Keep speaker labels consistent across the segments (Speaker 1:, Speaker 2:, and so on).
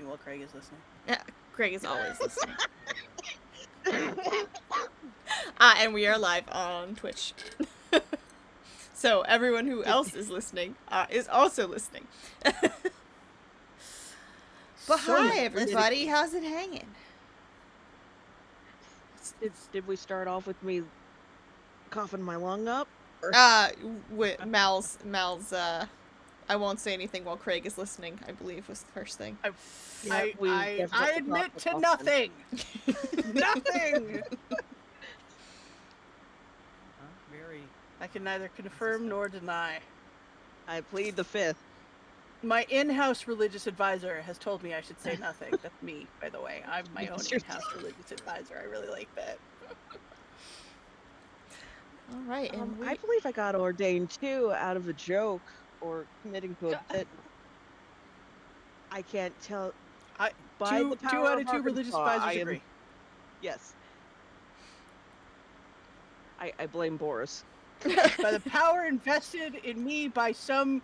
Speaker 1: talking while Craig is listening.
Speaker 2: Yeah, Craig is always listening. And we are live on Twitch. So everyone who else is listening is also listening. But hi, everybody. How's it hanging?
Speaker 3: Did we start off with me coughing my lung up?
Speaker 2: With Mal's, I won't say anything while Craig is listening, I believe was the first thing.
Speaker 1: I admit to nothing! Nothing!
Speaker 4: Very.
Speaker 1: I can neither confirm nor deny.
Speaker 3: I plead the fifth.
Speaker 1: My in-house religious advisor has told me I should say nothing. That's me, by the way. I'm my own in-house religious advisor. I really like that.
Speaker 2: All right.
Speaker 3: I believe I got ordained too out of a joke or committing to a bit. I can't tell.
Speaker 1: Two out of two religious advisors agree.
Speaker 3: Yes. I blame Boris.
Speaker 1: By the power invested in me by some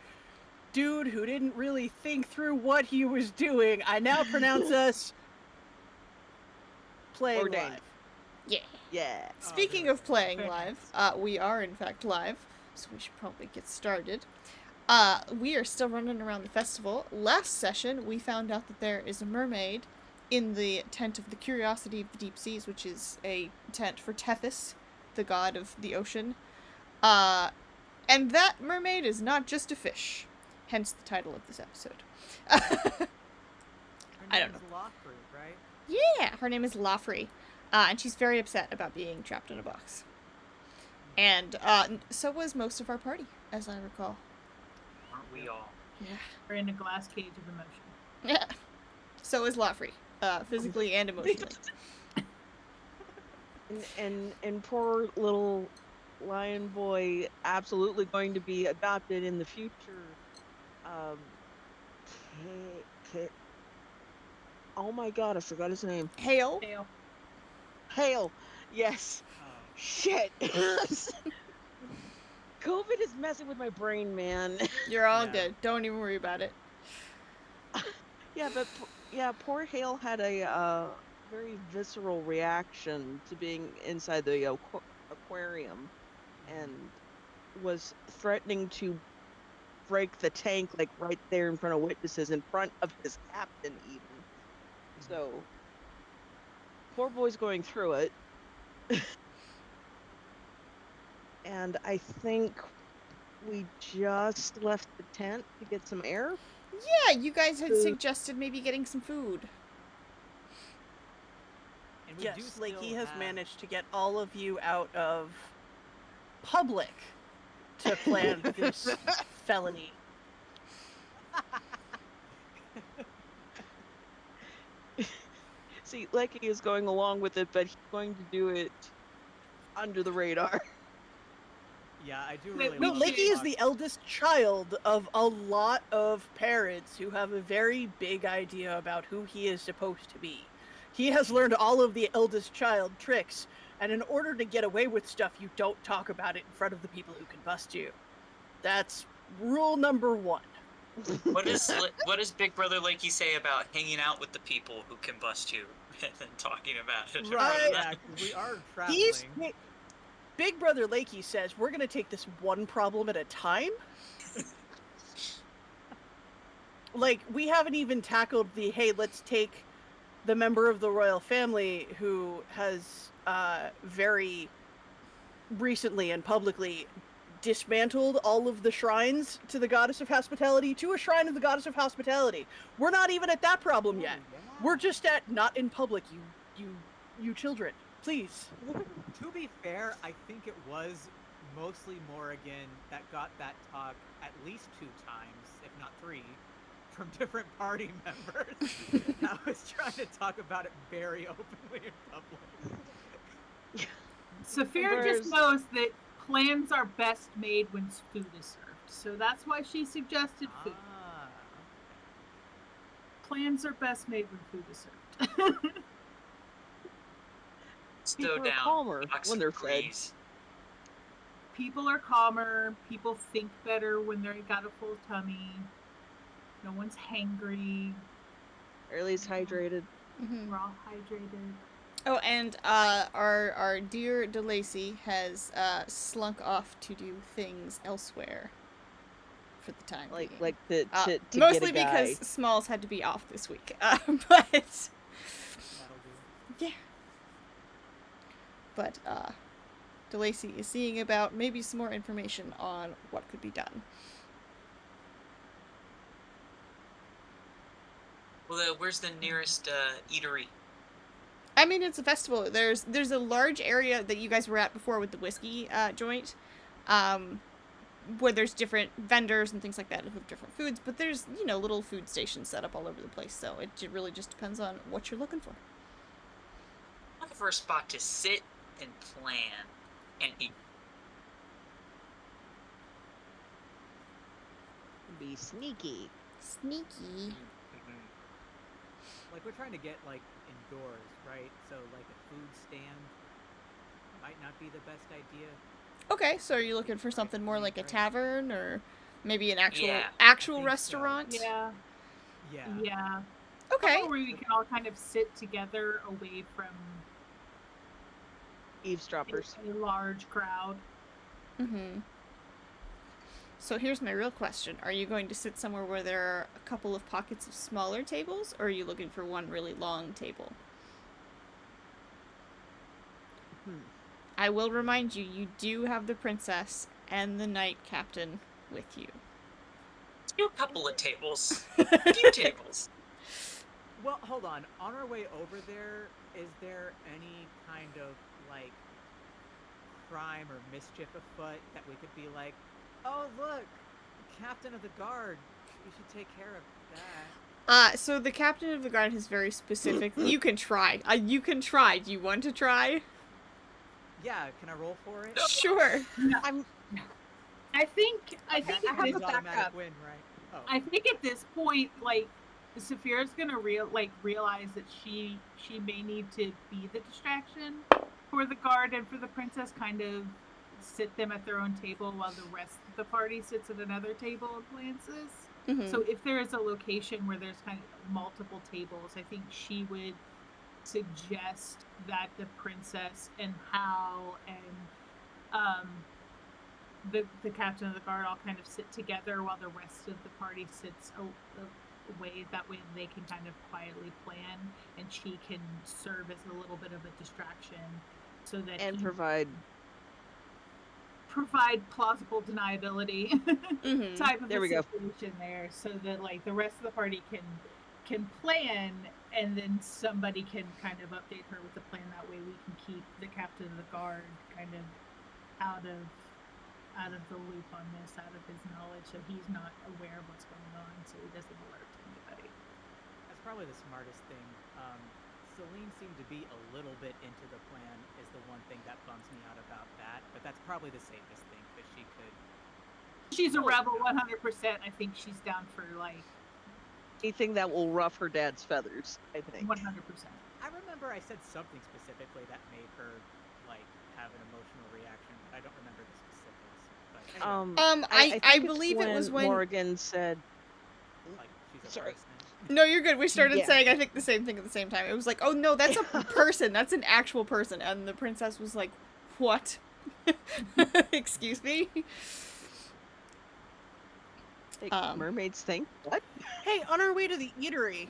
Speaker 1: dude who didn't really think through what he was doing, I now pronounce us playing live.
Speaker 2: Yeah.
Speaker 3: Yeah.
Speaker 2: Speaking of playing live, we are in fact live, so we should probably get started. We are still running around the festival. Last session, we found out that there is a mermaid in the tent of the Curiosity of the Deep Seas, which is a tent for Tethys, the god of the ocean. And that mermaid is not just a fish, hence the title of this episode. I don't know.
Speaker 4: Lawfrey, right?
Speaker 2: Yeah, her name is Lawfrey, and she's very upset about being trapped in a box. And so was most of our party, as I recall.
Speaker 5: Aren't we all?
Speaker 2: Yeah.
Speaker 6: We're in a glass cage of emotion.
Speaker 2: Yeah. So is Lawfrey, physically and emotionally.
Speaker 3: and poor little lion boy, absolutely going to be adopted in the future. Oh my god, I forgot his name.
Speaker 2: Hale.
Speaker 3: Yes. Shit. COVID is messing with my brain, man.
Speaker 2: You're all good. Don't even worry about it.
Speaker 3: Yeah, but poor Hale had a very visceral reaction to being inside the aquarium, and was threatening to break the tank, like right there in front of witnesses, in front of his captain even. So poor boy's going through it. And I think we just left the tent to get some air.
Speaker 2: Yeah, you guys had suggested maybe getting some food.
Speaker 1: And yes, Lakey has managed to get all of you out of public to plan this felony.
Speaker 3: See, Lakey is going along with it, but he's going to do it under the radar.
Speaker 4: Yeah, I do really
Speaker 1: No, Lakey is the eldest child of a lot of parents who have a very big idea about who he is supposed to be. He has learned all of the eldest child tricks, and in order to get away with stuff, you don't talk about it in front of the people who can bust you. That's rule number one.
Speaker 5: What does Big Brother Lakey say about hanging out with the people who can bust you and then talking about it?
Speaker 1: Right.
Speaker 4: Yeah, we are traveling.
Speaker 1: Big Brother Lakey says, we're going to take this one problem at a time. Like, we haven't even tackled the, hey, let's take the member of the royal family who has very recently and publicly dismantled all of the shrines to the goddess of hospitality to a shrine of the goddess of hospitality. We're not even at that problem yet. Yeah. We're just at not in public, you children. Please.
Speaker 4: To be fair, I think it was mostly Morrigan that got that talk at least 2 times, if not 3, from different party members. I was trying to talk about it very openly in public.
Speaker 6: Saphira just knows that plans are best made when food is served. So that's why she suggested food. Plans are best made when food is served.
Speaker 5: People
Speaker 3: are calmer when they're fed.
Speaker 6: People are calmer. People think better when they've got a full tummy. No one's hangry.
Speaker 3: Or at least hydrated.
Speaker 2: Mm-hmm.
Speaker 6: We're all hydrated.
Speaker 2: Oh, and our dear DeLacy has slunk off to do things elsewhere for the time being.
Speaker 3: Like to get
Speaker 2: Mostly
Speaker 3: a guy.
Speaker 2: because Smalls had to be off this week. But
Speaker 4: That'll do.
Speaker 2: yeah. But DeLacy is seeing about maybe some more information on what could be done.
Speaker 5: Well, where's the nearest eatery?
Speaker 2: I mean, it's a festival. There's a large area that you guys were at before with the whiskey joint, where there's different vendors and things like that with different foods. But there's little food stations set up all over the place. So it really just depends on what you're looking for.
Speaker 5: I'm looking for a spot to sit and plan and eat.
Speaker 3: Be sneaky.
Speaker 2: Sneaky.
Speaker 4: Like, we're trying to get, like, indoors, right? So, like, a food stand might not be the best idea.
Speaker 2: Okay, so are you looking for something more like a tavern or maybe an actual
Speaker 5: Yeah,
Speaker 2: actual
Speaker 4: so.
Speaker 2: restaurant?
Speaker 6: Yeah.
Speaker 4: Yeah.
Speaker 6: Yeah.
Speaker 2: Okay.
Speaker 6: Somewhere where we can all kind of sit together away from
Speaker 3: Eavesdroppers.
Speaker 6: a large crowd.
Speaker 2: Mm-hmm. So here's my real question. Are you going to sit somewhere where there are a couple of pockets of smaller tables, or are you looking for one really long table? I will remind you, you do have the princess and the knight captain with you.
Speaker 5: A couple of tables. A few tables.
Speaker 4: Well, hold on. On our way over there, is there any kind of, like, crime or mischief afoot that we could be like, oh, look, Captain of the Guard, you should take care of that?
Speaker 2: So the captain of the guard has very specific... You can try. You can try. Do you want to try?
Speaker 4: Yeah, can I roll for it?
Speaker 2: Sure.
Speaker 6: I think
Speaker 4: I
Speaker 6: at
Speaker 4: have
Speaker 6: this,
Speaker 4: an automatic win, right? Oh.
Speaker 6: I think at this point, like, Saphira's gonna realize that she may need to be the distraction for the guard and for the princess, kind of sit them at their own table while the rest of the party sits at another table and glances.
Speaker 2: Mm-hmm.
Speaker 6: So if there is a location where there's kind of multiple tables, I think she would suggest that the princess and Hal and the captain of the guard all kind of sit together while the rest of the party sits away. That way they can kind of quietly plan, and she can serve as a little bit of a distraction, so that
Speaker 3: And provide
Speaker 6: plausible deniability
Speaker 2: Mm-hmm.
Speaker 6: type of
Speaker 3: There
Speaker 6: a
Speaker 3: we go.
Speaker 6: situation there, so that like the rest of the party can plan, and then somebody can kind of update her with the plan. That way we can keep the captain of the guard kind of out of the loop on this, out of his knowledge, so he's not aware of what's going on, so he doesn't alert anybody.
Speaker 4: That's probably the smartest thing. Celine seemed to be a little bit into the plan, is the one thing that bums me out about that, but that's probably the safest thing, because she could...
Speaker 6: She's a rebel 100%. I think she's down for like
Speaker 3: anything that will ruff her dad's feathers, I think.
Speaker 6: 100%.
Speaker 4: I remember I said something specifically that made her, like, have an emotional reaction, but I don't remember the specifics. But anyway,
Speaker 2: I
Speaker 3: think it's
Speaker 2: believe it was when
Speaker 3: Morgan said,
Speaker 4: like, she's a
Speaker 3: sorry.
Speaker 4: person.
Speaker 2: No, you're good. We started
Speaker 3: Yeah.
Speaker 2: saying I think the same thing at the same time. It was like, oh no, that's a person. That's an actual person. And the princess was like, what? Excuse me?
Speaker 3: mermaids think what?
Speaker 1: Hey, on our way to the eatery,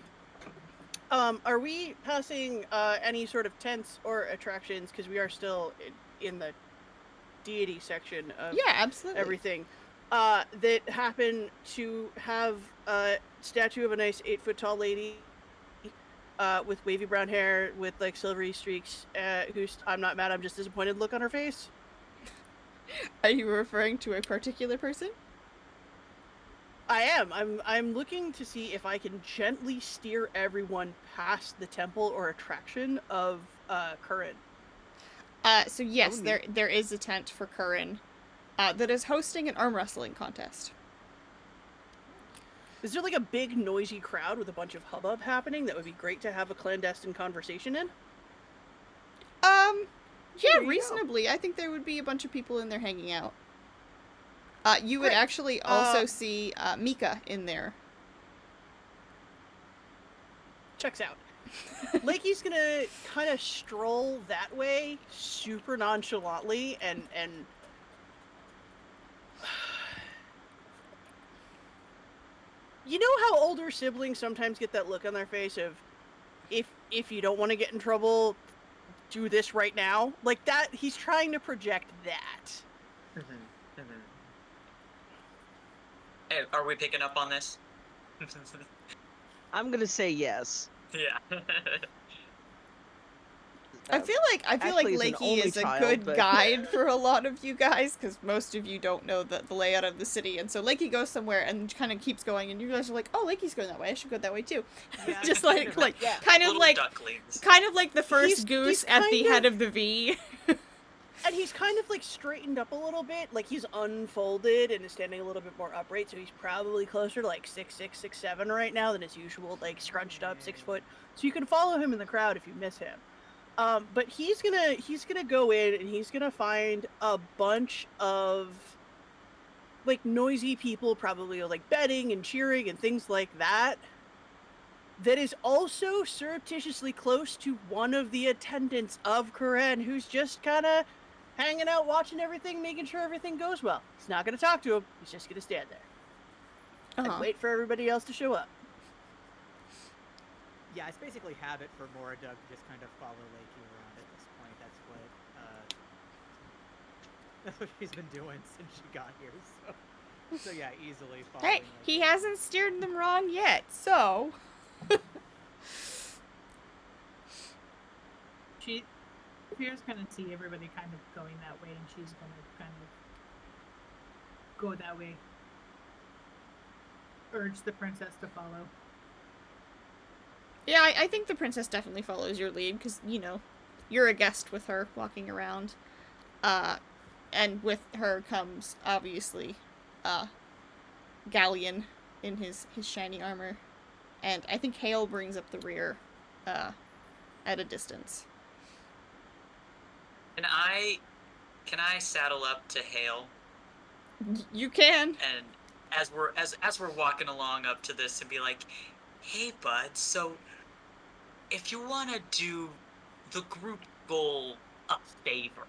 Speaker 1: are we passing any sort of tents or attractions? Because we are still in the deity section of
Speaker 2: Yeah, absolutely.
Speaker 1: everything. That happen to have a statue of a nice 8-foot-tall lady with wavy brown hair with like silvery streaks, who's, I'm not mad, I'm just disappointed look on her face.
Speaker 2: Are you referring to a particular person?
Speaker 1: I am. I'm looking to see if I can gently steer everyone past the temple or attraction of Curran.
Speaker 2: So yes, there is a tent for Curran that is hosting an arm wrestling contest.
Speaker 1: Is there like a big noisy crowd with a bunch of hubbub happening that would be great to have a clandestine conversation in?
Speaker 2: Yeah,
Speaker 1: There you go.
Speaker 2: reasonably. I think there would be a bunch of people in there hanging out. You would
Speaker 1: Great.
Speaker 2: actually also see Mika in there.
Speaker 1: checks out. Lakey's gonna kind of stroll that way, super nonchalantly, and you know how older siblings sometimes get that look on their face of, if you don't want to get in trouble, do this right now. Like that, he's trying to project that.
Speaker 5: Hey, are we picking up on this?
Speaker 3: I'm gonna say yes.
Speaker 5: Yeah.
Speaker 2: I feel like
Speaker 3: Actually, he's an
Speaker 2: Lakey
Speaker 3: only
Speaker 2: is a
Speaker 3: child,
Speaker 2: good
Speaker 3: but-
Speaker 2: guide for a lot of you guys, because most of you don't know the layout of the city, and so Lakey goes somewhere and kind of keeps going, and you guys are like, oh, Lakey's going that way, I should go that way too.
Speaker 4: Yeah,
Speaker 2: Just
Speaker 4: kind of.
Speaker 1: Yeah.
Speaker 2: kind of
Speaker 5: Little
Speaker 2: like
Speaker 5: ducklings.
Speaker 2: kind of like the first
Speaker 1: He's
Speaker 2: goose at the
Speaker 1: kind
Speaker 2: head
Speaker 1: of-
Speaker 2: of the V.
Speaker 1: And he's kind of like straightened up a little bit, like he's unfolded and is standing a little bit more upright, so he's probably closer to like 6'6", 6'7" right now than his usual like scrunched up 6 foot. So you can follow him in the crowd if you miss him. But he's gonna go in and he's gonna find a bunch of like noisy people, probably like betting and cheering and things like that. That is also surreptitiously close to one of the attendants of Karen, who's just kind of hanging out, watching everything, making sure everything goes well. He's not going to talk to him. He's just going to stand there and wait for everybody else to show up.
Speaker 4: Yeah, it's basically habit for Moradug to just kind of follow Lakey around at this point. That's what she's been doing since she got here. So yeah, easily following.
Speaker 2: Hey, he hasn't steered them wrong yet, so.
Speaker 6: She appears kind of see everybody kind of going that way, and she's gonna kind of go that way. Urge the princess to follow.
Speaker 2: Yeah, I think the princess definitely follows your lead, because, you know, you're a guest with her walking around. And with her comes, obviously, Galleon in his shiny armor. And I think Hale brings up the rear, at a distance.
Speaker 5: Can I saddle up to Hale?
Speaker 2: You can.
Speaker 5: And as we're walking along up to this and be like, hey bud, so if you wanna do the group goal a favor,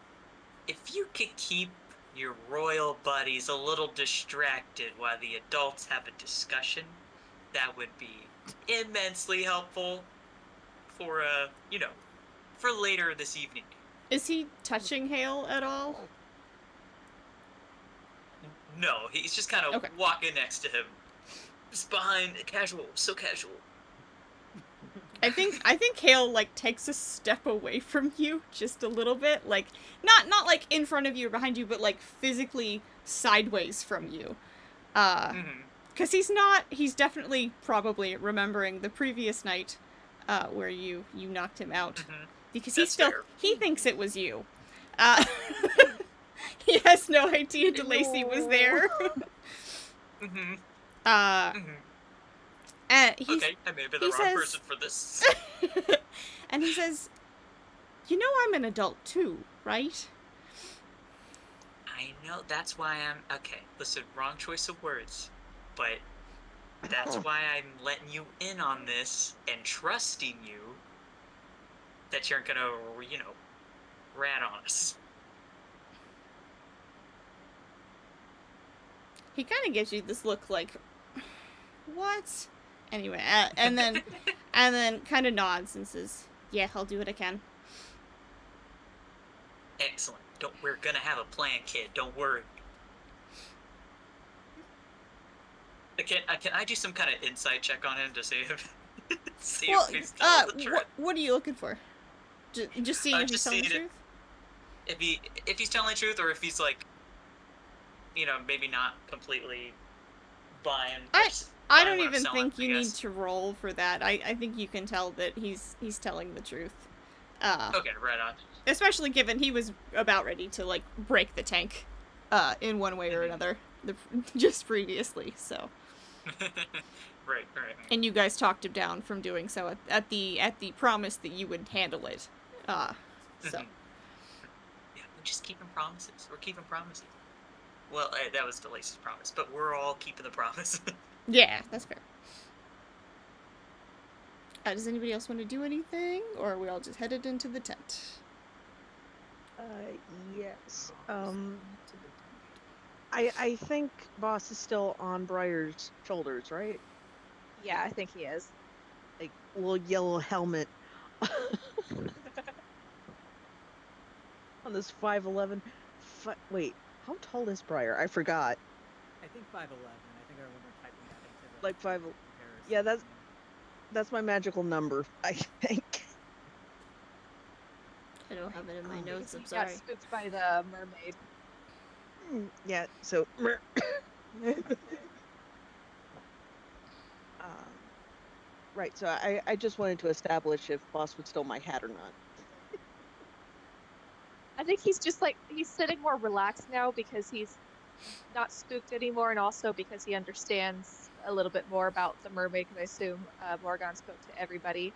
Speaker 5: if you could keep your royal buddies a little distracted while the adults have a discussion, that would be immensely helpful for for later this evening.
Speaker 2: Is he touching Hale at all?
Speaker 5: No, he's just kind of
Speaker 2: Okay.
Speaker 5: walking next to him. Just behind, casual, so casual.
Speaker 2: I think Hale like takes a step away from you just a little bit, like not like in front of you or behind you, but like physically sideways from you. Cuz he's definitely probably remembering the previous night where you knocked him out. Because
Speaker 5: That's fair.
Speaker 2: he thinks it was you. He has no idea DeLacy was there. And
Speaker 5: Okay, I may be the
Speaker 2: he
Speaker 5: wrong
Speaker 2: says-
Speaker 5: person for this.
Speaker 2: and he says, "You know I'm an adult too, right?"
Speaker 5: I know, that's why I'm... Okay, listen, wrong choice of words. But that's why I'm letting you in on this and trusting you that you're gonna, rat on us.
Speaker 2: He kind of gives you this look like, "What?" Anyway, and then kind of nods and says, "Yeah, I'll do what I can."
Speaker 5: Excellent. We're gonna have a plan, kid. Don't worry. Can I do some kind of insight check on him to see if
Speaker 2: Well,
Speaker 5: if he's telling the truth?
Speaker 2: what are you looking for? Just seeing if he's
Speaker 5: just
Speaker 2: telling the
Speaker 5: seeing
Speaker 2: truth?
Speaker 5: If he's telling the truth, or if he's like, maybe not completely buying.
Speaker 2: I don't
Speaker 5: what I'm
Speaker 2: even
Speaker 5: selling,
Speaker 2: think
Speaker 5: I
Speaker 2: you need
Speaker 5: guess.
Speaker 2: to roll for that. I think you can tell that he's telling the truth.
Speaker 5: Okay, right on.
Speaker 2: Especially given he was about ready to like break the tank, in one way or another, just previously. So.
Speaker 5: Right.
Speaker 2: And you guys talked him down from doing so at the promise that you would handle it. So.
Speaker 5: Yeah, we're just keeping promises. We're keeping promises. Well, that was DeLacy's promise, but we're all keeping the promise.
Speaker 2: Yeah, that's fair. Does anybody else want to do anything, or are we all just headed into the tent?
Speaker 3: Yes. I think Boss is still on Briar's shoulders, right?
Speaker 7: Yeah, I think he is.
Speaker 3: Like little yellow helmet on this 5'11". Wait, how tall is Briar? I forgot.
Speaker 4: I think 5'11". I think I remember typing that into the
Speaker 3: Like 5.
Speaker 4: comparison.
Speaker 3: Yeah, that's my magical number, I think.
Speaker 2: I don't have it in my
Speaker 3: Oh.
Speaker 2: notes, I'm
Speaker 7: He got
Speaker 2: sorry.
Speaker 7: spooked by the mermaid.
Speaker 3: Yeah, so right, so I just wanted to establish if Boss would steal my hat or not.
Speaker 7: I think he's just like, he's sitting more relaxed now because he's not spooked anymore, and also because he understands a little bit more about the mermaid, because I assume Morgan spoke to everybody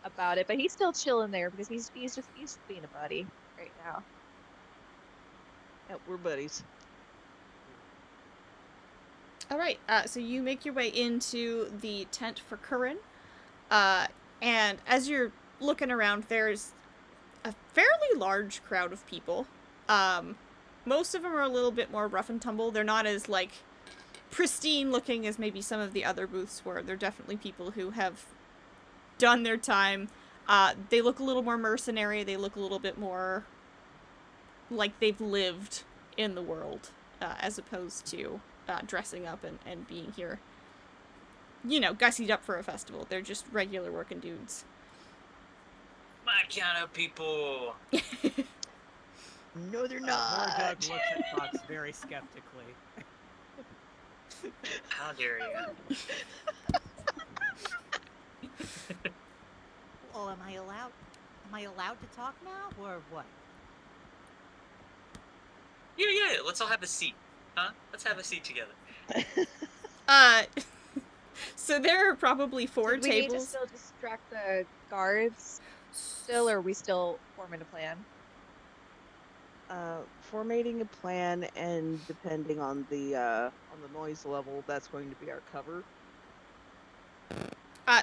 Speaker 7: about it, but he's still chilling there because he's just being a buddy right now.
Speaker 3: Yeah, we're buddies.
Speaker 2: All right, so you make your way into the tent for Curran, and as you're looking around, there's a fairly large crowd of people. Most of them are a little bit more rough and tumble. They're not as, like, pristine looking as maybe some of the other booths were. They're definitely people who have done their time. They look a little more mercenary. They look a little bit more like they've lived in the world, as opposed to dressing up and being here, you know, gussied up for a festival. They're just regular working dudes.
Speaker 5: My kind of people.
Speaker 3: No, they're
Speaker 4: Morgug
Speaker 3: not.
Speaker 4: looks at Fox very skeptically.
Speaker 5: How dare you?
Speaker 8: Well, am I allowed to talk now, or what?
Speaker 5: Yeah, let's all have a seat. Huh? Let's have a seat together.
Speaker 2: So there are probably 4
Speaker 7: Did we need to
Speaker 2: tables.
Speaker 7: still distract the guards still, or are we still forming a plan?
Speaker 3: Formatting a plan, and depending on the noise level, that's going to be our cover.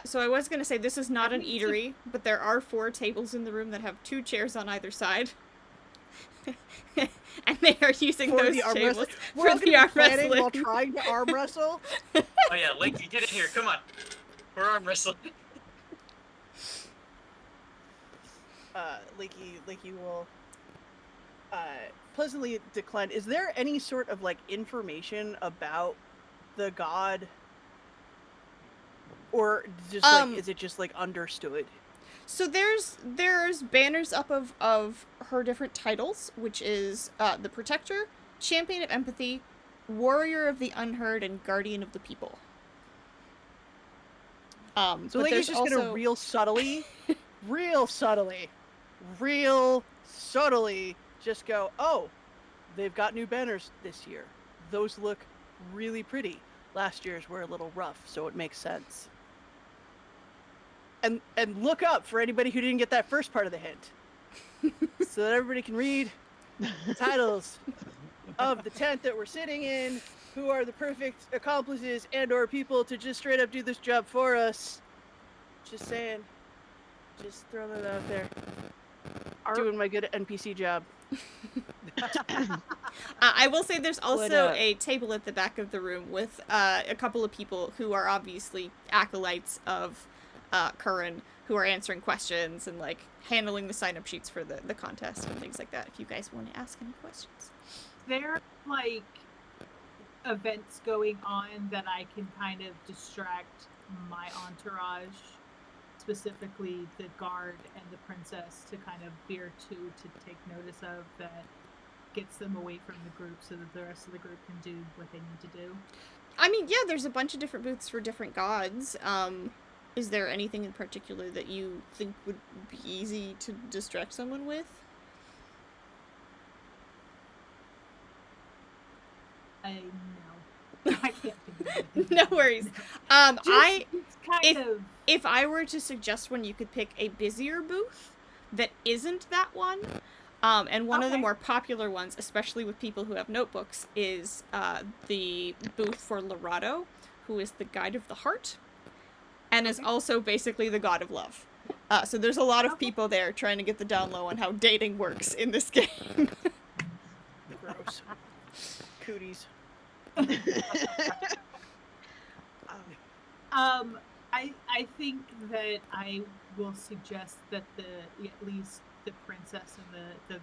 Speaker 2: So I was gonna say this is not an eatery, but there are 4 tables in the room that have 2 chairs on either side. And they are using
Speaker 1: For
Speaker 2: those
Speaker 1: the arm
Speaker 2: tables
Speaker 1: wrestling.
Speaker 2: for
Speaker 1: We're all
Speaker 2: the
Speaker 1: gonna
Speaker 2: arm
Speaker 1: be planning while
Speaker 2: wrestling.
Speaker 1: trying to arm wrestle.
Speaker 5: Oh yeah, Lakey, get in here. Come on. We're arm wrestling.
Speaker 1: Lakey will pleasantly decline. Is there any sort of like information about the god, or just like is it just like understood?
Speaker 2: So there's banners up of her different titles, which is the Protector, Champion of Empathy, Warrior of the Unheard, and Guardian of the People.
Speaker 1: So
Speaker 2: but
Speaker 1: Lakey's
Speaker 2: there's
Speaker 1: just
Speaker 2: also...
Speaker 1: gonna real subtly just go, oh, they've got new banners this year. Those look really pretty. Last year's were a little rough, so it makes sense. And look up for anybody who didn't get that first part of the hint, so that everybody can read the titles of the tent that we're sitting in, who are the perfect accomplices and/or people to just straight up do this job for us. Just saying. Just throwing that out there. Doing my good NPC job.
Speaker 2: I will say there's also a table at the back of the room with a couple of people who are obviously acolytes of Curran, who are answering questions and like handling the sign-up sheets for the contest and things like that, if you guys want to ask any questions.
Speaker 6: There are like events going on that I can kind of distract my entourage, specifically the guard and the princess, to kind of veer to take notice of, that gets them away from the group so that the rest of the group can do what they need to do.
Speaker 2: I mean, yeah, there's a bunch of different booths for different gods. Is there anything in particular that you think would be easy to distract someone with?
Speaker 6: I know. I can't think of anything.
Speaker 2: No worries.
Speaker 6: Just
Speaker 2: If I were to suggest one, you could pick a busier booth that isn't that one. And one of the more popular ones, especially with people who have notebooks, is the booth for Lorado, who is the Guide of the Heart. and is also basically the god of love. So there's a lot of
Speaker 6: Okay.
Speaker 2: people there trying to get the down low on how dating works in this game.
Speaker 1: Gross. Cooties.
Speaker 6: I think that I will suggest that at least the princess and the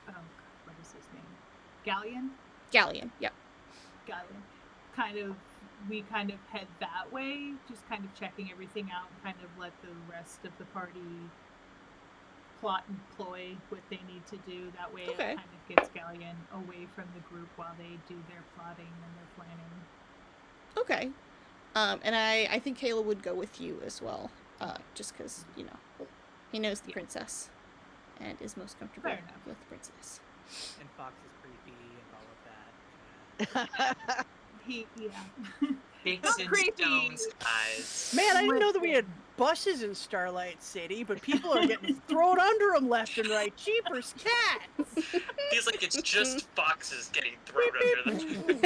Speaker 6: oh god, what is his name?
Speaker 2: Galleon, yep.
Speaker 6: Galleon. We kind of head that way, just kind of checking everything out and kind of let the rest of the party plot and ploy what they need to do. That way
Speaker 2: Okay.
Speaker 6: it kind of gets Galleon away from the group while they do their plotting and their planning.
Speaker 2: Okay. And I think Kayla would go with you as well, just because, he knows the princess and is most comfortable
Speaker 6: Fair enough.
Speaker 2: with the princess.
Speaker 4: And Fox is creepy and all of that.
Speaker 6: Yeah.
Speaker 5: Sticks and
Speaker 6: creepy.
Speaker 5: stones eyes.
Speaker 1: Man, I didn't know that we had buses in Starlight City, but people are getting thrown under them left and right. Jeepers cats!
Speaker 5: Feels like it's just foxes getting thrown under them.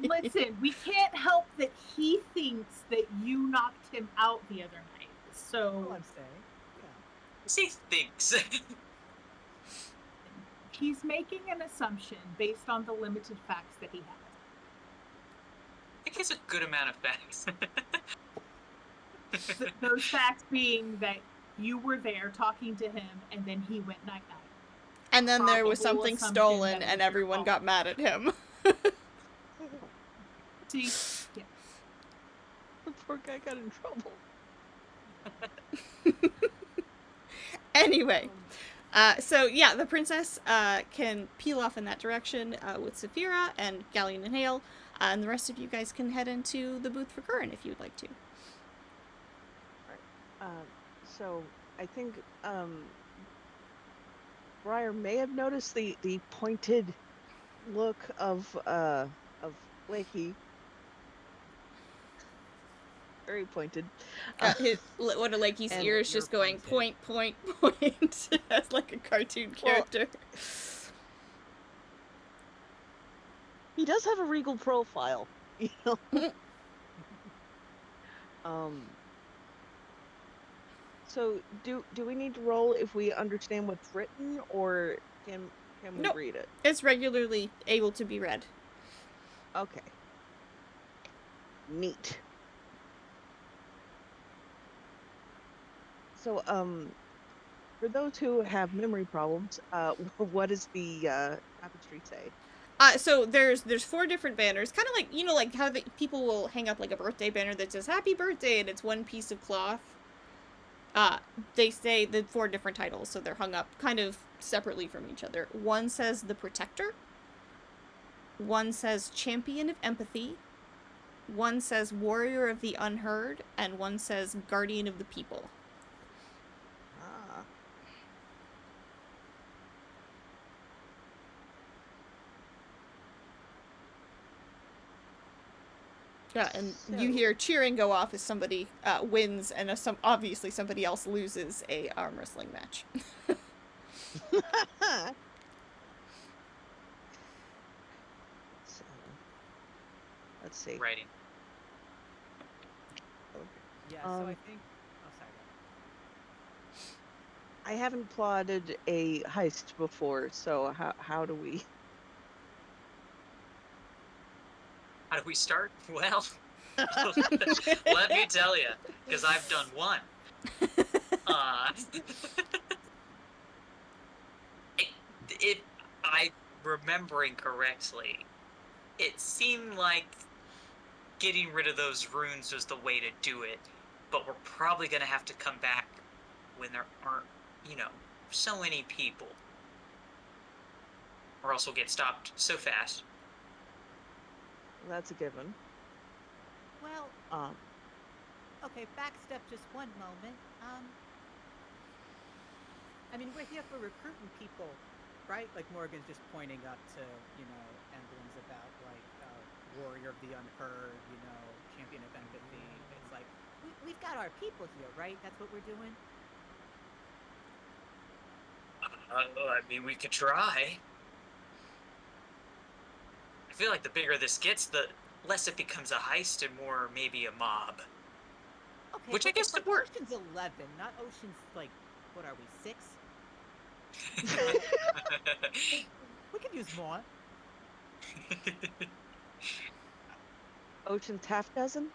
Speaker 6: Listen, we can't help that he thinks that you knocked him out the other night. So
Speaker 4: All I'm saying. Yeah.
Speaker 5: He thinks.
Speaker 6: he's making an assumption based on the limited facts that he has.
Speaker 5: I think he has a good amount of facts.
Speaker 6: Those facts being that you were there talking to him and then he went night-night.
Speaker 2: And then there was
Speaker 6: Probable
Speaker 2: something
Speaker 6: assumption
Speaker 2: stolen
Speaker 6: that
Speaker 2: and
Speaker 6: was your
Speaker 2: everyone
Speaker 6: fault.
Speaker 2: got mad at him.
Speaker 6: See? Yeah.
Speaker 3: The poor guy got in trouble.
Speaker 2: Anyway, so yeah, the princess can peel off in that direction with Saphira and Galleon and Hale, and the rest of you guys can head into the booth for Curran if you'd like to.
Speaker 3: So I think Briar may have noticed the pointed look of Lakey. Very pointed.
Speaker 2: One of Lakey's
Speaker 3: and
Speaker 2: ears just
Speaker 4: you're
Speaker 2: going
Speaker 4: pointed.
Speaker 2: point, point, point, as like a cartoon character.
Speaker 3: He does have a regal profile, you know. So do we need to roll if we understand what's written, or can we
Speaker 2: Nope.
Speaker 3: read it?
Speaker 2: It's regularly able to be read.
Speaker 3: Okay. Neat. So for those who have memory problems, what does the tapestry say?
Speaker 2: So there's 4 different banners, kind of like, like how people will hang up like a birthday banner that says happy birthday and it's one piece of cloth. They say the 4 different titles, so they're hung up kind of separately from each other. One says the Protector. One says Champion of Empathy. One says Warrior of the Unheard, and one says Guardian of the People.
Speaker 3: Ah.
Speaker 2: Yeah, and you hear cheering go off as somebody wins, and obviously somebody else loses a arm wrestling match.
Speaker 3: So, let's see.
Speaker 5: Writing.
Speaker 4: Yeah, so I think. Oh, sorry.
Speaker 3: I haven't plotted a heist before, so how do we?
Speaker 5: How do we start? Well, let me tell you, because I've done one. If I'm remembering correctly, it seemed like getting rid of those runes was the way to do it, but we're probably going to have to come back when there aren't, so many people. Or else we'll get stopped so fast.
Speaker 3: That's a given.
Speaker 8: Well, okay, backstep just one moment.
Speaker 4: I mean, we're here for recruiting people, right? Like Morgan's just pointing up to, emblems about like Warrior of the Unheard, Champion of Empathy. It's like
Speaker 8: we've got our people here, right? That's what we're doing.
Speaker 5: I mean, we could try. I feel like the bigger this gets, the less it becomes a heist and more maybe a mob.
Speaker 8: Okay,
Speaker 5: Which I
Speaker 8: but
Speaker 5: guess
Speaker 8: it's like
Speaker 5: would work.
Speaker 8: Ocean's 11, not Ocean's like, what are we, 6? We could use more.
Speaker 3: Ocean's half dozen?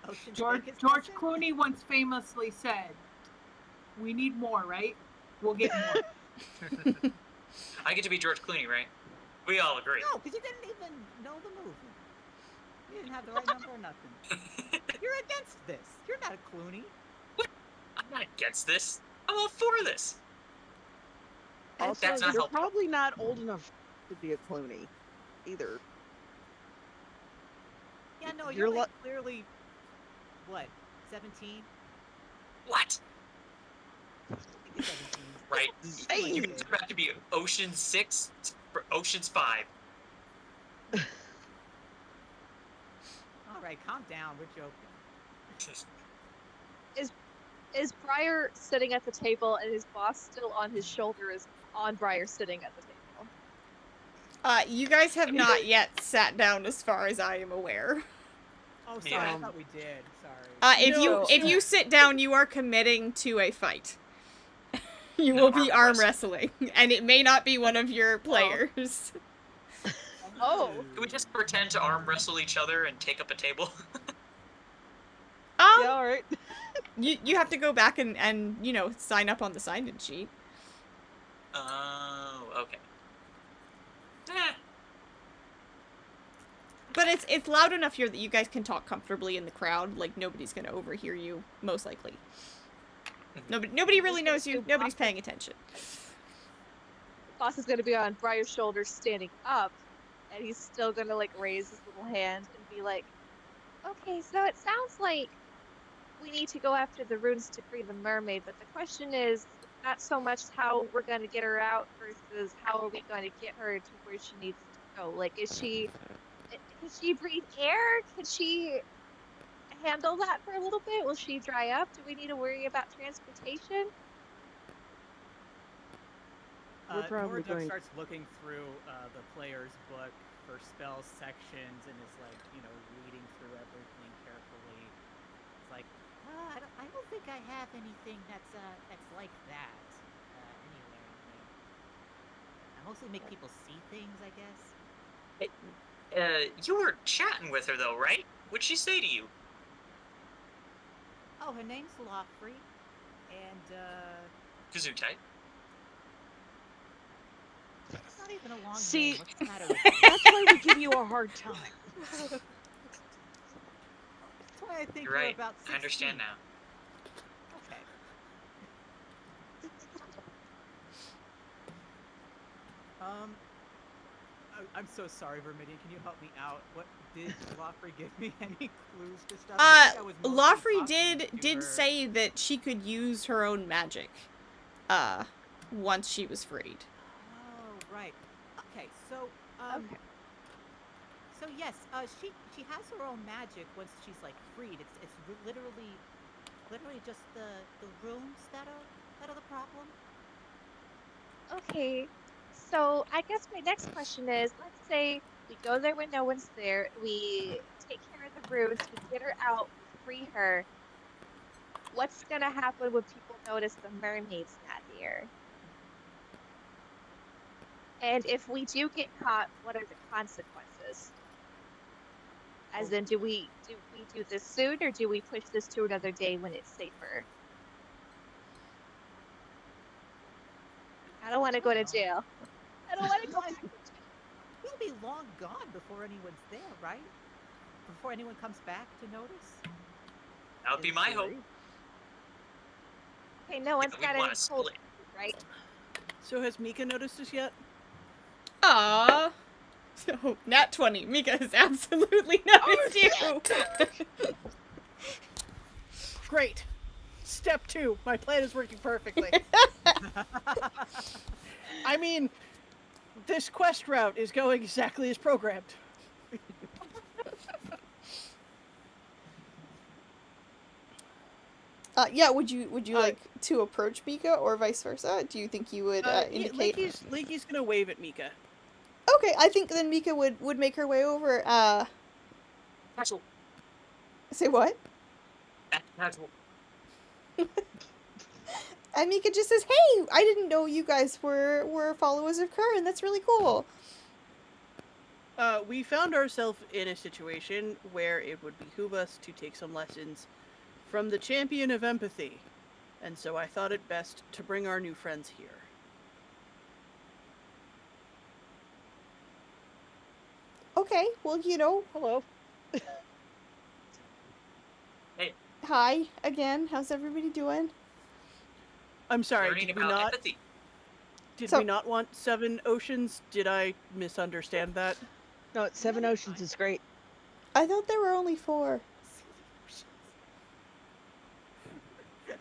Speaker 8: Ocean's
Speaker 6: George
Speaker 8: Vegas
Speaker 6: George
Speaker 8: dozen?
Speaker 6: Clooney once famously said, "We need more, right? We'll get more."
Speaker 5: I get to be George Clooney, right? We all agree.
Speaker 8: No, because you didn't even know the movie. You didn't have the right number or nothing. You're against this. You're not a Clooney.
Speaker 5: I'm not against this. I'm all for this.
Speaker 3: Also,
Speaker 5: That's not
Speaker 3: you're
Speaker 5: helpful.
Speaker 3: probably not old enough to be a Clooney either.
Speaker 8: Yeah, no,
Speaker 3: You're
Speaker 8: you're like
Speaker 3: li-
Speaker 8: clearly, what, 17?
Speaker 5: What?
Speaker 8: I think you're 17.
Speaker 5: Right. You
Speaker 3: Zane!
Speaker 5: guys are about to be Ocean 6 for Ocean's 5.
Speaker 8: All right, calm down. We're joking.
Speaker 7: Is Briar sitting at the table and his boss still on his shoulder is on Briar sitting at the table?
Speaker 2: You guys have not yet sat down as far as I am aware.
Speaker 8: Oh, sorry.
Speaker 5: Yeah.
Speaker 8: I thought we did. Sorry.
Speaker 2: If you sit down, you are committing to a fight. You will be arm wrestling, and it may not be one of your players.
Speaker 7: Oh.
Speaker 5: Can we just pretend to arm wrestle each other and take up a table?
Speaker 3: Yeah, alright.
Speaker 2: You have to go back and you know, sign up on the sign-in sheet.
Speaker 5: Oh, okay.
Speaker 2: But it's loud enough here that you guys can talk comfortably in the crowd. Like, nobody's gonna overhear you, most likely. Nobody really knows you. Nobody's paying attention.
Speaker 7: Boss is gonna be on Briar's shoulder standing up, and he's still gonna like raise his little hand and be like, "Okay, so it sounds like we need to go after the runes to free the mermaid, but the question is not so much how we're going to get her out versus how are we going to get her to where she needs to go. Like, can she breathe air? Can she handle that for a little bit? Will she dry up? Do we need to worry about transportation?"
Speaker 3: We're probably
Speaker 4: Moraduk
Speaker 3: going-
Speaker 4: starts looking through the player's book for spell sections and is like, reading through everything carefully. It's like,
Speaker 8: I don't think I have anything that's like that anywhere. I mostly make people see things, I guess.
Speaker 5: You were chatting with her though, right? What'd she say to you?
Speaker 8: Oh, her name's Lofrey, and
Speaker 5: Gesundheit.
Speaker 8: it's not even a long
Speaker 3: See,
Speaker 8: name. What's the matter with
Speaker 3: That's why we give you a hard time.
Speaker 8: That's why I think
Speaker 5: You're
Speaker 8: you're
Speaker 5: right.
Speaker 8: about 16.
Speaker 5: I understand now.
Speaker 8: Okay.
Speaker 4: I'm so sorry, Verminion. Can you help me out? What did Lofrey give me any clues to stuff? I think I was mostly
Speaker 2: Lofrey
Speaker 4: talking to
Speaker 2: did
Speaker 4: her.
Speaker 2: say that she could use her own magic, once she was freed.
Speaker 8: Oh, right. Okay, so
Speaker 7: Okay.
Speaker 8: So yes, she has her own magic once she's like freed. It's literally just the runes that are the problem.
Speaker 7: Okay, so I guess my next question is, let's say we go there when no one's there, we take care of the runes, we get her out, we free her. What's gonna happen when people notice the mermaid's not here? And if we do get caught, what are the consequences? As in, do we do this soon, or do we push this to another day when it's safer? I don't want to go to jail. I don't want to go back to jail.
Speaker 8: We'll be long gone before anyone's there, right? Before anyone comes back to notice.
Speaker 5: That would be my hope.
Speaker 7: Okay, no one's
Speaker 5: We
Speaker 7: got any
Speaker 5: want
Speaker 7: cold,
Speaker 5: to split.
Speaker 7: right?
Speaker 1: So has Mika noticed us yet?
Speaker 2: Aww. So, nat 20. Mika has absolutely noticed you.
Speaker 1: Great. Step 2. My plan is working perfectly. I mean, this quest route is going exactly as programmed.
Speaker 2: Yeah, would you like to approach Mika or vice versa? Do you think you would indicate?
Speaker 1: Leaky's gonna wave at Mika.
Speaker 2: Okay, I think then Mika would make her way over.
Speaker 5: Castle.
Speaker 2: Say what?
Speaker 5: That's
Speaker 2: And Mika just says, "Hey, I didn't know you guys were followers of Kern. That's really cool."
Speaker 1: We found ourselves in a situation where it would behoove us to take some lessons from the champion of empathy, and so I thought it best to bring our new friends here.
Speaker 2: Okay, well,
Speaker 3: Hello.
Speaker 5: hey,
Speaker 2: hi again. How's everybody doing?
Speaker 1: I'm sorry,
Speaker 5: learning
Speaker 1: did we
Speaker 5: about
Speaker 1: not
Speaker 5: empathy.
Speaker 2: So,
Speaker 1: want seven oceans? Did I misunderstand that?
Speaker 3: No, it's Seven
Speaker 4: Really
Speaker 3: Oceans
Speaker 4: fine.
Speaker 3: is great.
Speaker 2: I thought there were only 4.
Speaker 4: Seven Oceans.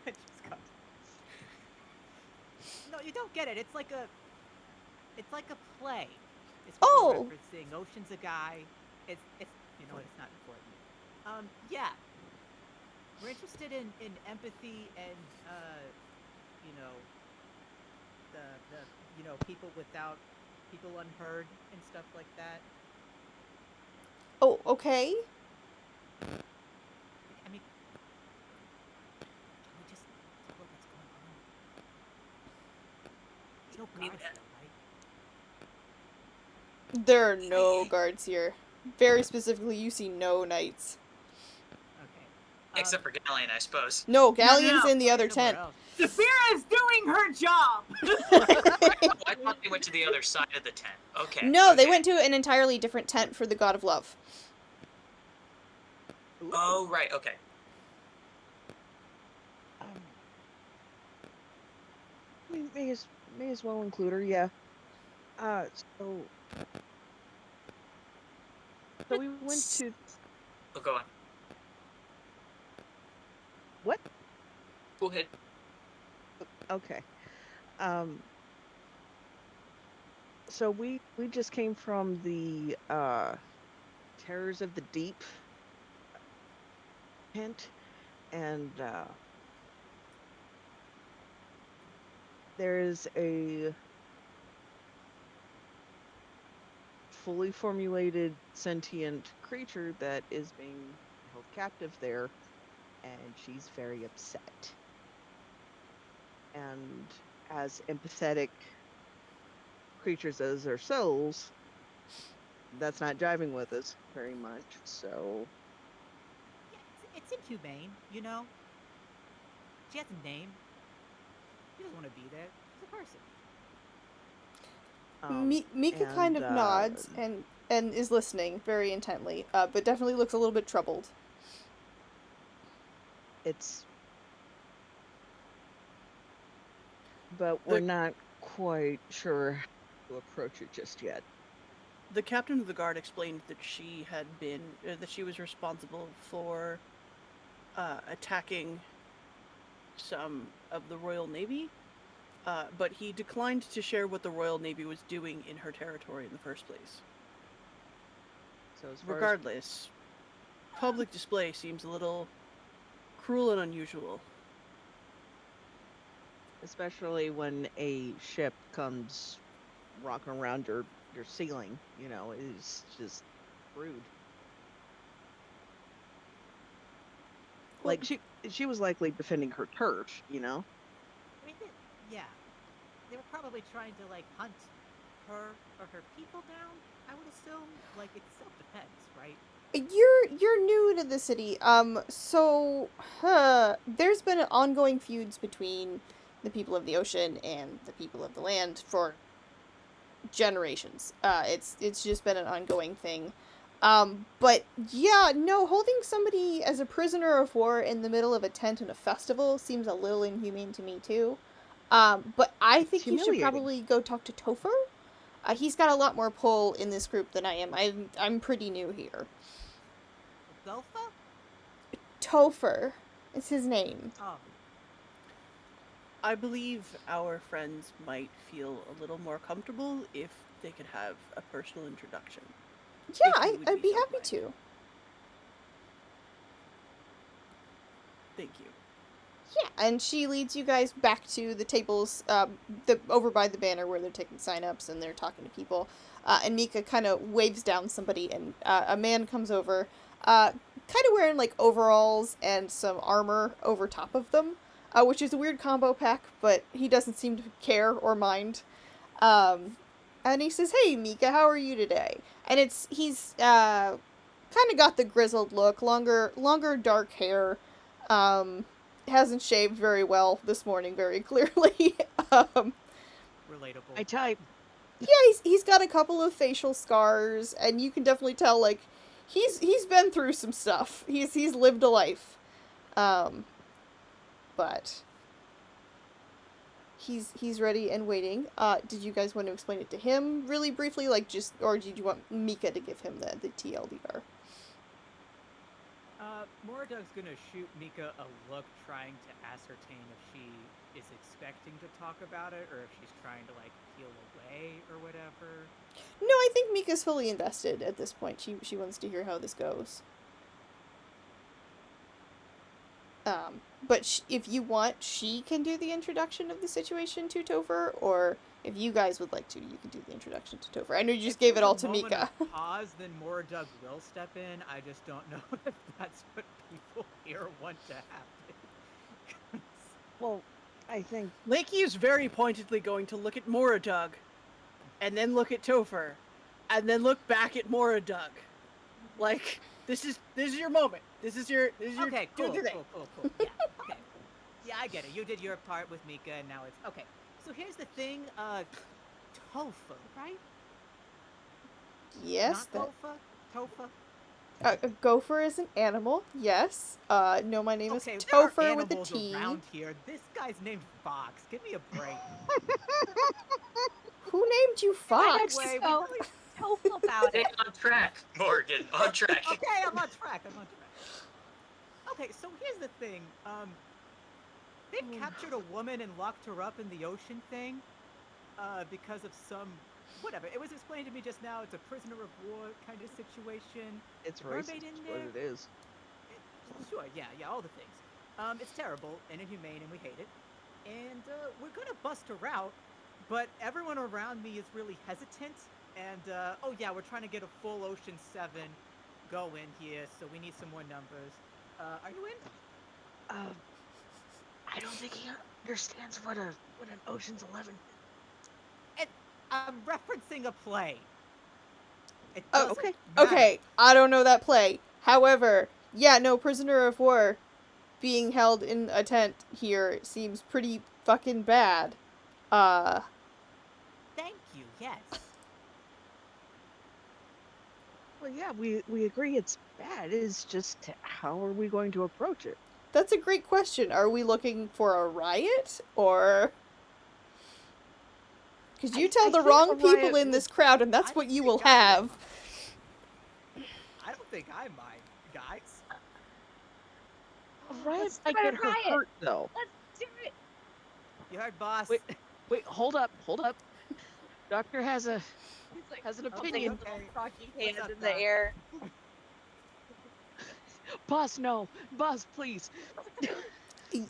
Speaker 4: I just got. No, you don't get it. It's like a play. It's what we're
Speaker 2: Oh,
Speaker 4: referencing. Ocean's a guy. It's you know what? It's not important. Yeah, we're interested in empathy and you know, the people without people unheard and stuff like that.
Speaker 2: oh, okay.
Speaker 4: I mean, can we just tell her what's going on? There's no
Speaker 5: I mean,
Speaker 4: guards here, right?
Speaker 2: There are no
Speaker 5: I-
Speaker 2: guards here. Very specifically, you see no knights.
Speaker 4: Okay.
Speaker 5: except for Galleon, I suppose.
Speaker 2: No,
Speaker 6: No,
Speaker 2: Galleon's
Speaker 6: no.
Speaker 2: in the other
Speaker 4: Somewhere
Speaker 2: tent.
Speaker 4: else.
Speaker 6: Saphira is doing her job.
Speaker 5: Oh, I thought they went to the other side of the tent. Okay.
Speaker 2: No, they
Speaker 5: Okay.
Speaker 2: went to an entirely different tent for the God of Love.
Speaker 3: Ooh.
Speaker 5: Oh, right. Okay.
Speaker 3: Um, we may as well include her. Yeah. Uh, so so we went to
Speaker 5: Oh, go on.
Speaker 3: what?
Speaker 5: Go ahead.
Speaker 3: Okay. Um. So we just came from the Terrors of the Deep tent, and there is a fully formulated sentient creature that is being held captive there, and she's very upset. And as empathetic creatures as ourselves, that's not jiving with us very much. So,
Speaker 4: Yeah, it's inhumane, you know? She has a name. She doesn't want to be there. She's a person.
Speaker 2: Mika kind
Speaker 3: and
Speaker 2: of nods and is listening very intently, but definitely looks a little bit troubled.
Speaker 3: it's, but we're
Speaker 1: The
Speaker 3: not quite sure how to approach it just yet.
Speaker 1: the captain of the guard explained that that she was responsible for attacking some of the Royal Navy, but he declined to share what the Royal Navy was doing in her territory in the first place.
Speaker 3: So, as far as
Speaker 1: Regardless, public display seems a little cruel and unusual.
Speaker 3: especially when a ship comes rocking around your ceiling, is just rude.
Speaker 2: Well,
Speaker 3: Like she was likely defending her turf.
Speaker 4: I mean, yeah, they were probably trying to like hunt her or her people down. I would assume, like it's self-defense, right?
Speaker 2: you're new to the city. There's been ongoing feuds between the people of the ocean and the people of the land for generations. It's just been an ongoing thing. But yeah, no, holding somebody as a prisoner of war in the middle of a tent in a festival seems a little inhumane to me too. But I
Speaker 3: It's
Speaker 2: think you should
Speaker 3: humiliating.
Speaker 2: probably go talk to Topher. He's got a lot more pull in this group than I am. I'm pretty new here.
Speaker 4: Gofa?
Speaker 2: Topher is his name.
Speaker 4: Oh,
Speaker 1: I believe our friends might feel a little more comfortable if they could have a personal introduction.
Speaker 2: Yeah,
Speaker 1: If you would
Speaker 2: I'd be
Speaker 1: so
Speaker 2: happy
Speaker 1: kind.
Speaker 2: to.
Speaker 1: Thank you.
Speaker 2: Yeah, and she leads you guys back to the tables, over by the banner where they're taking sign-ups and they're talking to people. And Mika kind of waves down somebody, and a man comes over, kind of wearing like overalls and some armor over top of them, which is a weird combo pack, but he doesn't seem to care or mind. And he says, "Hey, Mika, how are you today?" And he's kind of got the grizzled look, longer dark hair. Hasn't shaved very well this morning, very clearly. um,
Speaker 4: Relatable.
Speaker 3: I type.
Speaker 2: yeah, he's got a couple of facial scars, and you can definitely tell like he's been through some stuff. He's lived a life, but he's ready and waiting. Did you guys want to explain it to him really briefly, like just, or did you want Mika to give him the TLDR?
Speaker 4: Moradug's gonna shoot Mika a look, trying to ascertain if she is expecting to talk about it, or if she's trying to like peel away or whatever.
Speaker 2: No, I think Mika's fully invested at this point. She wants to hear how this goes. But if you want, she can do the introduction of the situation to Topher, or if you guys would like to, you can do the introduction to Topher. I know you just gave it all to Mika.
Speaker 4: Pause, then Moradug will step in. I just don't know if that's what people here want to happen.
Speaker 3: Well, I think
Speaker 1: Lakey is very pointedly going to look at Moradug, and then look at Topher, and then look back at Moradug. Like, this is your moment. This is your
Speaker 4: Okay, cool.
Speaker 1: today.
Speaker 4: Cool. Yeah, okay. Yeah, I get it. You did your part with Mika, and now it's okay. So here's the thing, tofu, right?
Speaker 2: Yes,
Speaker 4: Not tofu?
Speaker 2: a gopher is an animal. Yes. No, my name
Speaker 4: Okay,
Speaker 2: is
Speaker 4: there are
Speaker 2: Topher with a
Speaker 4: animals
Speaker 2: T.
Speaker 4: around here. This guy's named Fox. Give me a break.
Speaker 2: Who named you
Speaker 7: Why
Speaker 2: Fox?
Speaker 7: don't you
Speaker 4: Anyway,
Speaker 7: go tofu about
Speaker 5: Stay
Speaker 7: it?
Speaker 5: on track, Morgan. On track.
Speaker 4: Okay, I'm on track. Okay, so here's the thing. They've captured a woman and locked her up in the ocean thing, because of some whatever. It was explained to me just now. It's a prisoner of war kind of situation.
Speaker 3: it's
Speaker 4: Mermaid
Speaker 3: racist.
Speaker 4: in
Speaker 3: What
Speaker 4: there?
Speaker 3: it is.
Speaker 4: Sure, yeah, all the things. It's terrible and inhumane, and we hate it. And we're gonna bust her out, but everyone around me is really hesitant. And oh yeah, we're trying to get a full Ocean 7 going here, so we need some more numbers. Are you in?
Speaker 3: I don't think he understands what an Ocean's 11.
Speaker 4: I'm referencing a play. It
Speaker 2: Oh,
Speaker 4: doesn't
Speaker 3: okay.
Speaker 4: matter.
Speaker 2: Okay, I don't know that play. However, yeah, no, prisoner of war being held in a tent here seems pretty fucking bad.
Speaker 4: Thank you. Yes.
Speaker 3: Well, yeah, we agree it's bad. It's just how are we going to approach it?
Speaker 2: That's a great question. Are we looking for a riot, or... Because you tell
Speaker 3: I
Speaker 2: the
Speaker 3: think
Speaker 2: wrong
Speaker 3: a
Speaker 2: people
Speaker 3: riot
Speaker 2: in this crowd, and that's
Speaker 4: I
Speaker 2: what you
Speaker 4: think
Speaker 2: will
Speaker 4: I
Speaker 2: have.
Speaker 4: mind. I don't think I mind, guys.
Speaker 3: A riot
Speaker 7: Let's
Speaker 3: might
Speaker 7: try to
Speaker 3: get her
Speaker 7: riot.
Speaker 3: hurt, though.
Speaker 7: Let's do it.
Speaker 4: You heard, boss.
Speaker 3: Wait, hold up. Doctor has an
Speaker 7: He's like
Speaker 3: opinion.
Speaker 7: holding his little
Speaker 4: Okay.
Speaker 7: froggy
Speaker 4: What's
Speaker 7: hand
Speaker 4: up,
Speaker 7: in the
Speaker 4: Doc?
Speaker 7: air.
Speaker 3: Boss, no, boss, please.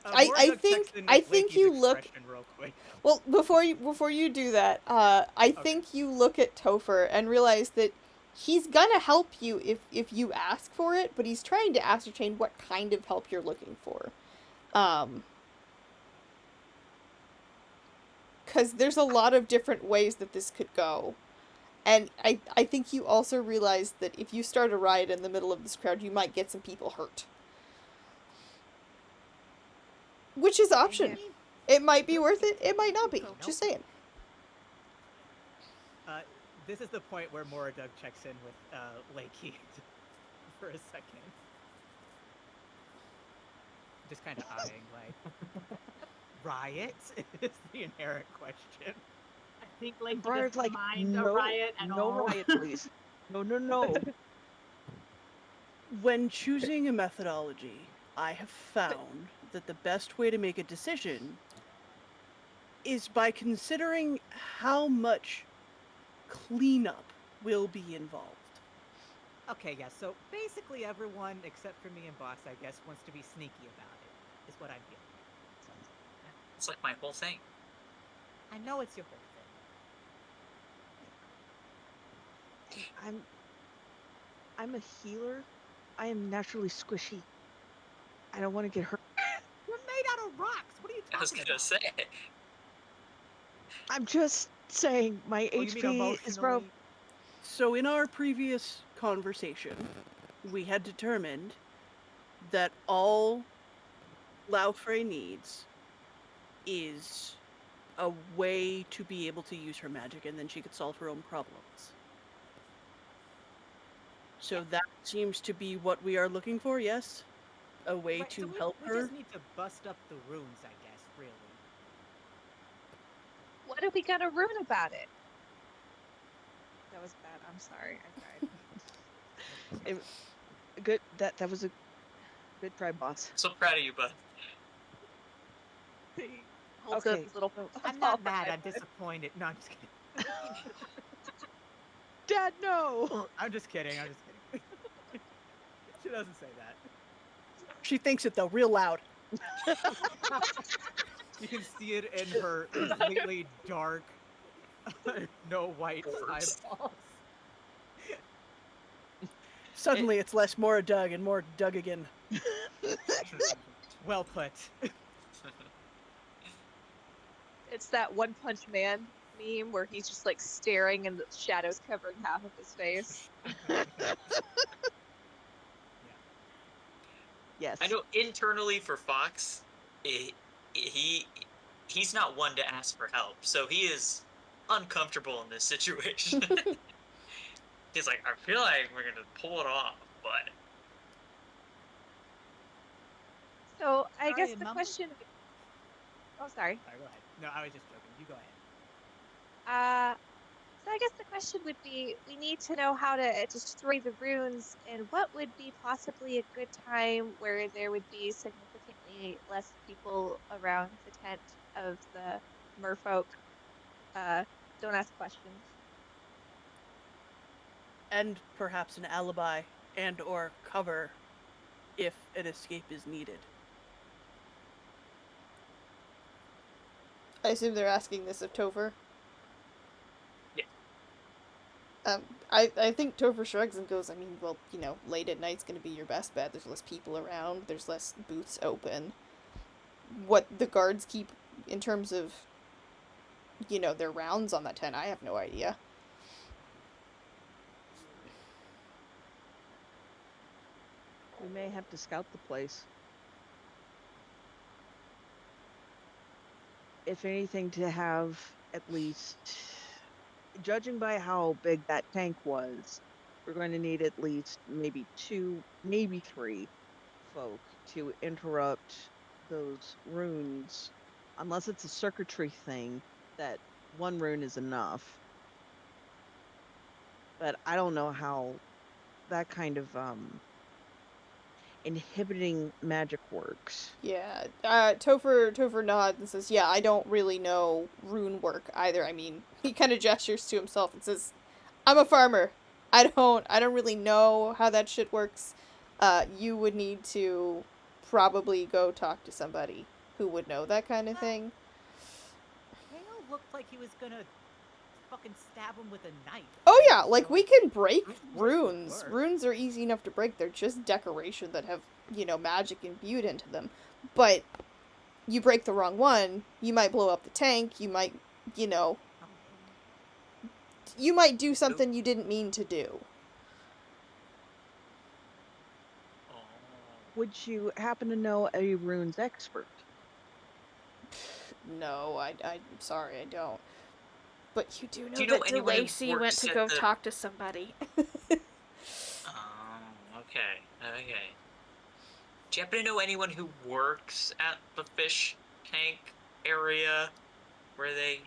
Speaker 2: I
Speaker 4: Moradug
Speaker 2: think
Speaker 4: checks in
Speaker 2: I
Speaker 4: with
Speaker 2: think
Speaker 4: Lakey's
Speaker 2: you look.
Speaker 4: expression real quick.
Speaker 2: Well, before you do that, I think you look at Topher and realize that he's gonna help you if you ask for it, but he's trying to ascertain what kind of help you're looking for. Because there's a lot of different ways that this could go. And I think you also realize that if you start a riot in the middle of this crowd, you might get some people hurt. Which is option. It might be worth it, it might not be.
Speaker 4: Nope.
Speaker 2: Just saying.
Speaker 4: This is the point where Moradug checks in with Lakey for a second. Just kind of eyeing, like, riot is the inherent question.
Speaker 6: I think like
Speaker 3: Briar's
Speaker 6: doesn't
Speaker 3: like,
Speaker 6: mind
Speaker 3: no,
Speaker 6: a riot at
Speaker 3: no
Speaker 6: all.
Speaker 3: riot, please. No.
Speaker 1: When choosing a methodology, I have found that the best way to make a decision is by considering how much cleanup will be involved.
Speaker 4: Okay, yeah, so basically everyone, except for me and Boss, I guess, wants to be sneaky about it, is what I'm feeling.
Speaker 5: It's like my whole thing.
Speaker 4: I know it's your whole thing.
Speaker 3: I'm a healer, I am naturally squishy. I don't want to get hurt.
Speaker 8: We're made out of rocks. What are you
Speaker 5: I was
Speaker 8: talking
Speaker 5: gonna
Speaker 8: about?
Speaker 5: say.
Speaker 3: I'm just saying my
Speaker 8: Oh, you mean
Speaker 3: HP is broke.
Speaker 8: emotionally?
Speaker 1: So in our previous conversation, we had determined that all Laufrey needs is a way to be able to use her magic, and then she could solve her own problems. So that seems to be what we are looking for, yes? A way
Speaker 8: Right. So
Speaker 1: to
Speaker 8: we
Speaker 1: help
Speaker 8: we
Speaker 1: her?
Speaker 8: just need to bust up the runes, I guess. Really.
Speaker 7: What are we gonna ruin about it? That was bad. I'm sorry. I tried.
Speaker 3: It- good. That was a good try, boss.
Speaker 5: So proud of you, bud.
Speaker 7: He holds up
Speaker 3: Okay.
Speaker 7: his little
Speaker 3: So,
Speaker 8: I'm
Speaker 7: ball
Speaker 8: not
Speaker 7: for
Speaker 8: mad.
Speaker 7: high
Speaker 8: I'm
Speaker 7: five.
Speaker 8: disappointed. No, I'm just kidding.
Speaker 3: Dad, no.
Speaker 8: I'm just kidding. I'm just kidding. She doesn't say that.
Speaker 1: She thinks it though, real loud.
Speaker 8: You can see it in her completely dark, no white
Speaker 5: Orbs.
Speaker 8: eyeballs.
Speaker 1: Suddenly it's less more Doug and more Doug again.
Speaker 8: Well put.
Speaker 7: It's that One Punch Man meme where he's just like staring and the shadows covering half of his face.
Speaker 3: Yes.
Speaker 5: I know internally for Fox, he he's not one to ask for help, so he is uncomfortable in this situation. He's like, I feel like we're gonna pull it off, but
Speaker 7: So I guess
Speaker 8: Sorry,
Speaker 7: the
Speaker 8: Mama?
Speaker 7: question. Oh, sorry.
Speaker 8: Sorry, go ahead. No, I was just joking. You go ahead.
Speaker 7: So I guess the question would be, we need to know how to destroy the runes, and what would be possibly a good time where there would be significantly less people around the tent of the merfolk. Don't ask questions.
Speaker 1: And perhaps an alibi and or cover if an escape is needed.
Speaker 2: I assume they're asking this of Topher.
Speaker 5: yeah.
Speaker 2: I think Topher shrugs and goes, I mean, well, you know, late at night's gonna be your best bet. There's less people around, there's less booths open. What the guards keep in terms of, you know, their rounds on that tent, I have no idea.
Speaker 3: We may have to scout the place. If anything, to have at least, judging by how big that tank was, we're going to need at least maybe 2, maybe 3 folk to interrupt those runes, unless it's a circuitry thing that 1 rune is enough. But I don't know how that kind of inhibiting magic works.
Speaker 2: Yeah, Topher nods and says, yeah, I don't really know rune work either. I mean, he kind of gestures to himself and says, I'm a farmer. I don't really know how that shit works. You would need to probably go talk to somebody who would know that kind of thing.
Speaker 8: Hale looked like he was gonna fucking stab him with a knife.
Speaker 2: Oh
Speaker 8: Right?
Speaker 2: yeah, like
Speaker 8: So
Speaker 2: we can break
Speaker 8: runes would
Speaker 2: runes.
Speaker 8: work.
Speaker 2: Runes are easy enough to break. They're just decoration that have, you know, magic imbued into them. But you break the wrong one, you might blow up the tank, you might, you know, you might do something you didn't mean to do.
Speaker 5: Oh.
Speaker 3: Would you happen to know a runes expert?
Speaker 2: No, I'm sorry, I don't. But you do
Speaker 5: Do
Speaker 2: know
Speaker 5: you know
Speaker 2: that
Speaker 5: anyone who
Speaker 2: DeLacy went
Speaker 5: works
Speaker 2: to
Speaker 5: at
Speaker 2: go
Speaker 5: the?
Speaker 2: talk to somebody.
Speaker 5: Oh, okay, okay. Do you happen to know anyone who works at the fish tank area where they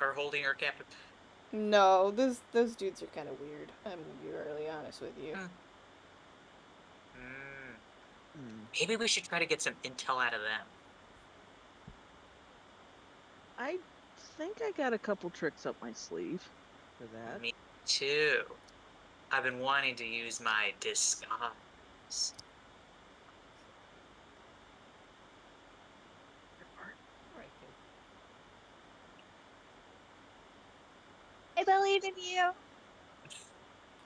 Speaker 5: are holding her captive?
Speaker 2: No, those dudes are kind of weird. I'm gonna be really honest with you.
Speaker 5: Hmm.
Speaker 3: Hmm.
Speaker 5: Maybe we should try to get some intel out of them.
Speaker 3: I think I got a couple tricks up my sleeve for that.
Speaker 5: Me too. I've been wanting to use my disguise.
Speaker 8: All right, kid.
Speaker 7: I believe in you.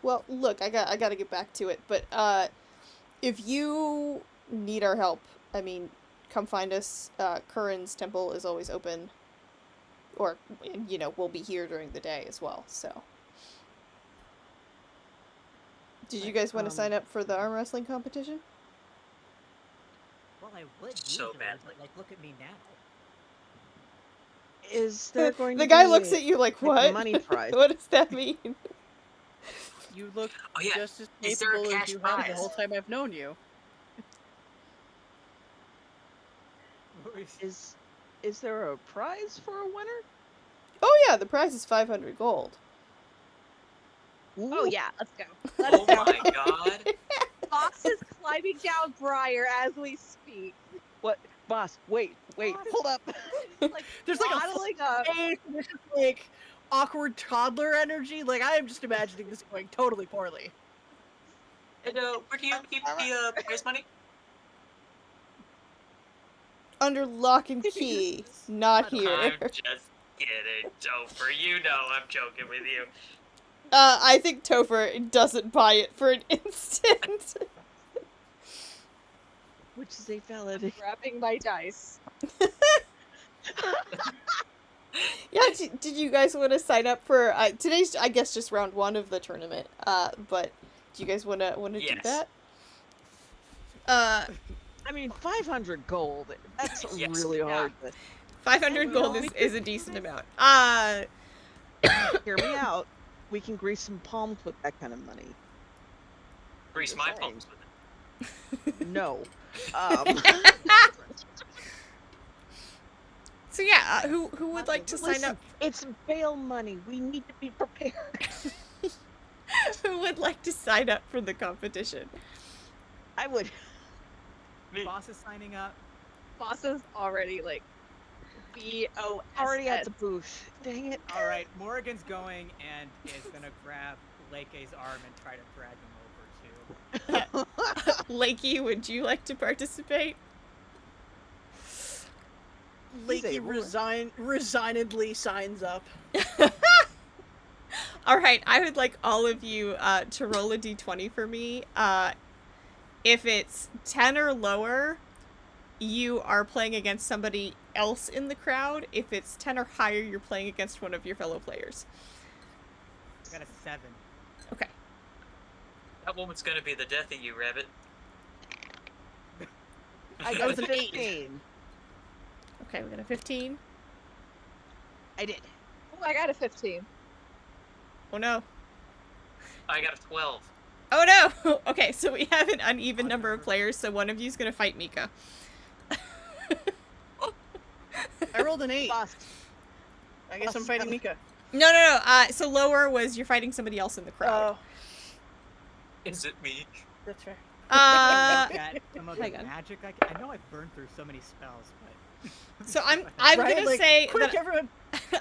Speaker 2: Well, look, I gotta get back to it, but If you need our help, I mean, come find us. Curran's temple is always open. Or, we'll be here during the day as well, so. Did you guys want to sign up for the arm wrestling competition?
Speaker 8: Well, I would
Speaker 5: So
Speaker 8: usually,
Speaker 5: badly.
Speaker 8: but like, look at me now.
Speaker 3: Is there going
Speaker 2: The
Speaker 3: to
Speaker 2: guy
Speaker 3: be
Speaker 2: looks at you like,
Speaker 3: like,
Speaker 2: what?
Speaker 3: money prize?
Speaker 2: What does that mean?
Speaker 1: You look
Speaker 5: Oh yeah,
Speaker 1: just as
Speaker 5: is there a
Speaker 1: capable as
Speaker 5: cash
Speaker 1: you have the
Speaker 5: prize?
Speaker 1: whole time I've known you.
Speaker 3: Is there a prize for a winner?
Speaker 2: Oh yeah, the prize is 500 gold.
Speaker 7: Oh
Speaker 3: Ooh.
Speaker 7: yeah, let's go. Let us
Speaker 5: Oh
Speaker 7: go.
Speaker 5: my god.
Speaker 7: Boss is climbing down Briar as we speak.
Speaker 3: What, boss? Wait, hold up.
Speaker 7: Like
Speaker 1: There's like a
Speaker 7: waddling up.
Speaker 1: face, and this is like awkward toddler energy. Like I am just imagining this going totally poorly.
Speaker 5: And where do you keep the prize money?
Speaker 2: Under lock and key. Not here.
Speaker 5: I'm just kidding, Topher. You know I'm joking with you.
Speaker 2: I think Topher doesn't buy it for an instant.
Speaker 3: Which is a valid.
Speaker 7: Grabbing my dice.
Speaker 2: Yeah, did you guys want to sign up for today's? I guess just round 1 of the tournament. But do you guys want to do
Speaker 5: Yes.
Speaker 2: that?
Speaker 3: I mean, 500 gold. That's
Speaker 5: Yes.
Speaker 3: really hard.
Speaker 2: 500 gold is a decent amount.
Speaker 3: Hear me out. We can grease some palms with that kind of money.
Speaker 5: Grease my palms with it.
Speaker 3: No.
Speaker 2: So yeah, who would like to sign up?
Speaker 3: It's bail money. We need to be prepared.
Speaker 2: Who would like to sign up for the competition?
Speaker 3: I would.
Speaker 5: Me.
Speaker 4: Boss is signing up.
Speaker 7: Boss is already like BOS.
Speaker 3: Already at the booth. Dang it.
Speaker 4: All right, Morrigan's going and is gonna grab Leike's arm and try to drag him over too.
Speaker 2: Lakey, would you like to participate?
Speaker 1: Lakey resignedly signs up.
Speaker 2: All right, I would like all of you to roll a d20 for me. If it's 10 or lower, you are playing against somebody else in the crowd. If it's 10 or higher, you're playing against one of your fellow players.
Speaker 4: I got a 7.
Speaker 2: Okay.
Speaker 5: That woman's gonna be the death of you, Rabbit.
Speaker 3: I got a 15.
Speaker 2: Okay, we got a 15.
Speaker 3: I did.
Speaker 7: Oh, I got a 15.
Speaker 2: Oh no.
Speaker 5: I got a 12.
Speaker 2: Oh no! Okay, so we have an uneven number of players, so one of you's gonna fight Mika.
Speaker 1: I rolled an 8.
Speaker 3: Boss.
Speaker 1: I guess I'm fighting Mika.
Speaker 2: No. So lower was you're fighting somebody else in the crowd.
Speaker 1: Oh,
Speaker 5: Is it me?
Speaker 1: that's fair.
Speaker 4: At some of the
Speaker 2: hang on.
Speaker 4: magic I know I've burned through so many spells, but
Speaker 2: So I'm
Speaker 1: Right?
Speaker 2: gonna
Speaker 1: Like,
Speaker 2: say
Speaker 1: quick,
Speaker 2: that
Speaker 1: everyone.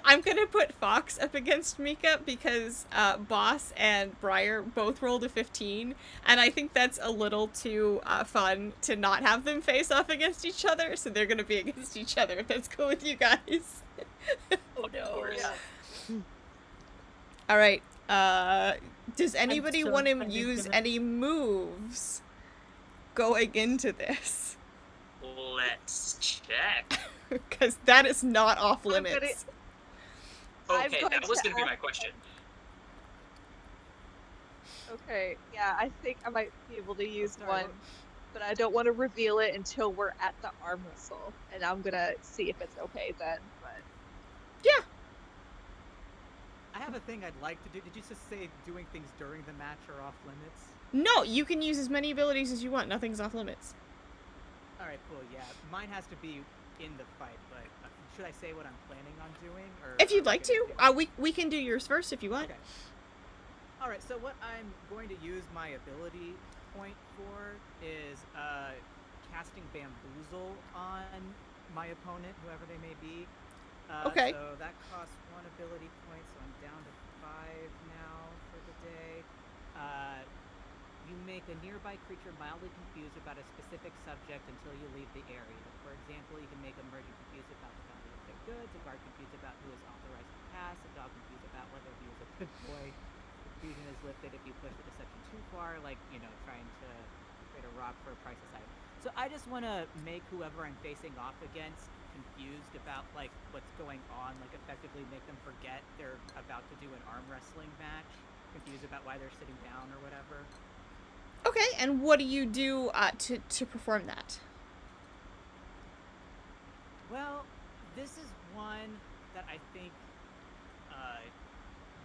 Speaker 2: I'm gonna put Fox up against Mika because Boss and Briar both rolled a 15, and I think that's a little too fun to not have them face off against each other, so they're gonna be against each other, if that's cool with you guys.
Speaker 1: Oh no.
Speaker 2: Alright, does anybody
Speaker 6: so
Speaker 2: want to
Speaker 6: excited
Speaker 2: use
Speaker 6: for that.
Speaker 2: any moves going into this?
Speaker 5: Let's check.
Speaker 2: Because that is not off limits.
Speaker 7: I'm
Speaker 5: Okay,
Speaker 7: going
Speaker 5: that was
Speaker 7: to
Speaker 5: gonna be my
Speaker 7: ask-
Speaker 5: question.
Speaker 7: Okay, yeah, I think I might be able to use
Speaker 4: sorry,
Speaker 7: one,
Speaker 4: what-
Speaker 7: but I don't want to reveal it until we're at the arm wrestle, and I'm gonna see if it's okay then. But
Speaker 4: I have a thing I'd like to do. Did you just say doing things during the match are off limits?
Speaker 2: No, you can use as many abilities as you want. Nothing's off limits.
Speaker 4: All right, cool. Yeah, mine has to be in the fight, but should I say what I'm planning on doing, or
Speaker 2: If
Speaker 4: are
Speaker 2: you'd
Speaker 4: we
Speaker 2: like
Speaker 4: gonna
Speaker 2: to,
Speaker 4: do-
Speaker 2: we can do yours first if you want.
Speaker 4: Okay. All right. So what I'm going to use my ability point for is casting bamboozle on my opponent, whoever they may be.
Speaker 2: Okay.
Speaker 4: So that costs 1 ability point, so I'm down to 5 now for the day. You make a nearby creature mildly confused about a specific subject until you leave the area. For example, you can make a merchant confused about the value of their goods, a guard confused about who is authorized to pass, a dog confused about whether he is a good boy. Confusion is lifted if you push the deception too far, like, trying to trade a rock for a priceless item. So I just want to make whoever I'm facing off against confused about like what's going on, like effectively make them forget they're about to do an arm wrestling match, confused about why they're sitting down or whatever.
Speaker 2: Okay, and what do you do to perform that?
Speaker 4: Well, this is one that I think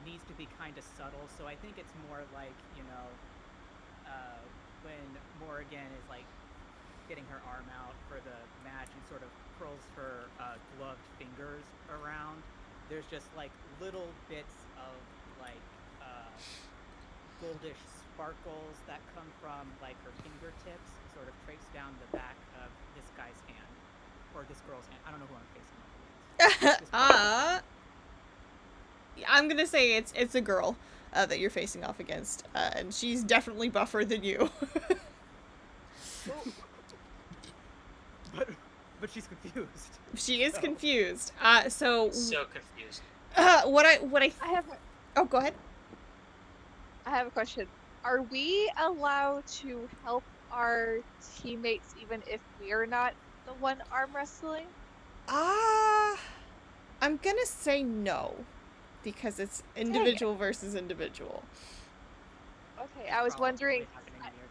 Speaker 4: needs to be kind of subtle, so I think it's more like, when Morrigan is like getting her arm out for the match and sort of curls her gloved fingers around, there's just like little bits of like goldish sparkles that come from like her fingertips, sort of trace down the back of this guy's hand or this girl's hand. I don't know who I'm facing off against.
Speaker 2: I'm gonna say it's a girl that you're facing off against, and she's definitely buffer than you.
Speaker 4: But she's confused.
Speaker 2: She is confused.
Speaker 5: So confused.
Speaker 2: What I
Speaker 7: I have
Speaker 2: oh, go ahead.
Speaker 7: I have a question. Are we allowed to help our teammates even if we're not the one arm wrestling?
Speaker 2: I'm gonna say no, because it's individual versus individual.
Speaker 7: Okay, I was wondering.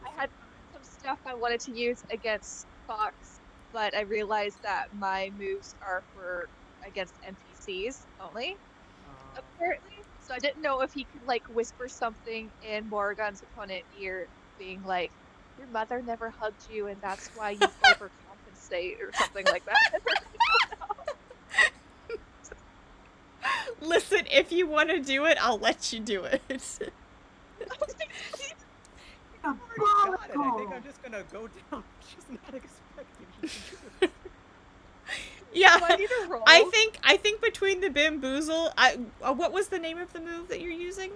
Speaker 7: I had some stuff I wanted to use against Fox, but I realized that my moves are for against NPCs only, apparently. So I didn't know if he could like whisper something in Morrigan's opponent ear, being like, "Your mother never hugged you, and that's why you overcompensate," or something like that.
Speaker 2: Listen, if you want to do it, I'll let you do it.
Speaker 4: I've already got it. I think I'm just gonna go down. She's not expecting me to do this.
Speaker 2: Yeah,
Speaker 7: Do I need to roll?
Speaker 2: I think between the bamboozle, what was the name of the move that you're using?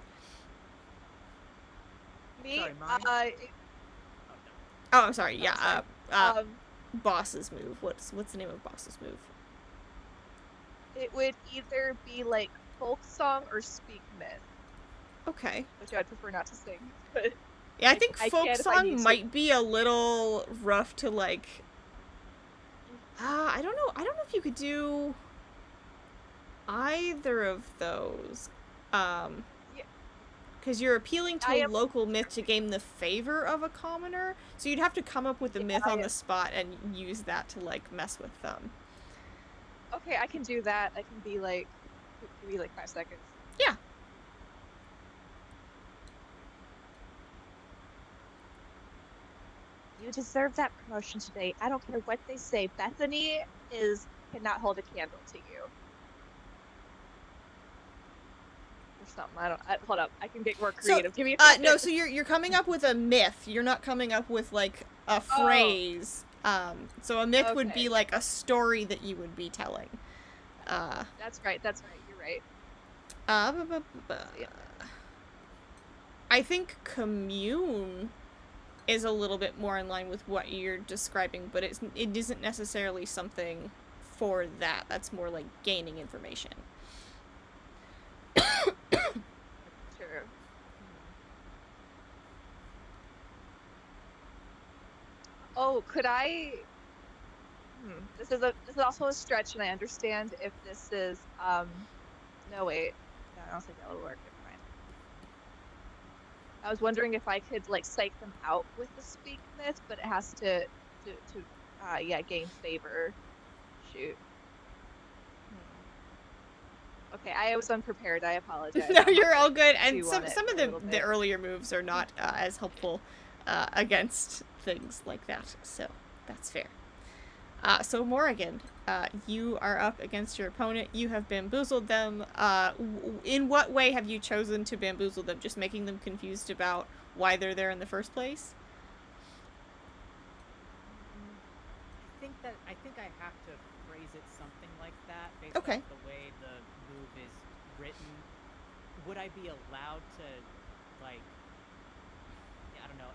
Speaker 7: Me,
Speaker 4: Sorry, mine?
Speaker 2: Oh, I'm sorry. Yeah,
Speaker 7: sorry.
Speaker 2: Boss's move. What's the name of Boss's move?
Speaker 7: It would either be like folk song or speak myth,
Speaker 2: Okay.
Speaker 7: which I'd prefer not to sing. But
Speaker 2: Yeah, I think
Speaker 7: I
Speaker 2: folk
Speaker 7: can if I need
Speaker 2: song
Speaker 7: to.
Speaker 2: might be a little rough to like. I don't know. I don't know if you could do either of those. Because you're appealing to a local myth to gain the favor of a commoner, so you'd have to come up with a myth on the spot and use that to like mess with them.
Speaker 7: Okay, I can do that. I can be like, give me like 5 seconds.
Speaker 2: Yeah.
Speaker 7: You deserve that promotion today. I don't care what they say. Bethany cannot hold a candle to you. Or something. Hold up. I can get more creative. Give me a second.
Speaker 2: No, so you're coming up with a myth. You're not coming up with like a phrase. So a myth would be like a story that you would be telling.
Speaker 7: That's right. You're right.
Speaker 2: I think commune is a little bit more in line with what you're describing, but it isn't necessarily something for that. That's more like gaining information.
Speaker 7: True. Oh, could I? This is also a stretch, and I understand if this is No, wait. No, I don't think that would work. Never mind. I was wondering if I could like psych them out with the speak myth, but it has to gain favor. Shoot. Okay, I was unprepared. I apologize.
Speaker 2: No, you're all good. And some of
Speaker 7: the
Speaker 2: the earlier moves are not as helpful against things like that. So that's fair. So Morrigan, you are up against your opponent. You have bamboozled them. In what way have you chosen to bamboozle them? Just making them confused about why they're there in the first place?
Speaker 4: I think I have to phrase it something like that based
Speaker 2: Okay.
Speaker 4: on the way the move is written. Would I be allowed to, like, I don't know.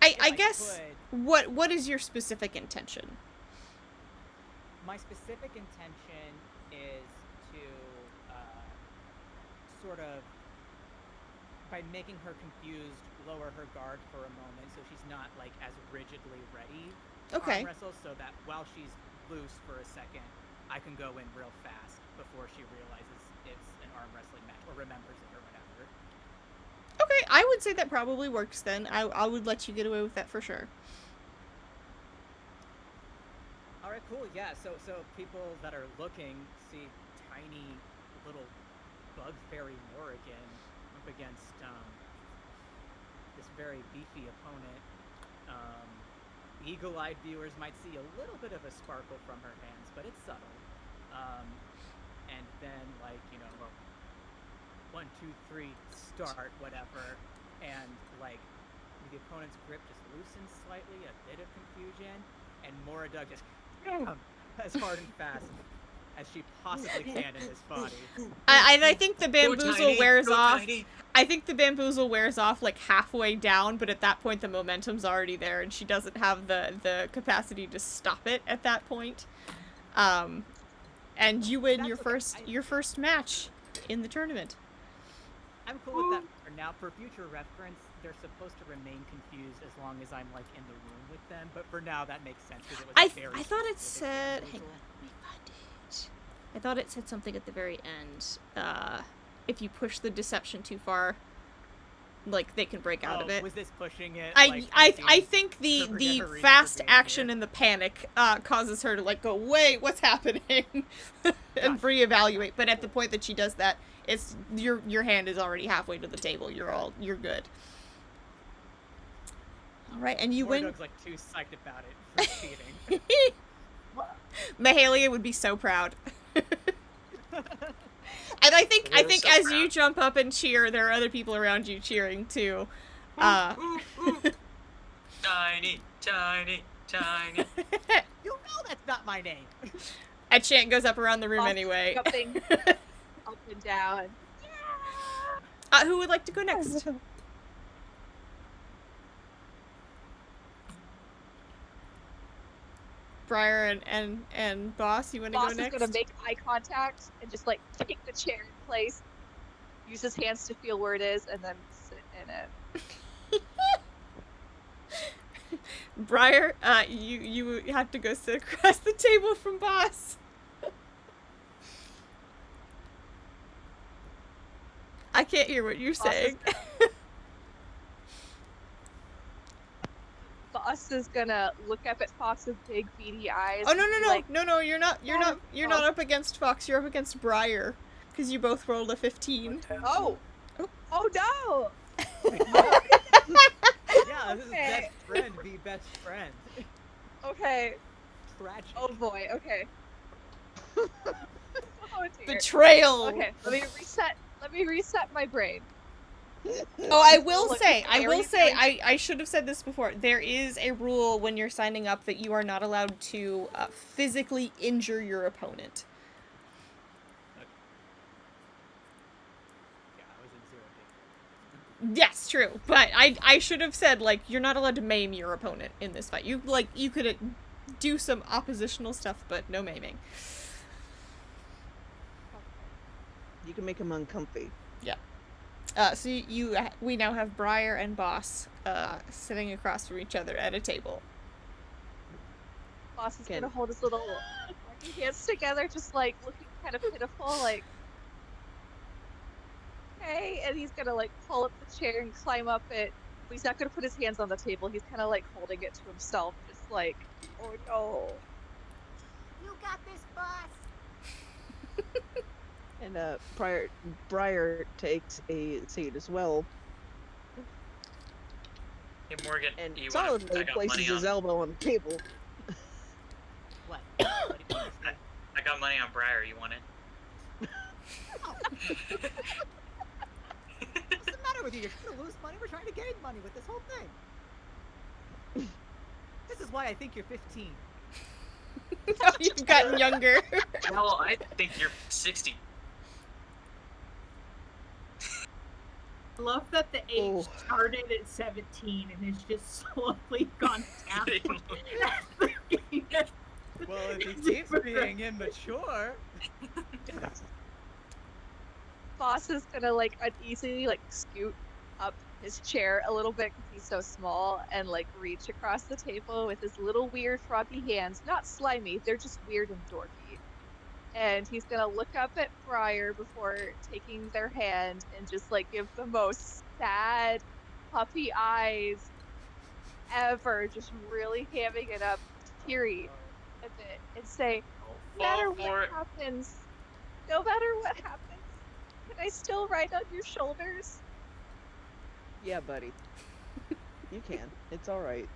Speaker 2: I guess what is your specific intention?
Speaker 4: My specific intention is to sort of by making her confused, lower her guard for a moment so she's not like as rigidly ready to
Speaker 2: Okay.
Speaker 4: arm wrestle, so that while she's loose for a second, I can go in real fast before she realizes it's an arm wrestling match or remembers it or whatever.
Speaker 2: Okay, I would say that probably works then. I would let you get away with that for sure.
Speaker 4: All right, cool. Yeah, so people that are looking see tiny little bug fairy Morrigan up against this very beefy opponent. Eagle-eyed viewers might see a little bit of a sparkle from her hands, but it's subtle. And then, like, you know, 1, 2, 3, start, whatever, and like the opponent's grip just loosens slightly, a bit of confusion, and Moradug just as hard and fast as she possibly can in this body.
Speaker 2: I think the bamboozle wears off.
Speaker 5: Tiny.
Speaker 2: I think the bamboozle wears off like halfway down, but at that point the momentum's already there, and she doesn't have the capacity to stop it at that point. And you win your first match in the tournament.
Speaker 4: I'm cool with that for now. For future reference, they're supposed to remain confused as long as I'm like in the room with them. But for now, that makes sense because it was very
Speaker 2: I thought it
Speaker 4: specific
Speaker 2: said.
Speaker 4: bamboozle.
Speaker 2: Hang on, let me find it. I thought it said something at the very end. If you push the deception too far, like they can break out of it.
Speaker 4: Was this pushing it?
Speaker 2: I think the
Speaker 4: interpret her reason
Speaker 2: fast
Speaker 4: for being
Speaker 2: action
Speaker 4: here.
Speaker 2: and the panic causes her to like go, wait, what's happening, and
Speaker 4: Gotcha.
Speaker 2: reevaluate. But at the point that she does that, it's your hand is already halfway to the table. You're good. All right, and you win.
Speaker 4: Mordog's like too psyched about it for cheating.
Speaker 2: Mahalia would be so proud. And I think
Speaker 5: We're so
Speaker 2: as you
Speaker 5: proud.
Speaker 2: jump up and cheer, there are other people around you cheering too.
Speaker 5: Ooh, ooh. Tiny, tiny, tiny.
Speaker 4: You know that's not my name.
Speaker 2: A chant goes up around the room
Speaker 7: Boss
Speaker 2: anyway.
Speaker 7: Jumping up and down.
Speaker 2: Who would like to go next? Briar and Boss, you want to go
Speaker 7: Boss is
Speaker 2: next?
Speaker 7: gonna make eye contact and just like kick the chair in place, use his hands to feel where it is, and then sit in it.
Speaker 2: Briar, you have to go sit across the table from Boss. I can't hear what you're
Speaker 7: Boss is
Speaker 2: saying.
Speaker 7: Boss is gonna look up at Fox with big beady eyes.
Speaker 2: Oh
Speaker 7: and be like,
Speaker 2: no, you're not
Speaker 7: Oh.
Speaker 2: not up against Fox, you're up against Briar. Because you both rolled a 15.
Speaker 7: oh,
Speaker 2: Oh.
Speaker 7: oh no!
Speaker 4: Yeah, this is
Speaker 7: Okay.
Speaker 4: best friend be best friend.
Speaker 7: Okay.
Speaker 4: Tragic.
Speaker 7: Oh boy. Okay. Oh dear.
Speaker 2: Betrayal!
Speaker 7: Okay. Let me reset my brain.
Speaker 2: Oh, I will
Speaker 7: Look,
Speaker 2: say,
Speaker 7: very, very-
Speaker 2: I should have said this before. There is a rule when you're signing up that you are not allowed to physically injure your opponent.
Speaker 4: Yeah, I was in 0 danger.
Speaker 2: Yes, true. But I should have said, like, you're not allowed to maim your opponent in this fight. You could do some oppositional stuff, but no maiming.
Speaker 3: You can make him uncomfy.
Speaker 2: So we now have Briar and Boss sitting across from each other at a table.
Speaker 7: Boss is
Speaker 3: Can-
Speaker 7: gonna hold his little hands together, just like looking kind of pitiful, like. Okay, and he's gonna like pull up the chair and climb up it. But he's not gonna put his hands on the table. He's kind of like holding it to himself, just like, oh no.
Speaker 8: You got this, boss.
Speaker 3: And Briar takes a seat as well
Speaker 5: Hey Morgan,
Speaker 3: and
Speaker 5: you want?
Speaker 3: solidly
Speaker 5: I got
Speaker 3: places
Speaker 5: money
Speaker 3: his
Speaker 5: on.
Speaker 3: elbow on the table.
Speaker 8: What? What do you mean?
Speaker 5: I got money on Briar. You want it?
Speaker 4: What's the matter with you? You're trying to lose money? We're trying to gain money with this whole thing. This is why I think you're 15.
Speaker 2: You've gotten younger.
Speaker 5: Well, I think you're 60.
Speaker 6: I love that the age
Speaker 3: Oh.
Speaker 6: started at 17 and has just slowly gone down.
Speaker 4: Well, if he keeps being immature.
Speaker 7: Boss is gonna like uneasily like scoot up his chair a little bit because he's so small and like reach across the table with his little weird froggy hands. Not slimy, they're just weird and dorky. And he's gonna look up at Briar before taking their hand and just like give the most sad puppy eyes ever, just really hamming it up, teary a bit, and say,
Speaker 5: I'll
Speaker 7: no
Speaker 5: fall
Speaker 7: matter what
Speaker 5: for it.
Speaker 7: happens, no matter what happens, can I still ride on your shoulders?
Speaker 3: Yeah, buddy. You can. It's all right.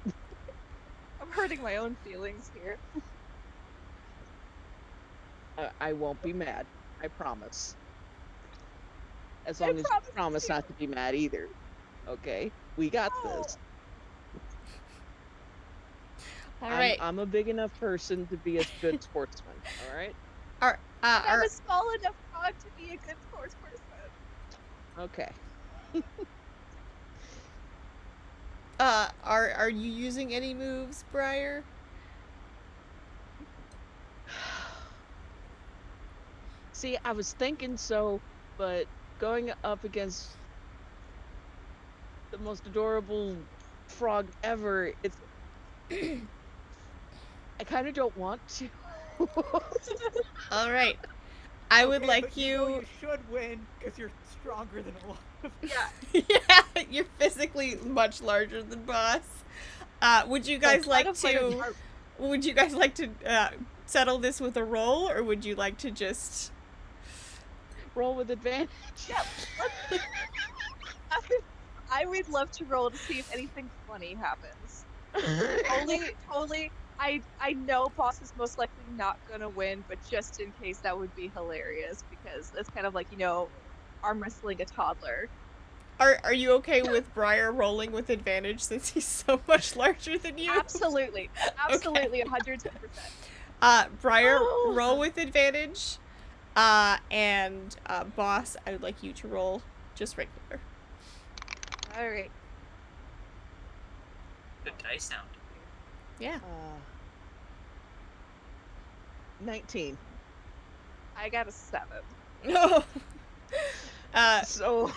Speaker 7: I'm hurting my own feelings here.
Speaker 3: I won't be mad. I promise. As
Speaker 7: I
Speaker 3: long as you
Speaker 7: promise
Speaker 3: promise
Speaker 7: you.
Speaker 3: not to be mad either. Okay? We got
Speaker 7: No.
Speaker 3: this.
Speaker 2: All right.
Speaker 3: I'm a big enough person to be a good sportsman. All right?
Speaker 2: Are
Speaker 7: And I'm a small enough frog to be a good sports person.
Speaker 3: Okay.
Speaker 2: are you using any moves, Briar?
Speaker 3: See, I was thinking so, but going up against the most adorable frog ever, it's I kind of don't want to.
Speaker 2: All right. I would
Speaker 4: Okay,
Speaker 2: like
Speaker 4: but
Speaker 2: you.
Speaker 4: know you should win because you're stronger than Olaf.
Speaker 7: Yeah.
Speaker 2: Yeah, you're physically much larger than Boss. Would you guys like to? Would you guys like to settle this with a roll, or would you like to just
Speaker 3: Roll with advantage.
Speaker 7: Yeah, I would love to roll to see if anything funny happens. Totally. I know Boss is most likely not gonna win, but just in case, that would be hilarious because it's kind of like, arm wrestling a toddler.
Speaker 2: Are you okay with Briar rolling with advantage since he's so much larger than you?
Speaker 7: Absolutely. Absolutely, 110%.
Speaker 2: Briar,
Speaker 3: Oh.
Speaker 2: roll with advantage. And Boss, I would like you to roll just regular.
Speaker 7: All right.
Speaker 5: Good dice sound.
Speaker 2: Yeah.
Speaker 3: 19.
Speaker 7: I got a 7.
Speaker 2: No.
Speaker 3: So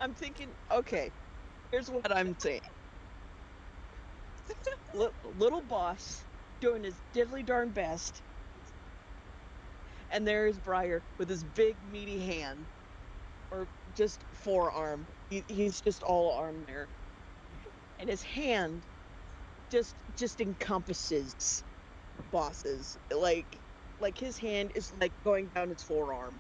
Speaker 3: I'm thinking, okay, here's what I'm saying. Little Boss doing his diddly darn best. And there's Briar with his big meaty hand. Or just forearm. He's just all arm there. And his hand just encompasses Boss's. Like his hand is like going down his forearm.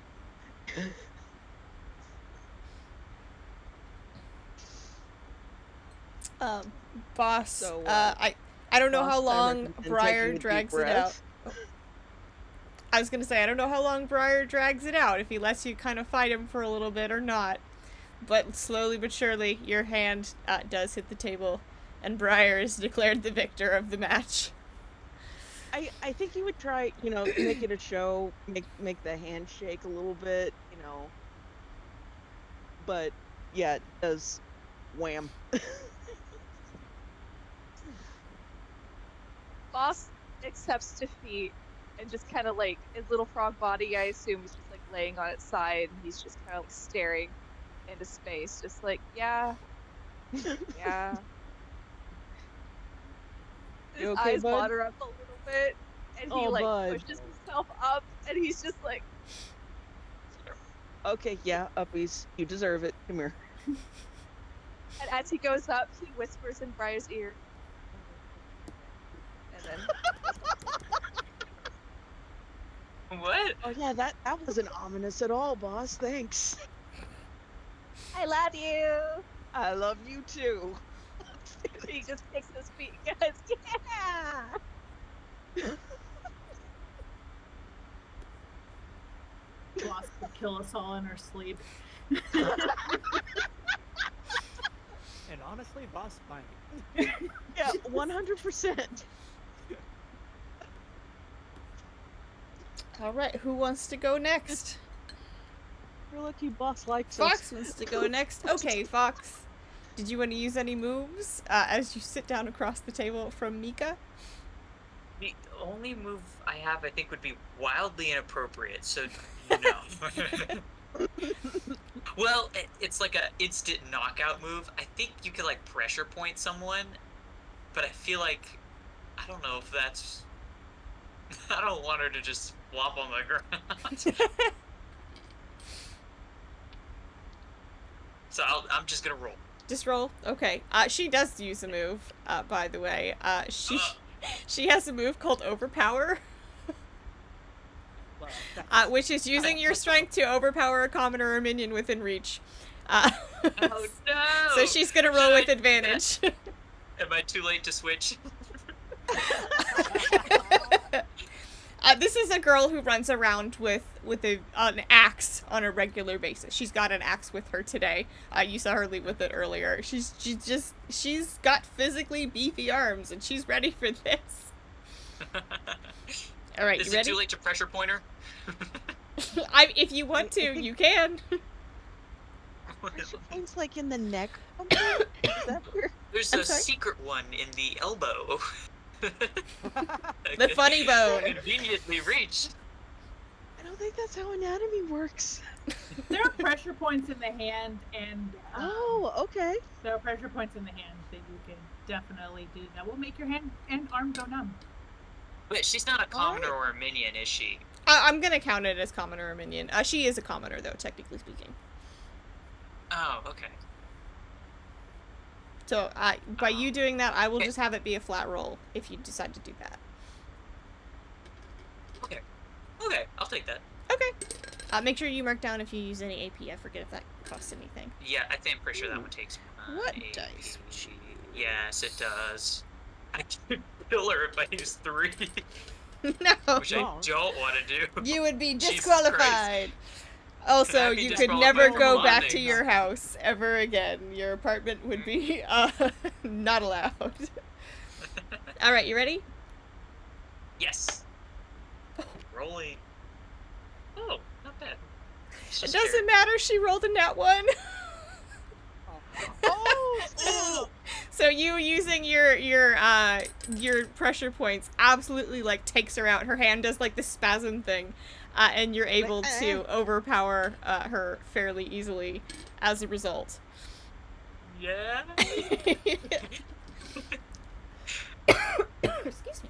Speaker 2: Boss,
Speaker 3: So,
Speaker 2: I don't know
Speaker 3: Boss,
Speaker 2: how
Speaker 3: I
Speaker 2: long
Speaker 3: recommend
Speaker 2: Briar
Speaker 3: taking a deep
Speaker 2: drags it out.
Speaker 3: breath.
Speaker 2: I was gonna say, I don't know how long Briar drags it out, if he lets you kind of fight him for a little bit or not. But slowly but surely, your hand does hit the table, and Briar is declared the victor of the match.
Speaker 3: I think he would try, make it a show, make the hand shake a little bit, But yeah, it does wham.
Speaker 7: Boss accepts defeat and just kind of like his little frog body, I assume, is just like laying on its side, and he's just kind of like staring into space, just like, yeah. His
Speaker 3: You okay,
Speaker 7: eyes
Speaker 3: bud?
Speaker 7: water up a little bit, and he
Speaker 3: Oh,
Speaker 7: like
Speaker 3: bud.
Speaker 7: pushes himself up, and he's just like,
Speaker 3: Okay, yeah, uppies. You deserve it. Come here.
Speaker 7: and as he goes up, he whispers in Briar's ear, and then
Speaker 5: What?
Speaker 3: Oh yeah, that wasn't ominous at all, boss. Thanks.
Speaker 7: I love you.
Speaker 3: I love you too.
Speaker 7: He just kicks his feet and goes, yeah.
Speaker 6: Boss will kill us all in our sleep.
Speaker 4: And honestly, Boss might.
Speaker 3: Yeah, 100%.
Speaker 2: All right, who wants to go next?
Speaker 3: You're lucky boss likes
Speaker 2: Fox
Speaker 3: us.
Speaker 2: wants to go next. Okay, Fox. Did you want to use any moves as you sit down across the table from Mika?
Speaker 5: The only move I have, I think, would be wildly inappropriate. So no. Well, it's like a instant knockout move. I think you could like pressure point someone, but I feel like I don't know if that's. I don't want her to just flop on the ground. So I'm just gonna roll.
Speaker 2: Just roll. Okay. She does use a move, by the way. She has a move called Overpower,
Speaker 4: Well, that's
Speaker 2: which is using your strength to overpower a commoner or minion within reach. Uh,
Speaker 5: Oh no!
Speaker 2: so she's gonna roll with advantage.
Speaker 5: Am I too late to switch?
Speaker 2: This is a girl who runs around with an axe on a regular basis. She's got an axe with her today. You saw her leave with it earlier. She's got physically beefy arms, and she's ready for this. All right,
Speaker 5: Is
Speaker 2: you
Speaker 5: it
Speaker 2: ready?
Speaker 5: too late to pressure point her?
Speaker 2: If you want to, you can.
Speaker 3: Pressure points like in the neck. Or something? Is that where?
Speaker 5: There's
Speaker 2: I'm
Speaker 5: a
Speaker 2: sorry?
Speaker 5: secret one in the elbow.
Speaker 2: The funny bone.
Speaker 5: Conveniently reached.
Speaker 3: I don't think that's how anatomy works.
Speaker 6: There are pressure points in the hand, and
Speaker 3: Oh, okay.
Speaker 6: there are pressure points in the hand that you can definitely do. That will make your hand and arm go numb.
Speaker 5: But she's not a commoner
Speaker 3: Alright.
Speaker 5: or a minion, is she?
Speaker 2: I'm gonna count it as commoner or minion. She is a commoner, though, technically speaking.
Speaker 5: Oh, okay.
Speaker 2: So, by you doing that, I will just have it be a flat roll if you decide to do that.
Speaker 5: Okay. Okay, I'll take that.
Speaker 2: Okay. Make sure you mark down if you use any AP. I forget if that costs anything.
Speaker 5: Yeah, I think I'm pretty sure that one takes.
Speaker 2: What
Speaker 5: AP.
Speaker 2: dice would she use?
Speaker 5: Yes, it does. I could kill her if I use 3,
Speaker 2: No.
Speaker 5: which I don't want to do.
Speaker 2: You would be
Speaker 5: Jesus
Speaker 2: disqualified. Also,
Speaker 5: I'd be
Speaker 2: you could
Speaker 5: disqualified
Speaker 2: never
Speaker 5: from
Speaker 2: go back to
Speaker 5: bonding.
Speaker 2: your house ever again. Your apartment would be not allowed. All right, you ready?
Speaker 5: Yes. Rolling. Oh, not bad.
Speaker 2: It doesn't matter. She rolled a nat 1.
Speaker 3: Oh,
Speaker 2: So you using your pressure points absolutely like takes her out. Her hand does like the spasm thing, and you're able to overpower her fairly easily as a result.
Speaker 5: Yeah.
Speaker 2: Excuse me.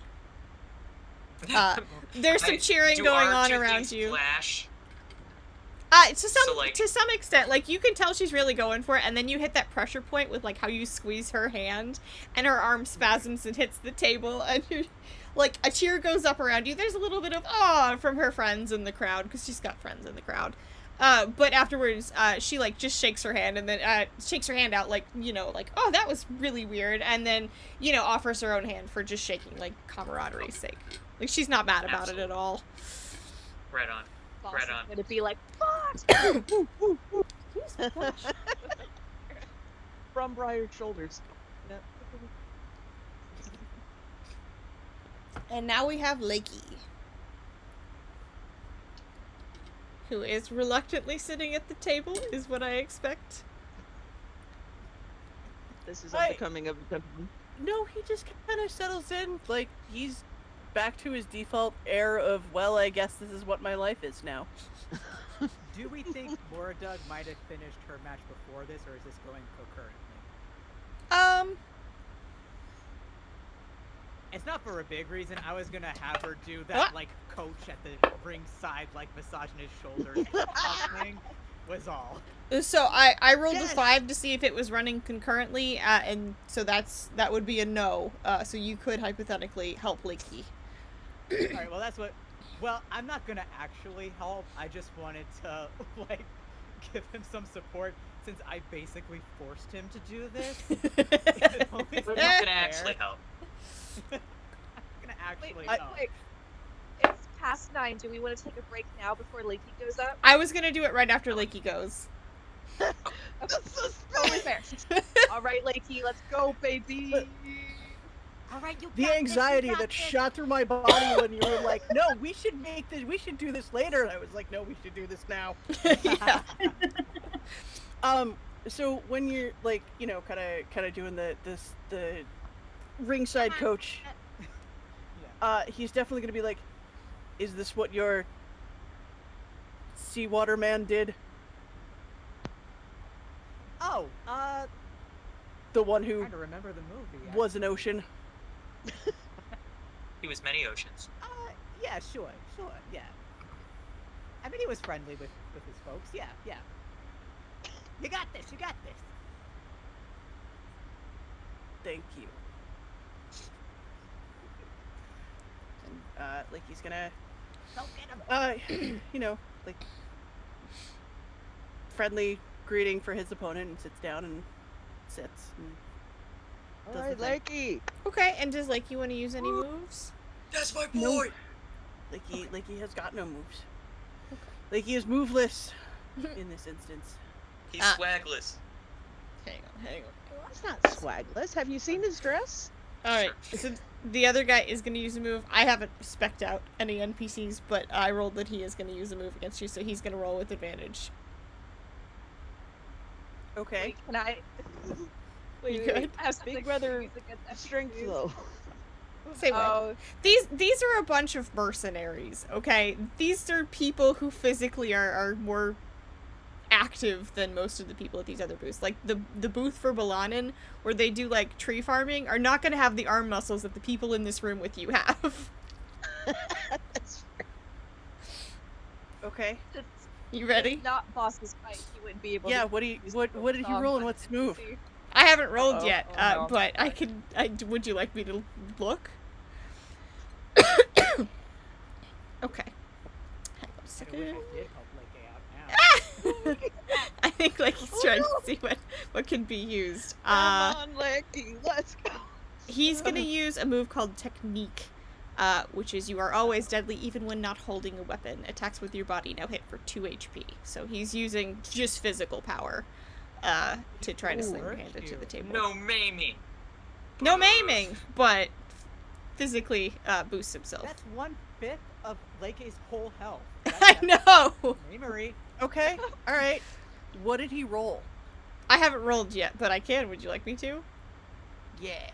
Speaker 2: There's some cheering
Speaker 5: Do
Speaker 2: going
Speaker 5: our
Speaker 2: on
Speaker 5: two
Speaker 2: around
Speaker 5: things
Speaker 2: you.
Speaker 5: Flash?
Speaker 2: To some extent, like you can tell she's really going for it, and then you hit that pressure point with like how you squeeze her hand, and her arm spasms and hits the table, and you're, like a cheer goes up around you. There's a little bit of awe from her friends in the crowd because she's got friends in the crowd. But afterwards, she like just shakes her hand and then shakes her hand out like like oh that was really weird, and then offers her own hand for just shaking like camaraderie's sake. Like she's not mad about it at all.
Speaker 5: Right on.
Speaker 7: Boss
Speaker 5: Right
Speaker 7: is
Speaker 5: on.
Speaker 7: gonna be like, fuck!
Speaker 3: from Briar's shoulders. Yep.
Speaker 2: And now we have Lakey, who is reluctantly sitting at the table, is what I expect.
Speaker 3: This is
Speaker 1: Hi.
Speaker 3: unbecoming of a gentleman.
Speaker 1: No, he just kind of settles in. Like, he's back to his default air of, well, I guess this is what my life is now.
Speaker 4: Do we think Moradug might have finished her match before this, or is this going concurrently? It's not for a big reason. I was gonna have her do that, like, coach at the ringside, like, massaging his shoulders thing, was all.
Speaker 2: So I rolled
Speaker 3: Yes.
Speaker 2: a 5 to see if it was running concurrently, and so that would be a no. So you could hypothetically help Lakey.
Speaker 4: Alright, well, that's what... Well, I'm not gonna actually help. I just wanted to, like, give him some support, since I basically forced him to do this. It only
Speaker 5: We're
Speaker 4: seems
Speaker 5: not gonna
Speaker 4: fair.
Speaker 5: actually help.
Speaker 4: I'm gonna actually
Speaker 7: Wait,
Speaker 4: help.
Speaker 7: wait. It's past 9. Do we want to take a break now before Lakey goes up?
Speaker 2: I was gonna do it right after Lakey goes.
Speaker 7: Totally fair. All right, Lakey, let's go, baby.
Speaker 8: All right, you
Speaker 1: The
Speaker 8: got
Speaker 1: anxiety
Speaker 8: this, you
Speaker 1: that
Speaker 8: got this.
Speaker 1: shot through my body when you were like, no, we should do this later. And I was like, no, we should do this now.
Speaker 2: Yeah.
Speaker 1: So when you're like, kind of doing the ringside coach, he's definitely gonna be like, is this what your seawater man did?
Speaker 4: Oh,
Speaker 1: The one who
Speaker 4: trying to remember the movie.
Speaker 1: was an ocean.
Speaker 5: He was many oceans.
Speaker 4: Yeah, sure, yeah. I mean, he was friendly with his folks. Yeah. You got this.
Speaker 1: Thank you. And like he's gonna,
Speaker 4: Don't get him.
Speaker 1: like friendly greeting for his opponent, and sits down and sits. And
Speaker 3: All
Speaker 1: does
Speaker 3: right,
Speaker 1: the thing.
Speaker 3: Lakey.
Speaker 2: Okay, and does Lakey want to use any moves?
Speaker 5: That's my boy.
Speaker 1: No. Lakey has got no moves. Lakey is moveless in this instance.
Speaker 5: He's swagless.
Speaker 2: Hang on.
Speaker 3: That's not swagless. Have you seen his dress?
Speaker 2: Alright, so the other guy is going to use a move. I haven't spec'd out any NPCs, but I rolled that he is going to use a move against you, so he's going to roll with advantage.
Speaker 1: Okay.
Speaker 7: Wait, can I?
Speaker 2: You good?
Speaker 7: I have something
Speaker 3: Big
Speaker 7: to
Speaker 3: brother
Speaker 7: use against
Speaker 3: strength
Speaker 7: NPCs.
Speaker 3: though.
Speaker 2: Say what?
Speaker 7: Oh,
Speaker 2: These are a bunch of mercenaries, okay? These are people who physically are more active than most of the people at these other booths. Like the booth for Balanin, where they do like tree farming, are not going to have the arm muscles that the people in this room with you have.
Speaker 3: That's fair.
Speaker 1: Okay.
Speaker 7: it's
Speaker 2: You ready?
Speaker 7: not boss's fight. He wouldn't be able.
Speaker 1: Yeah.
Speaker 7: to
Speaker 1: What do you
Speaker 7: use
Speaker 1: what
Speaker 7: the
Speaker 1: what did he
Speaker 7: song
Speaker 1: roll and
Speaker 7: on
Speaker 1: what's
Speaker 7: an
Speaker 1: move?
Speaker 7: NPC.
Speaker 2: I haven't rolled
Speaker 7: Uh-oh.
Speaker 2: yet,
Speaker 7: Oh, no.
Speaker 2: but I can. Would you like me to look? Okay. Hang on a
Speaker 4: I
Speaker 2: second.
Speaker 4: wish I did help Lakey out now.
Speaker 2: I think like he's trying to see what can be used.
Speaker 3: Come on, Lakey, let's go.
Speaker 2: He's gonna use a move called Technique, which is you are always deadly even when not holding a weapon. Attacks with your body now hit for 2 HP. So he's using just physical power to try to sling your hand into the table.
Speaker 5: No maiming.
Speaker 2: No maiming, but physically boosts himself.
Speaker 4: That's 1/5 of Lakey's whole health.
Speaker 2: I know!
Speaker 4: Marie.
Speaker 1: Okay. All right. What did he roll?
Speaker 2: I haven't rolled yet, but I can. Would you like me to?
Speaker 1: Yeah.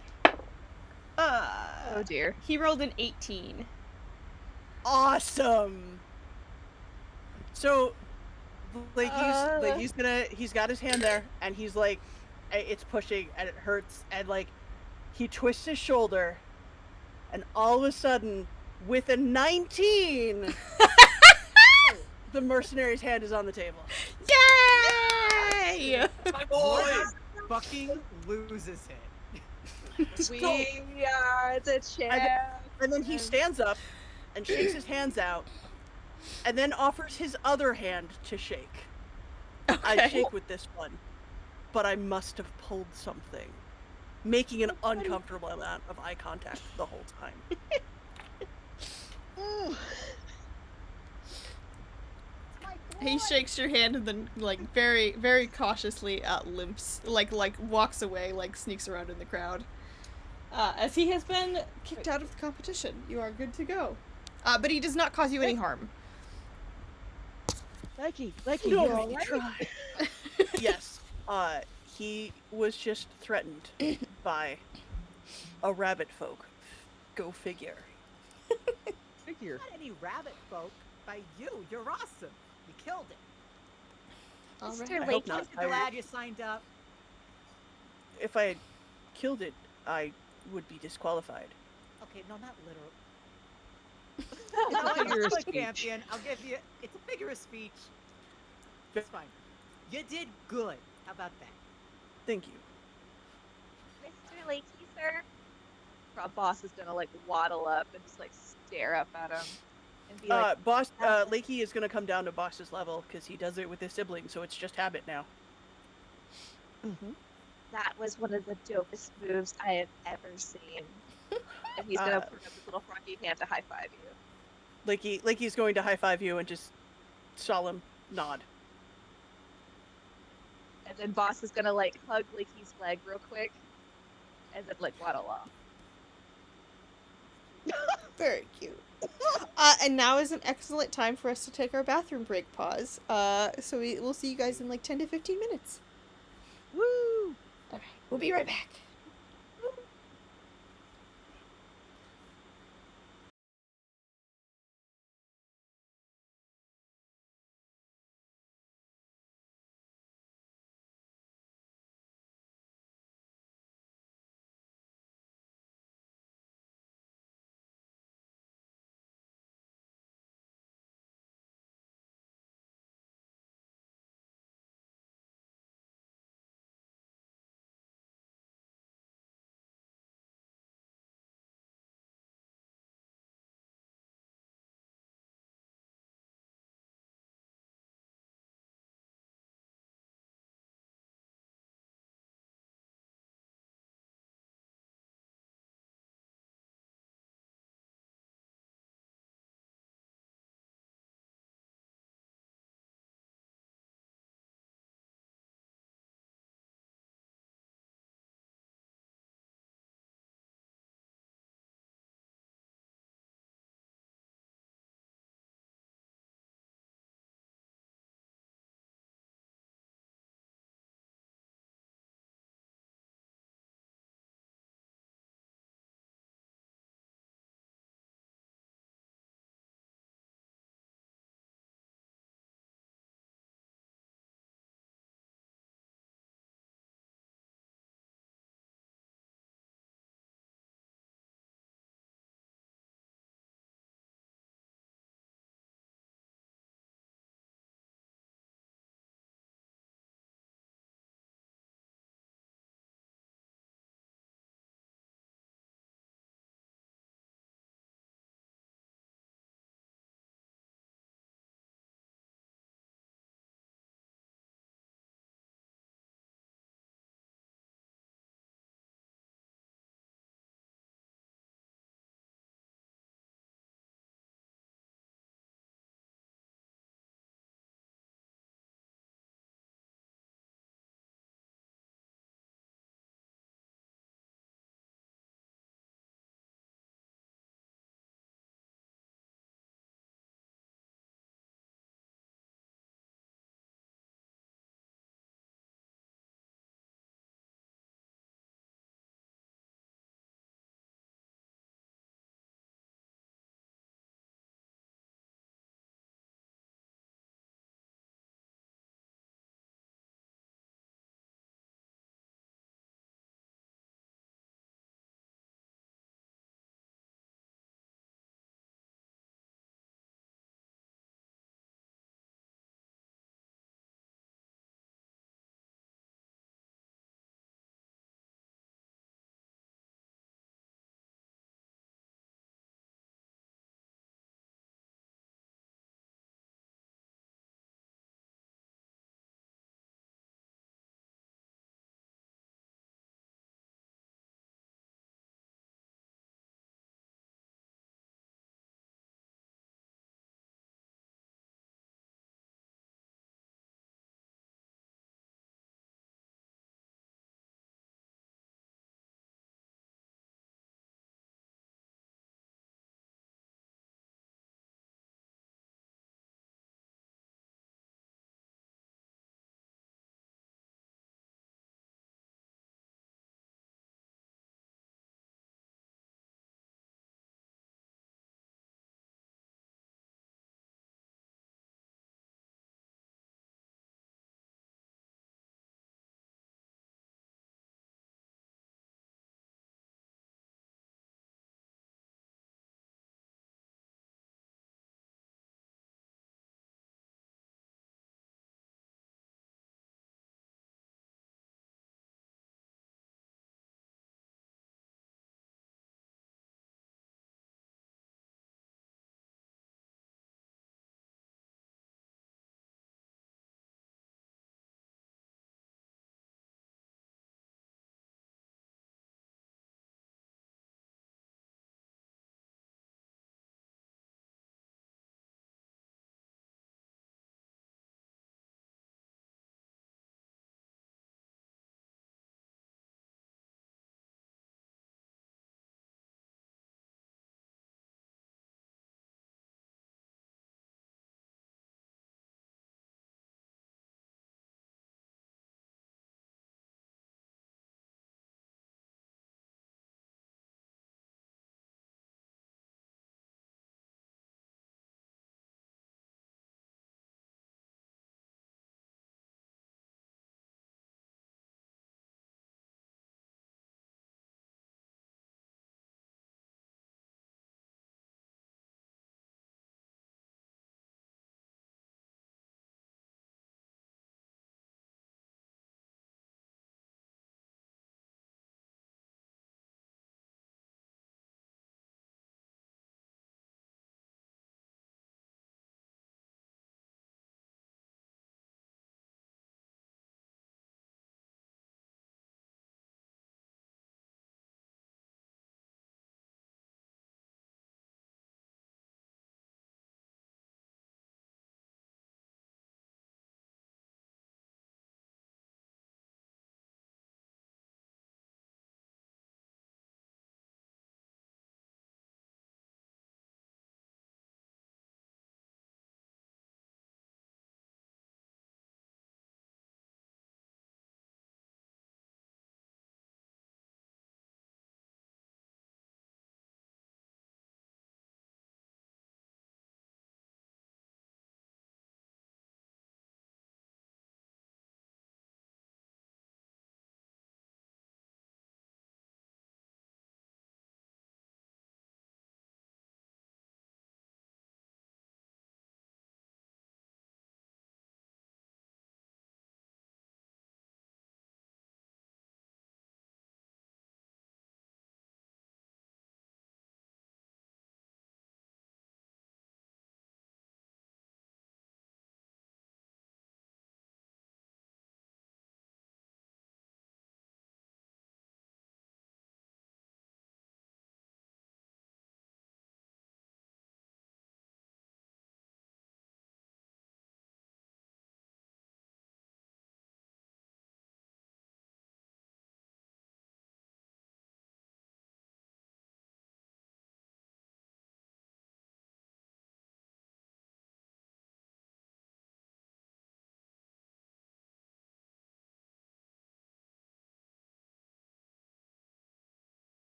Speaker 7: Oh dear.
Speaker 2: He rolled an 18.
Speaker 1: Awesome. So, like he's got his hand there, and he's like, it's pushing, and it hurts, and like, he twists his shoulder, and all of a sudden, with a 19, the mercenary's hand is on the table.
Speaker 2: Yay!
Speaker 5: My boy.
Speaker 4: Fucking loses it.
Speaker 7: We are the champ.
Speaker 1: And then he stands up and shakes his hands out, and then offers his other hand to shake. I
Speaker 2: Okay.
Speaker 1: shake with this one, but I must have pulled something, making an uncomfortable amount of eye contact the whole time.
Speaker 2: He shakes your hand and then, like, very, very cautiously limps, like walks away, like sneaks around in the crowd. As he has been kicked out of the competition, you are good to go. But he does not cause you any harm.
Speaker 3: Lakey,
Speaker 1: No,
Speaker 3: you're
Speaker 1: but
Speaker 3: all
Speaker 1: he
Speaker 3: right.
Speaker 1: tried. Yes, he was just threatened by a rabbit folk. Go figure.
Speaker 3: Figure.
Speaker 4: Not any rabbit folk. By you. You're awesome. You killed it.
Speaker 2: All right.
Speaker 7: Mr.
Speaker 1: I hope
Speaker 7: Lakey,
Speaker 1: not.
Speaker 4: I'm glad you signed up.
Speaker 1: If I had killed it, I would be disqualified.
Speaker 4: Okay, no, not literal.
Speaker 3: It's a figure of
Speaker 4: Good
Speaker 3: speech.
Speaker 4: champion. I'll give you. It's a figure of speech. It's fine. You did good. How about that?
Speaker 1: Thank you.
Speaker 7: Mr. Lakey, sir. Our boss is gonna like waddle up and just like stare up at him and be like,
Speaker 1: Boss, Lakey is gonna come down to boss's level because he does it with his sibling, so it's just habit now.
Speaker 3: Mm-hmm.
Speaker 7: "That was one of the dopest moves I have ever seen." And he's gonna put up his little froggy hand to high five you.
Speaker 1: Lakey's going to high five you and just solemn nod.
Speaker 7: And then boss is gonna like hug Lakey's leg real quick, and then like waddle off.
Speaker 2: Very cute. And now is an excellent time for us to take our bathroom break pause. So we'll see you guys in like 10 to 15 minutes.
Speaker 3: Woo!
Speaker 2: Alright, we'll be right back.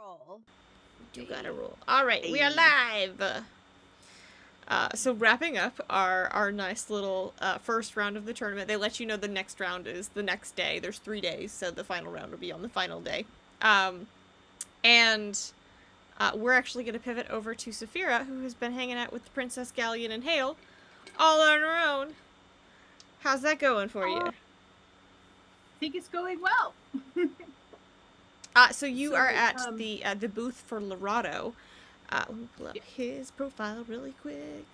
Speaker 1: roll.
Speaker 2: We do gotta roll. All right, we are live. So wrapping up our nice little first round of the tournament, they let you know the next round is the next day. There's 3 days, so the final round will be on the final day. And we're actually going to pivot over to Saphira, who has been hanging out with the Princess Galleon and Hale all on her own. How's that going for you?
Speaker 6: I think it's going well.
Speaker 2: So you are at the booth for Lorado. Let me pull up his profile really quick.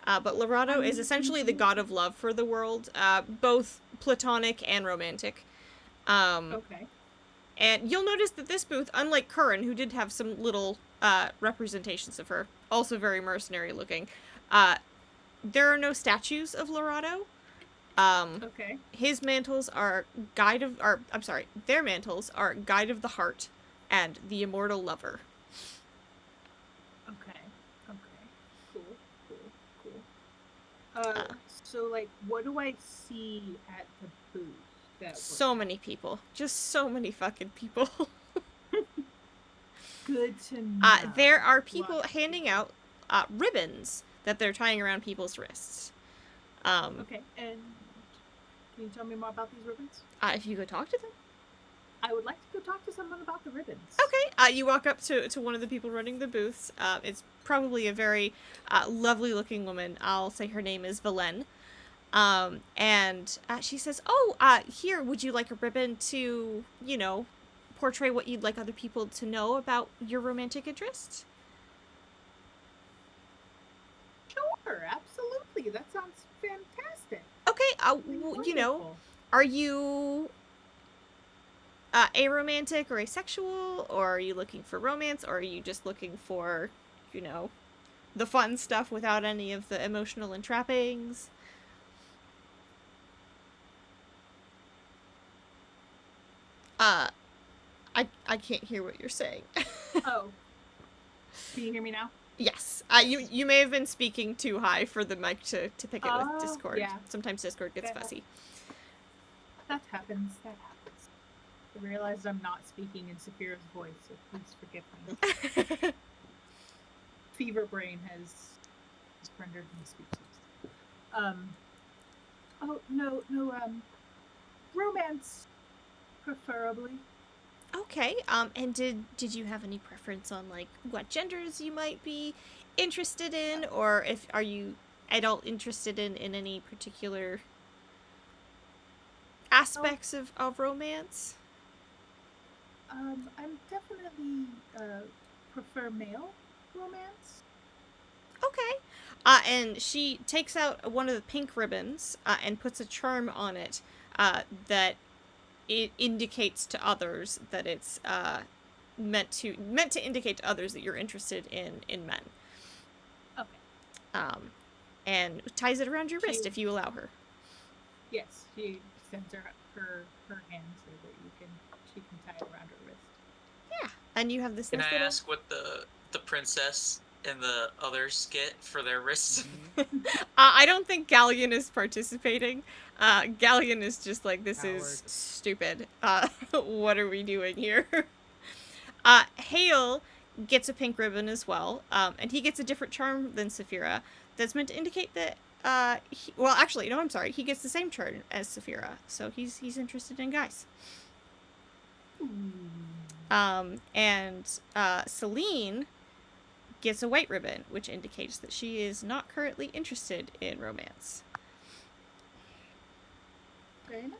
Speaker 2: But Lorado is essentially the god of love for the world, both platonic and romantic.
Speaker 6: Okay.
Speaker 2: And you'll notice that this booth, unlike Curran, who did have some little representations of her, also very mercenary looking, there are no statues of Lorado.
Speaker 6: Okay.
Speaker 2: His mantles are their mantles are Guide of the Heart and the Immortal Lover.
Speaker 6: Okay. Cool. So like, what do I see at the booth?
Speaker 2: So many people. Just so many fucking people.
Speaker 6: Good to know.
Speaker 2: There are people handing out ribbons that they're tying around people's wrists.
Speaker 6: Okay, and can you tell me more about these ribbons?
Speaker 2: If you go talk to them.
Speaker 6: I would like to go talk to someone about the ribbons.
Speaker 2: Okay, you walk up to one of the people running the booths. It's probably a very lovely looking woman. I'll say her name is Valen. And she says, here, would you like a ribbon to, portray what you'd like other people to know about your romantic interests?
Speaker 6: Sure, absolutely. That sounds fantastic.
Speaker 2: Okay, are you aromantic or asexual, or are you looking for romance, or are you just looking for, the fun stuff without any of the emotional entrappings? I can't hear what you're saying.
Speaker 6: Oh. Can you hear me now?
Speaker 2: Yes. You may have been speaking too high for the mic to pick it with Discord.
Speaker 6: Yeah.
Speaker 2: Sometimes Discord gets fussy.
Speaker 6: That happens. I realized I'm not speaking in Saphira's voice, so please forgive me. Fever brain has rendered me speechless. No, romance, preferably.
Speaker 2: Okay, and did you have any preference on, like, what genders you might be interested in, or are you at all interested in any particular aspects of romance?
Speaker 6: I'm definitely, prefer male romance.
Speaker 2: Okay. And she takes out one of the pink ribbons, and puts a charm on it, that it indicates to others that it's meant to indicate to others that you're interested in men.
Speaker 6: Okay.
Speaker 2: And ties it around your wrist if you allow her.
Speaker 6: Yes, she sends her hand so that she can tie it around her wrist.
Speaker 2: Yeah, and you have this.
Speaker 5: Can I ask what the princess and the others get for their wrists?
Speaker 2: I don't think Galleon is participating. Galleon is just like, this is stupid. What are we doing here? Hale gets a pink ribbon as well, and he gets a different charm than Saphira that's meant to indicate that, he gets the same charm as Saphira, so he's interested in guys. And Celine gets a white ribbon, which indicates that she is not currently interested in romance.
Speaker 6: Very nice.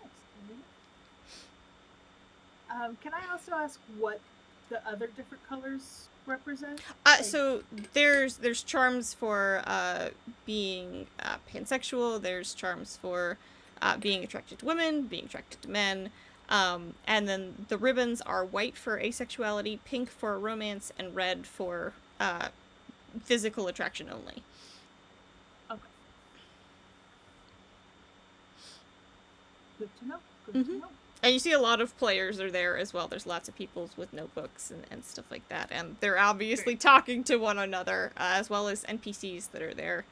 Speaker 6: Can I also ask what the other different colors represent?
Speaker 2: So there's charms for being pansexual. There's charms for being attracted to women, being attracted to men. And then the ribbons are white for asexuality, pink for romance, and red for physical attraction only.
Speaker 6: Okay. Good to know. Good to know.
Speaker 2: And you see a lot of players are there as well. There's lots of people with notebooks and stuff like that. And they're obviously talking to one another, as well as NPCs that are there,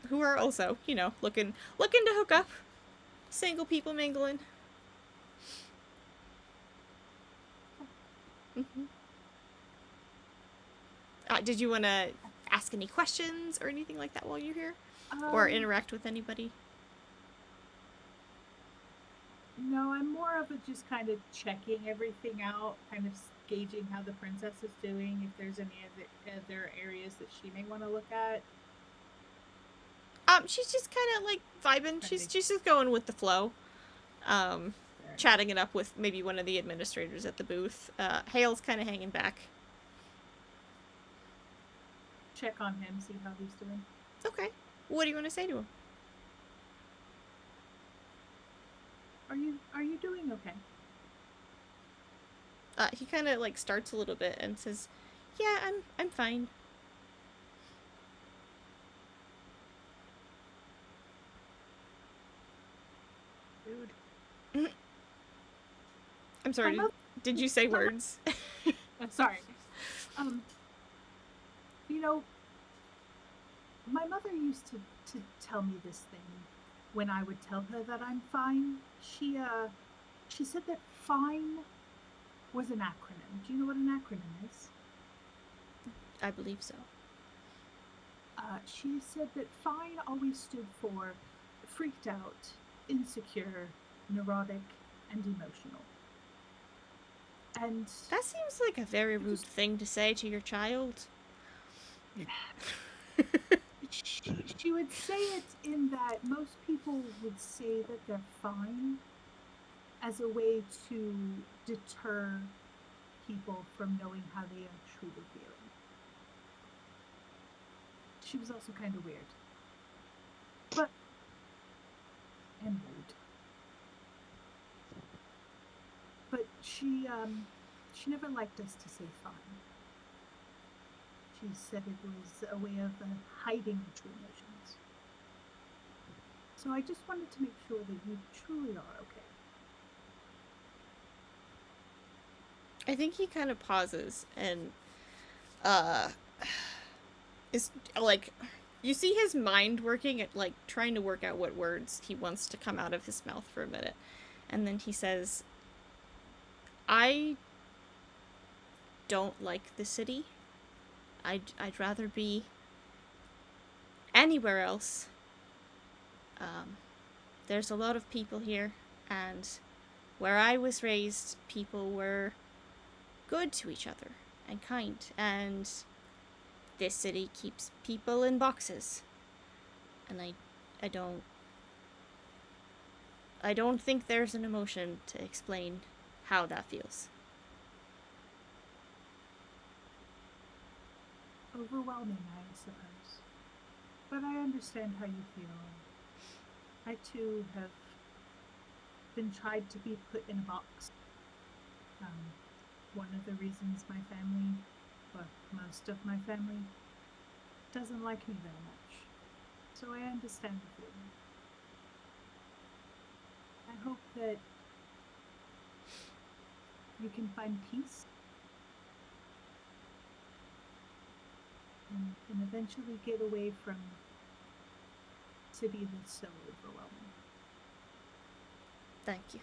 Speaker 2: who are also, looking to hook up. Single people mingling. Did you want to ask any questions or anything like that while you're here? Or interact with anybody?
Speaker 6: No, I'm more of a just kind of checking everything out, kind of gauging how the princess is doing, if there's any other areas that she may want to look at.
Speaker 2: She's just kind of like vibing. She's just going with the flow. Chatting it up with maybe one of the administrators at the booth. Hale's kind of hanging back.
Speaker 6: Check on him, see how he's doing.
Speaker 2: Okay. What do you want to say to him?
Speaker 6: Are you doing okay?
Speaker 2: He kind of like starts a little bit and says, "Yeah, I'm fine."
Speaker 3: Dude.
Speaker 2: I'm sorry. Did you say words?
Speaker 6: I'm sorry. You know, my mother used to tell me this thing when I would tell her that I'm fine. She said that fine was an acronym. Do you know what an acronym is?
Speaker 2: I believe so.
Speaker 6: She said that fine always stood for freaked out, insecure, neurotic, and emotional. And
Speaker 2: that seems like a very rude thing to say to your child.
Speaker 6: She would say it in that most people would say that they're fine as a way to deter people from knowing how they are truly feeling. She was also kind of weird. And rude. But she never liked us to say fine. She said it was a way of hiding her true emotions. So I just wanted to make sure that you truly are okay.
Speaker 2: I think he kind of pauses and is like, you see his mind working at like trying to work out what words he wants to come out of his mouth for a minute. And then he says, "I don't like the city. I'd rather be anywhere else. There's a lot of people here, and where I was raised, people were good to each other and kind, and this city keeps people in boxes. And I don't think there's an emotion to explain how that feels."
Speaker 6: Overwhelming, I suppose. But I understand how you feel. I too have been tried to be put in a box. One of the reasons my family, well, most of my family, doesn't like me very much. So I understand the feeling. I hope that you can find peace and eventually get away from a city that's so overwhelming.
Speaker 2: Thank you.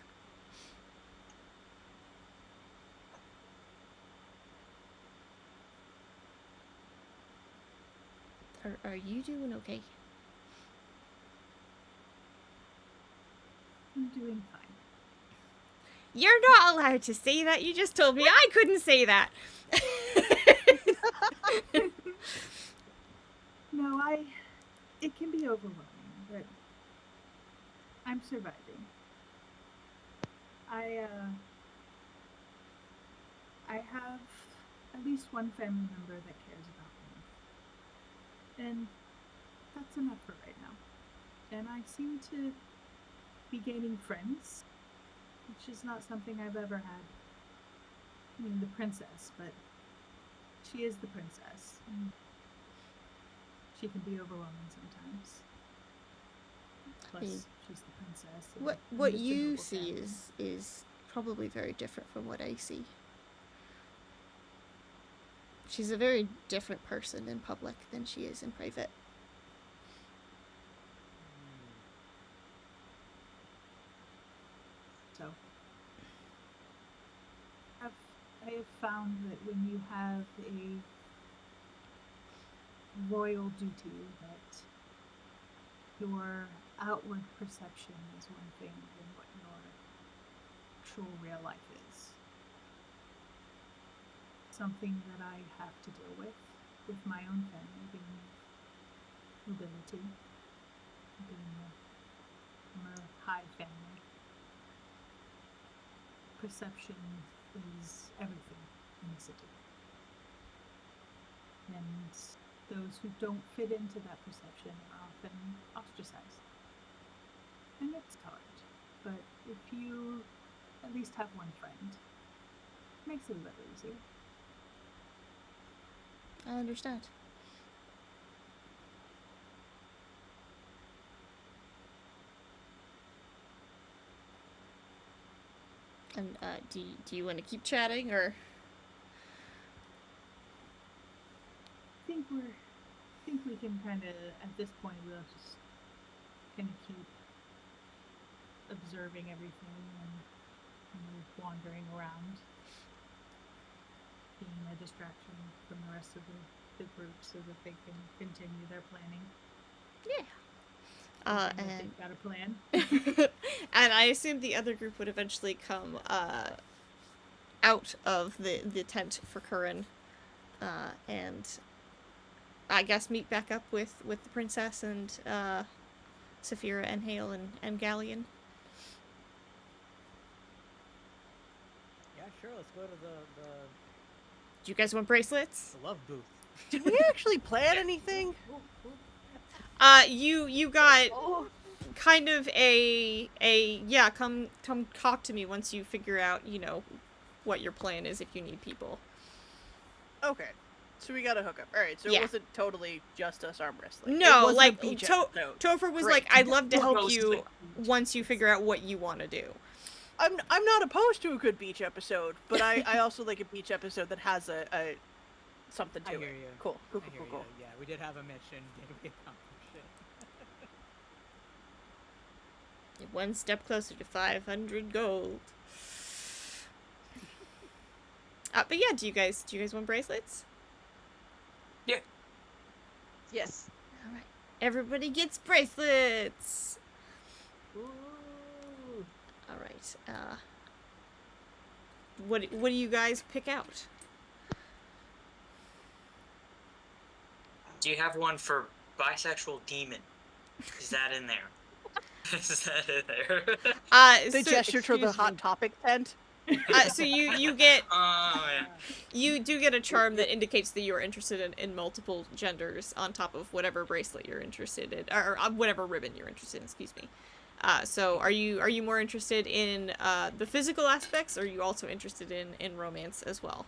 Speaker 2: Are you doing okay?
Speaker 6: I'm doing fine.
Speaker 2: You're not allowed to say that. You just told me I couldn't say that.
Speaker 6: No, it can be overwhelming, but I'm surviving. I have at least one family member that cares about me. And that's enough for right now. And I seem to be gaining friends, which is not something I've ever had. I mean, the princess, but she is the princess. And she can be overwhelming sometimes. Plus, she's the princess.
Speaker 2: What you see is probably very different from what I see. She's a very different person in public than she is in private.
Speaker 6: So, I have found that when you have royal duty that your outward perception is one thing and what your actual real life is. Something that I have to deal with my own family being nobility, being from a high family. Perception is everything in the city. And those who don't fit into that perception are often ostracized. And it's hard. But if you at least have one friend, it makes it a little easier.
Speaker 2: I understand. And do you want to keep chatting or?
Speaker 6: I think we can kind of, at this point, we'll just kind of keep observing everything and kind of wandering around, being a distraction from the rest of the group so that they can continue their planning.
Speaker 2: Yeah.
Speaker 6: And they've got a plan.
Speaker 2: And I assume the other group would eventually come out of the tent for Curran, and I guess meet back up with the princess and Saphira and Hale and Galleon.
Speaker 4: Yeah, sure. Let's go to the
Speaker 2: Do you guys want bracelets?
Speaker 4: love booth.
Speaker 1: Did we actually plan anything?
Speaker 2: You got
Speaker 1: Oh,
Speaker 2: kind of a yeah, come talk to me once you figure out, what your plan is if you need people.
Speaker 1: okay. So we got to hook up. All right. So
Speaker 2: Yeah.
Speaker 1: it wasn't totally just us arm wrestling.
Speaker 2: No,
Speaker 1: it wasn't
Speaker 2: like
Speaker 1: a beach
Speaker 2: Topher
Speaker 1: episode.
Speaker 2: was
Speaker 1: Great.
Speaker 2: like, I'd love to help
Speaker 5: Roasting.
Speaker 2: you once you figure out what you want to do.
Speaker 1: I'm not opposed to a good beach episode, but I also like a beach episode that has a something to
Speaker 4: I
Speaker 1: it.
Speaker 4: hear you.
Speaker 1: Cool.
Speaker 4: I hear you. Yeah, we did have a mission. Did we accomplish it?
Speaker 2: One step closer to 500 gold. But yeah, do you guys want bracelets?
Speaker 5: Yeah.
Speaker 7: Yes.
Speaker 2: All right, everybody gets bracelets.
Speaker 4: Ooh.
Speaker 2: All right. What do you guys pick out?
Speaker 5: Do you have one for bisexual demon? Is that in there? Is that in there?
Speaker 1: The gesture to the
Speaker 2: excuse
Speaker 1: hot
Speaker 2: me.
Speaker 1: topic tent.
Speaker 2: So you get
Speaker 5: Oh, yeah.
Speaker 2: you do get a charm that indicates that you are interested in multiple genders on top of whatever bracelet you're interested in, or whatever ribbon you're interested in. Excuse me. So are you more interested in the physical aspects, or are you also interested in romance as well?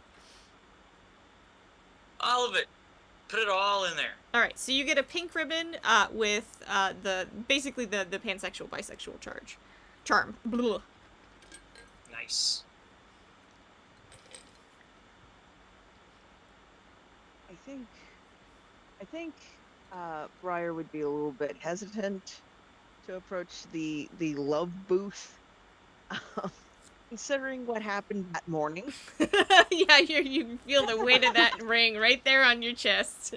Speaker 5: All of it. Put it all in there.
Speaker 2: All right, so you get a pink ribbon with basically the pansexual bisexual charm. Blah.
Speaker 5: Nice.
Speaker 3: I think Briar would be a little bit hesitant to approach the love booth, considering what happened that morning.
Speaker 2: Yeah, you feel the weight of that ring right there on your chest.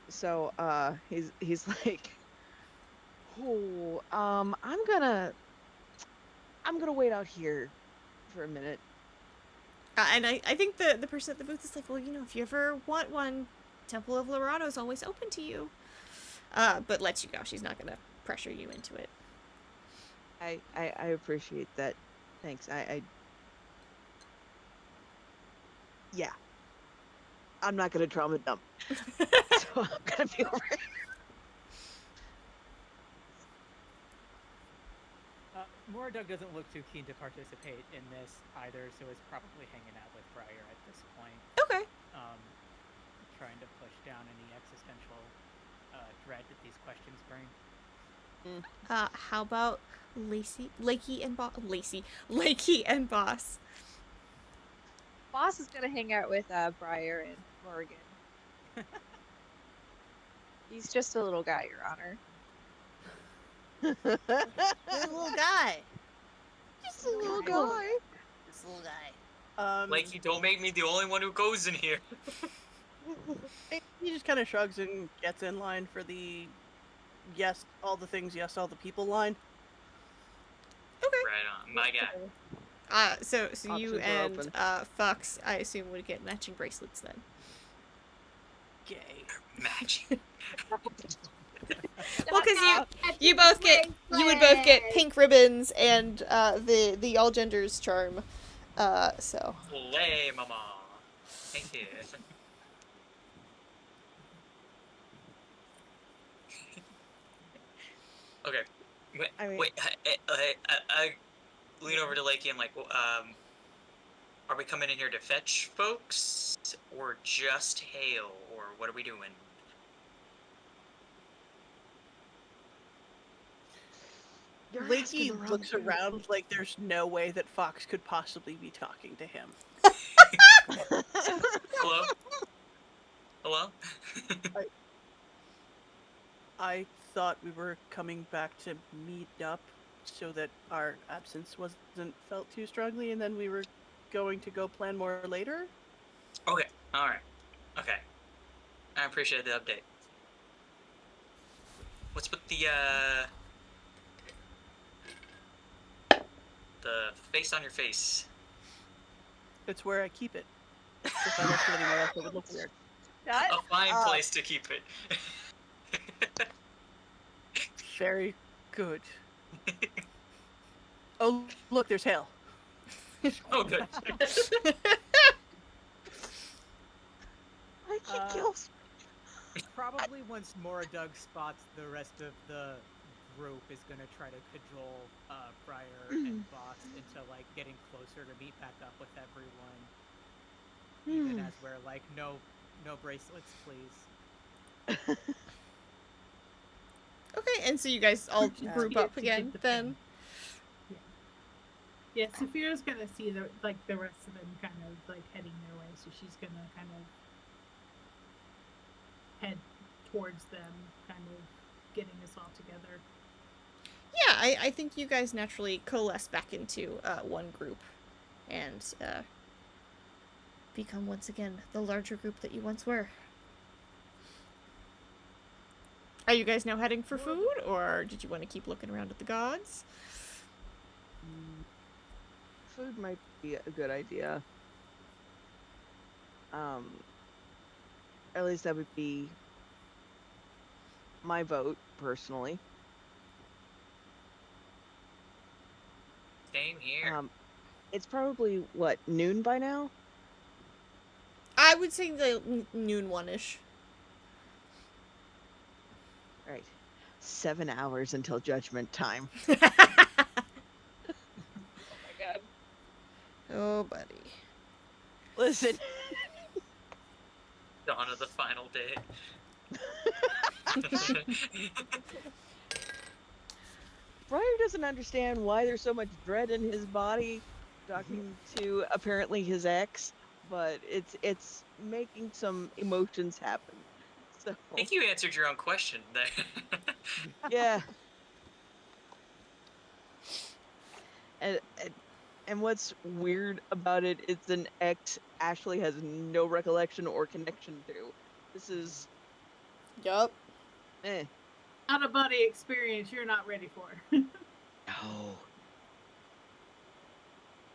Speaker 3: So he's like, oh, I'm gonna wait out here for a minute.
Speaker 2: And I think the person at the booth is like, well, if you ever want one, Temple of Lorado is always open to you. But lets you go. She's not gonna pressure you into it.
Speaker 3: I appreciate that. Thanks. Yeah. I'm not gonna trauma dump. So I'm gonna be over it.
Speaker 4: Moradug doesn't look too keen to participate in this either, so is probably hanging out with Briar at this point.
Speaker 2: Okay.
Speaker 4: Trying to push down any existential dread that these questions bring.
Speaker 2: How about Lakey and Boss?
Speaker 7: Boss is gonna hang out with Briar and Morgan. He's just a little guy, Your Honor.
Speaker 1: Little guy.
Speaker 3: Just a little guy.
Speaker 1: This little guy.
Speaker 5: Like, you don't make me the only one who goes in here.
Speaker 1: He just kind of shrugs and gets in line for the yes, all the things, yes, all the people line.
Speaker 2: Okay.
Speaker 5: Right on, my guy.
Speaker 2: So you
Speaker 3: Options are
Speaker 2: and
Speaker 3: open.
Speaker 2: Fox, I assume, would get matching bracelets then.
Speaker 1: Gay.
Speaker 5: Matching.
Speaker 2: Well, because you both get you would both get pink ribbons and the all genders charm. So
Speaker 5: Olay, mama. Thank you. Okay. Wait,
Speaker 3: I mean,
Speaker 5: wait. I lean over to Lakey and like, are we coming in here to fetch folks, or just hail, or what are we doing?
Speaker 3: you're asking the
Speaker 1: Lakey
Speaker 3: wrong
Speaker 1: looks
Speaker 3: dude.
Speaker 1: around like there's no way that Fox could possibly be talking to him.
Speaker 5: Hello? Hello?
Speaker 1: I thought we were coming back to meet up so that our absence wasn't felt too strongly, and then we were going to go plan more later.
Speaker 5: Okay. All right. Okay. I appreciate the update. What's with the face on your face?
Speaker 1: It's where I keep it. If I left it anywhere else, it would look weird.
Speaker 7: That
Speaker 5: A fine
Speaker 1: Uh,
Speaker 5: place to keep it.
Speaker 1: Very good. Oh, look, there's hail.
Speaker 5: Oh, good.
Speaker 3: I can kill.
Speaker 4: Probably once Moradug spots the rest of the group is gonna try to cajole Friar and Boss into like getting closer to meet back up with everyone. Even as we're like, no bracelets, please.
Speaker 2: okay, and so you guys all
Speaker 6: Urgent
Speaker 2: group
Speaker 6: here
Speaker 2: up
Speaker 6: to
Speaker 2: again
Speaker 6: get the
Speaker 2: then.
Speaker 6: pen. Yeah, Saphira's gonna see the rest of them kind of like heading their way, so she's gonna kind of head towards them, kind of getting us all together.
Speaker 2: Yeah, I think you guys naturally coalesce back into one group, and become once again the larger group that you once were. Are you guys now heading for food, or did you want to keep looking around at the gods?
Speaker 3: Food might be a good idea. At least that would be my vote personally.
Speaker 5: Same here.
Speaker 3: It's probably what, noon by now?
Speaker 2: I would say the noon one-ish.
Speaker 3: Right. 7 hours until judgment time.
Speaker 7: oh my god.
Speaker 2: Oh, buddy.
Speaker 3: Listen.
Speaker 5: Dawn of the final day.
Speaker 3: Briar doesn't understand why there's so much dread in his body talking to apparently his ex, but it's making some emotions happen. So
Speaker 5: I think you answered your own question there.
Speaker 3: yeah. And what's weird about it is an ex Ashley has no recollection or connection to. This is
Speaker 2: Yup.
Speaker 6: Out of body experience you're not ready for.
Speaker 3: No.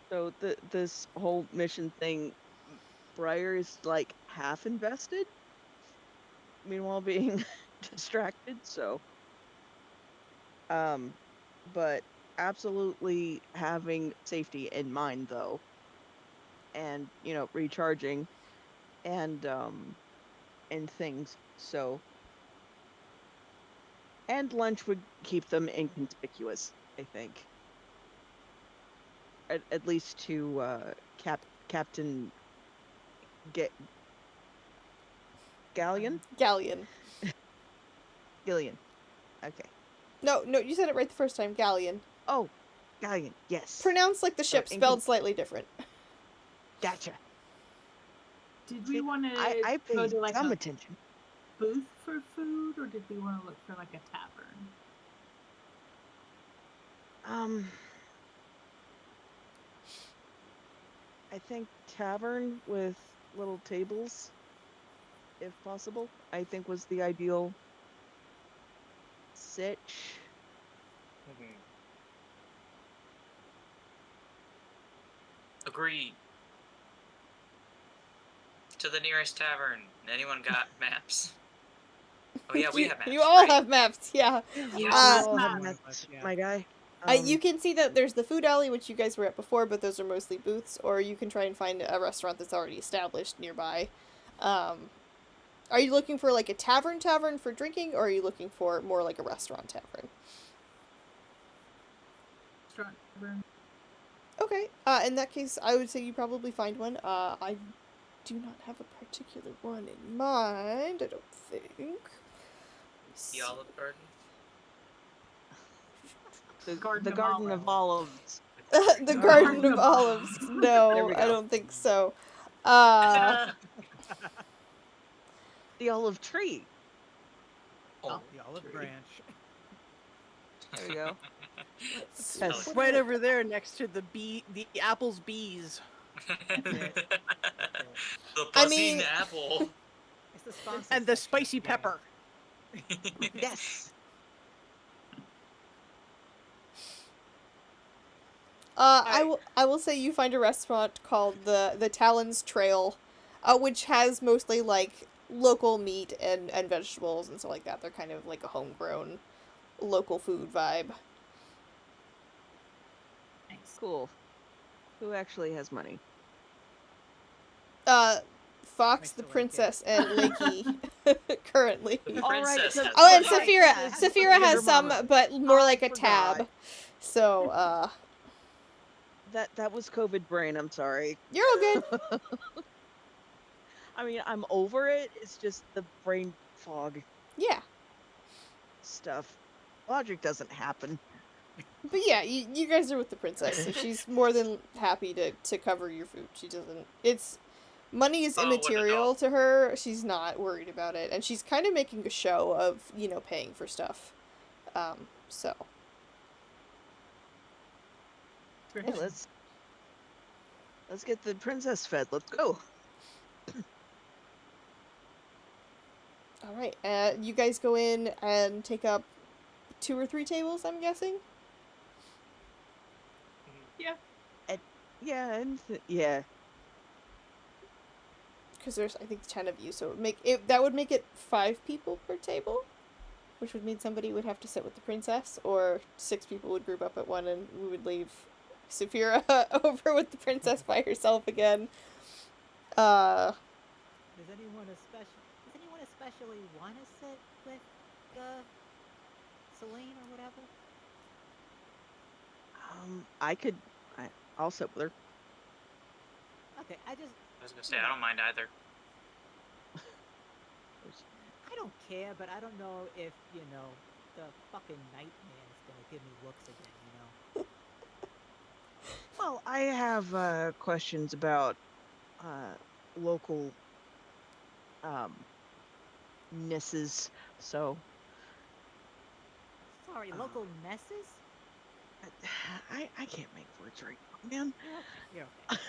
Speaker 3: So this whole mission thing, Briar is like half invested, meanwhile being distracted. So, but absolutely having safety in mind though, and recharging and things. So, and lunch would keep them inconspicuous, I think. At least to Captain Galleon?
Speaker 2: Galleon.
Speaker 3: Gillian. Okay.
Speaker 2: No, you said it right the first time. Galleon.
Speaker 3: Oh, Galleon. Yes.
Speaker 2: Pronounced like the
Speaker 3: So
Speaker 2: ship, spelled slightly different.
Speaker 3: Gotcha.
Speaker 6: Did we
Speaker 3: See,
Speaker 6: want to
Speaker 3: I
Speaker 6: go
Speaker 3: paid
Speaker 6: to like
Speaker 3: some
Speaker 6: a
Speaker 3: attention.
Speaker 6: booth for food, or did we want to look for like a tavern?
Speaker 3: I think tavern with little tables. if possible, I think was the ideal sitch.
Speaker 5: Mhm. Agreed. To the nearest tavern. Anyone got maps? Oh yeah, we have
Speaker 2: You
Speaker 5: maps,
Speaker 2: all
Speaker 5: right?
Speaker 2: have maps, yeah.
Speaker 3: We
Speaker 2: Uh,
Speaker 3: all have
Speaker 6: Map.
Speaker 3: maps,
Speaker 4: Yeah.
Speaker 3: my guy.
Speaker 2: You can see that there's the food alley, which you guys were at before, but those are mostly booths, or you can try and find a restaurant that's already established nearby. Um, are you looking for like a tavern for drinking, or are you looking for more like a restaurant tavern?
Speaker 6: Restaurant tavern.
Speaker 2: Okay. In that case, I would say you probably find one. I do not have a particular one in mind. I don't think.
Speaker 5: The Olive Garden.
Speaker 3: The
Speaker 6: Garden of
Speaker 3: Garden of
Speaker 6: Olives.
Speaker 3: Olives.
Speaker 2: The
Speaker 5: Garden
Speaker 2: Garden
Speaker 6: Garden
Speaker 2: of
Speaker 6: of
Speaker 2: Olives.
Speaker 6: Olives.
Speaker 3: There
Speaker 2: No,
Speaker 3: we
Speaker 2: I
Speaker 3: go.
Speaker 2: don't think so. Uh,
Speaker 3: The olive tree.
Speaker 5: Oh.
Speaker 4: The olive branch.
Speaker 3: There we go.
Speaker 2: let's see.
Speaker 3: Yes.
Speaker 2: What
Speaker 1: Right
Speaker 2: are-
Speaker 1: over there next to the apple's bees.
Speaker 4: That's it. That's it.
Speaker 5: The
Speaker 2: I
Speaker 5: buzzing
Speaker 2: mean,
Speaker 5: apple.
Speaker 4: It's the sponsor
Speaker 1: And the
Speaker 4: section,
Speaker 1: spicy
Speaker 4: yeah.
Speaker 1: pepper.
Speaker 3: Yes.
Speaker 1: I
Speaker 2: I will say you find a restaurant called the Talons Trail, which has mostly like local meat and vegetables and stuff like that. They're kind of like a homegrown local food vibe.
Speaker 6: Nice.
Speaker 3: Cool. Who actually has money?
Speaker 2: Uh, Fox,
Speaker 4: Makes
Speaker 2: the
Speaker 4: it like it.
Speaker 2: princess, and Lakey currently.
Speaker 5: The
Speaker 3: All right.
Speaker 5: princess has
Speaker 2: Oh, and
Speaker 5: money.
Speaker 3: Right,
Speaker 2: Saphira.
Speaker 3: yeah.
Speaker 2: Saphira
Speaker 3: Your
Speaker 2: has some,
Speaker 3: mama.
Speaker 2: but more
Speaker 3: I
Speaker 2: like a
Speaker 3: forgot.
Speaker 2: tab. So,
Speaker 3: That was COVID brain. I'm sorry.
Speaker 2: you're all good.
Speaker 3: I mean, I'm over it. It's just the brain fog
Speaker 2: Yeah.
Speaker 3: stuff. Logic doesn't happen.
Speaker 2: But yeah, you guys are with the princess, so she's more than happy to cover your food. She doesn't. It's. Money is
Speaker 5: Oh, what a
Speaker 2: immaterial
Speaker 5: doll.
Speaker 2: to her. She's not worried about it. And she's kind of making a show of, paying for stuff. So.
Speaker 3: Hey, let's get the princess fed. Let's go.
Speaker 2: Alright, you guys go in and take up 2 or 3 tables, I'm guessing?
Speaker 6: Yeah.
Speaker 3: Yeah, yeah.
Speaker 2: Because there's, I think, 10 of you, so that would make it 5 people per table, which would mean somebody would have to sit with the princess, or 6 people would group up at one, and we would leave Saphira over with the princess by herself again.
Speaker 8: Does anyone especially want to sit with Celine or whatever?
Speaker 3: I'll sit with her.
Speaker 8: Okay,
Speaker 5: I was gonna say I don't mind either.
Speaker 8: I don't care, but I don't know if, the fucking nightmare is gonna give me looks again,
Speaker 3: Well, I have questions about local nesses. So
Speaker 8: Sorry, local messes?
Speaker 3: I can't make words right now, man.
Speaker 8: You're okay.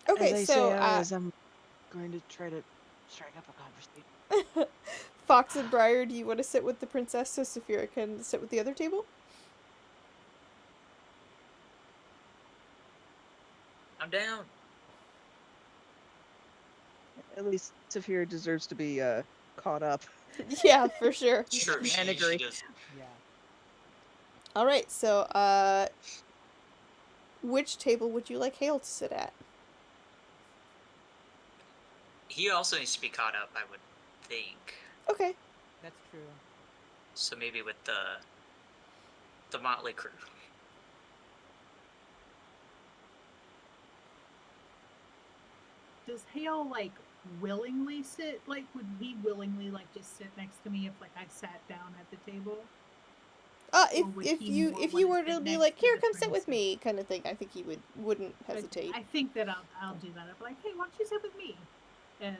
Speaker 2: Okay,
Speaker 3: As I
Speaker 2: so,
Speaker 3: say, as I'm going to try to strike up a conversation.
Speaker 2: Fox and Briar, do you want to sit with the princess so Saphira can sit with the other table?
Speaker 5: I'm down.
Speaker 3: At least Saphira deserves to be caught up.
Speaker 2: Yeah, for sure.
Speaker 5: Sure,
Speaker 3: And
Speaker 5: she
Speaker 3: agree.
Speaker 5: does.
Speaker 8: Yeah.
Speaker 2: Alright, so, which table would you like Hale to sit at?
Speaker 5: He also needs to be caught up, I would think.
Speaker 2: Okay.
Speaker 8: That's true.
Speaker 5: So maybe with the motley crew.
Speaker 6: Does Hale willingly sit? Would he willingly just sit next to me if I sat down at the table?
Speaker 2: If
Speaker 6: Or would
Speaker 2: if
Speaker 6: he
Speaker 2: you
Speaker 6: more
Speaker 2: if you
Speaker 6: wanna
Speaker 2: were to
Speaker 6: sit
Speaker 2: be
Speaker 6: next
Speaker 2: like,
Speaker 6: to
Speaker 2: here,
Speaker 6: the
Speaker 2: come sit with
Speaker 6: princess?
Speaker 2: me, kind of thing, I think he wouldn't
Speaker 6: But
Speaker 2: hesitate.
Speaker 6: I think that I'll do that. I'll be like, hey, why don't you sit with me? And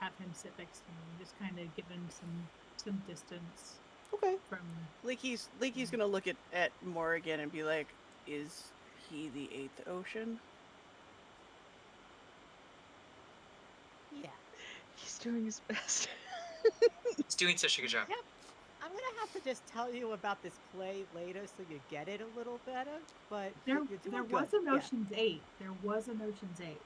Speaker 6: have him sit next to me, and just kind of give him some distance
Speaker 2: Okay.
Speaker 6: from.
Speaker 1: Leaky's gonna look at Morrigan and be like, "Is he the eighth ocean?"
Speaker 3: He's doing his best.
Speaker 5: He's doing such a good job.
Speaker 8: Yep. I'm gonna have to just tell you about this play later so you get it a little better. But
Speaker 6: There,
Speaker 8: you're doing
Speaker 6: there
Speaker 8: good.
Speaker 6: was an
Speaker 8: Yeah,
Speaker 6: Ocean's 8. There was an Ocean's 8.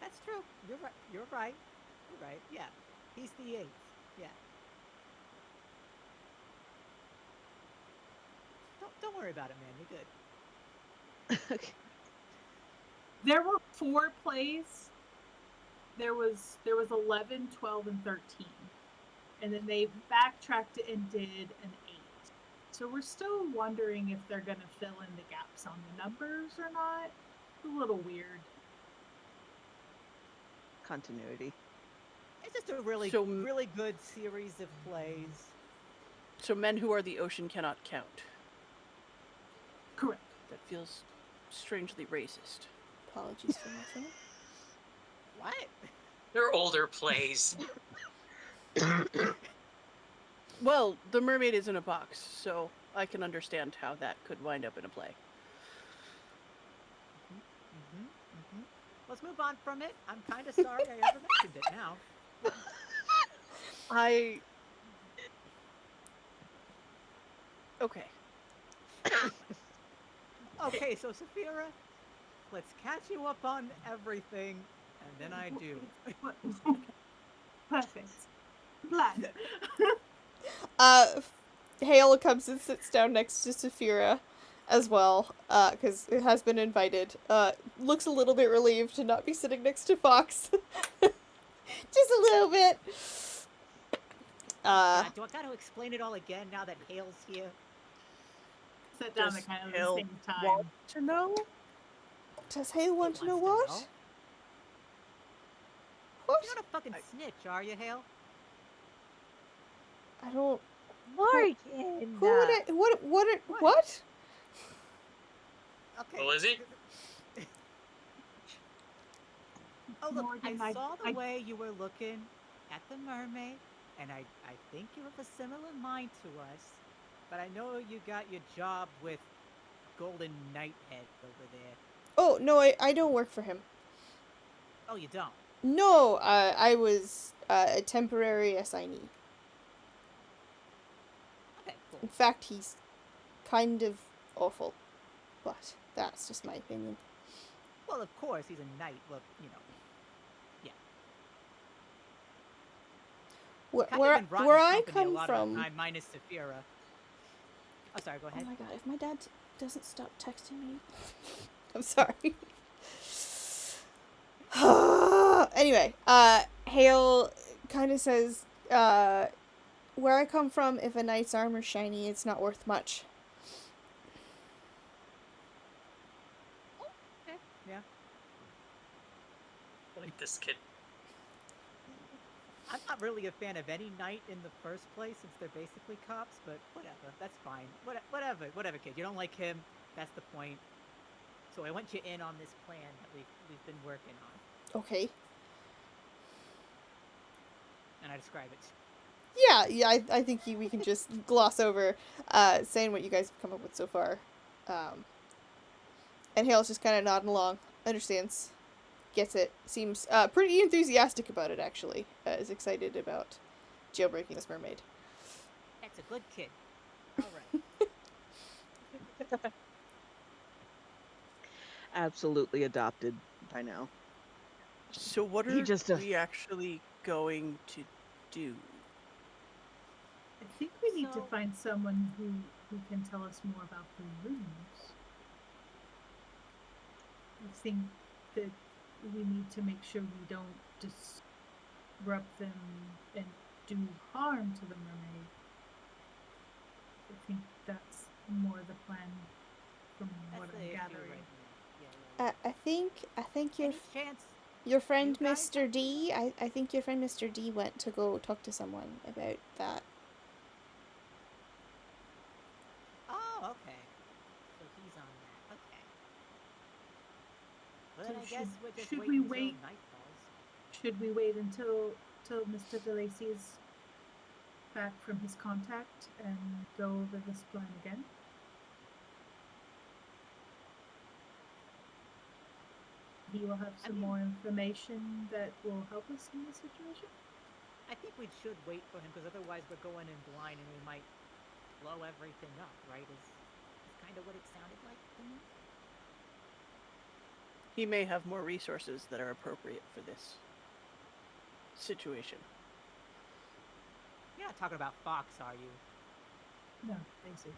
Speaker 8: that's true. You're right. You're right. You're right. Yeah, he's the eighth. Yeah. Don't worry about it, man. You're good.
Speaker 3: Okay.
Speaker 6: There were 4 plays. There was 11, 12, and 13. And then they backtracked and did an 8. So we're still wondering if they're going to fill in the gaps on the numbers or not. It's a little weird.
Speaker 3: Continuity.
Speaker 8: It's just a really,
Speaker 1: So-
Speaker 8: really good series of plays.
Speaker 1: So men who are the ocean cannot count.
Speaker 6: Correct.
Speaker 1: That feels strangely racist.
Speaker 2: Apologies for my phone.
Speaker 8: What?
Speaker 5: They're older plays.
Speaker 1: Well, the mermaid is in a box, so I can understand how that could wind up in a play.
Speaker 8: Let's move on from it. I'm kind of sorry I ever mentioned it now.
Speaker 1: Okay.
Speaker 8: Okay, so Saphira, let's catch you up on everything, and then I do.
Speaker 6: Perfect. Plan.
Speaker 2: Hale comes and sits down next to Saphira as well, because it has been invited. Looks a little bit relieved to not be sitting next to Fox. Just a little bit.
Speaker 8: God, do I got to explain it all again now that Hale's here?
Speaker 6: Sit down
Speaker 1: Does
Speaker 6: at kind of
Speaker 1: Hale
Speaker 6: the same time.
Speaker 1: want to know?
Speaker 2: Does Hale want to know
Speaker 8: wants
Speaker 2: what?
Speaker 8: to know.
Speaker 2: What?
Speaker 8: You're not a fucking snitch, are you, Hale?
Speaker 2: I don't.
Speaker 9: Morgan!
Speaker 2: Who would I? What?
Speaker 8: Okay.
Speaker 5: Oh, Lizzie?
Speaker 8: Oh, look,
Speaker 6: Morgan,
Speaker 8: I saw the
Speaker 6: I-
Speaker 8: way you were looking at the mermaid, and I think you have a similar mind to us, but I know you got your job with Golden Nighthead over there.
Speaker 2: Oh no, I don't work for him.
Speaker 8: Oh, you don't?
Speaker 2: No, I was a temporary assignee.
Speaker 8: Okay, cool.
Speaker 2: In fact, he's kind of awful, but that's just my opinion.
Speaker 8: Well, of course, he's a knight. Well, you know. Kind
Speaker 2: Where
Speaker 8: of in rotten
Speaker 2: where I
Speaker 8: company a
Speaker 2: come
Speaker 8: lot
Speaker 2: from.
Speaker 8: of the time, minus Saphira. Oh, sorry, go
Speaker 2: Oh
Speaker 8: ahead.
Speaker 2: my god, if my dad doesn't stop texting me. I'm sorry. Anyway, Hale kind of says, where I come from, if a knight's armor's shiny, it's not worth much.
Speaker 8: Okay, yeah.
Speaker 5: I like this kid.
Speaker 8: I'm not really a fan of any knight in the first place since they're basically cops, but whatever, that's fine. Whatever, kid. You don't like him, that's the point. So I want you in on this plan that we've been working on,
Speaker 2: Okay.
Speaker 8: and I describe it.
Speaker 2: Yeah, I think we can just gloss over saying what you guys have come up with so far. And Hale's just kind of nodding along, understands, gets it, seems pretty enthusiastic about it, actually. Is excited about jailbreaking this mermaid.
Speaker 8: That's a good kid. All right.
Speaker 3: Absolutely adopted by now.
Speaker 1: So what
Speaker 3: He
Speaker 1: are
Speaker 3: just
Speaker 1: we actually going to do?
Speaker 6: I think we need to
Speaker 8: So-
Speaker 6: find someone who can tell us more about the rooms. I think that we need to make sure we don't disrupt them and do harm to the mermaid. I think that's more the plan from what
Speaker 8: That's
Speaker 6: I'm
Speaker 8: the issue
Speaker 6: gathering.
Speaker 8: right now. Yeah.
Speaker 2: I think
Speaker 8: Any chance?
Speaker 2: your friend
Speaker 8: you guys-
Speaker 2: Mr. D, I think your friend Mr. D went to go talk to someone about that.
Speaker 8: Oh, okay. So he's on that. Okay. Well, then
Speaker 6: So
Speaker 8: I guess we're just
Speaker 6: should
Speaker 8: waiting
Speaker 6: we
Speaker 8: until
Speaker 6: wait?
Speaker 8: night falls.
Speaker 6: Should we wait until Mr. DeLacy is back from his contact and go over this plan again? he will have some more information that will help us in this situation.
Speaker 8: I think we should wait for him because otherwise we're going in blind and we might blow everything up, right? Is kind of what it sounded like to me.
Speaker 1: He may have more resources that are appropriate for this situation.
Speaker 8: You're not talking about Fox, are you?
Speaker 6: No, Daisy.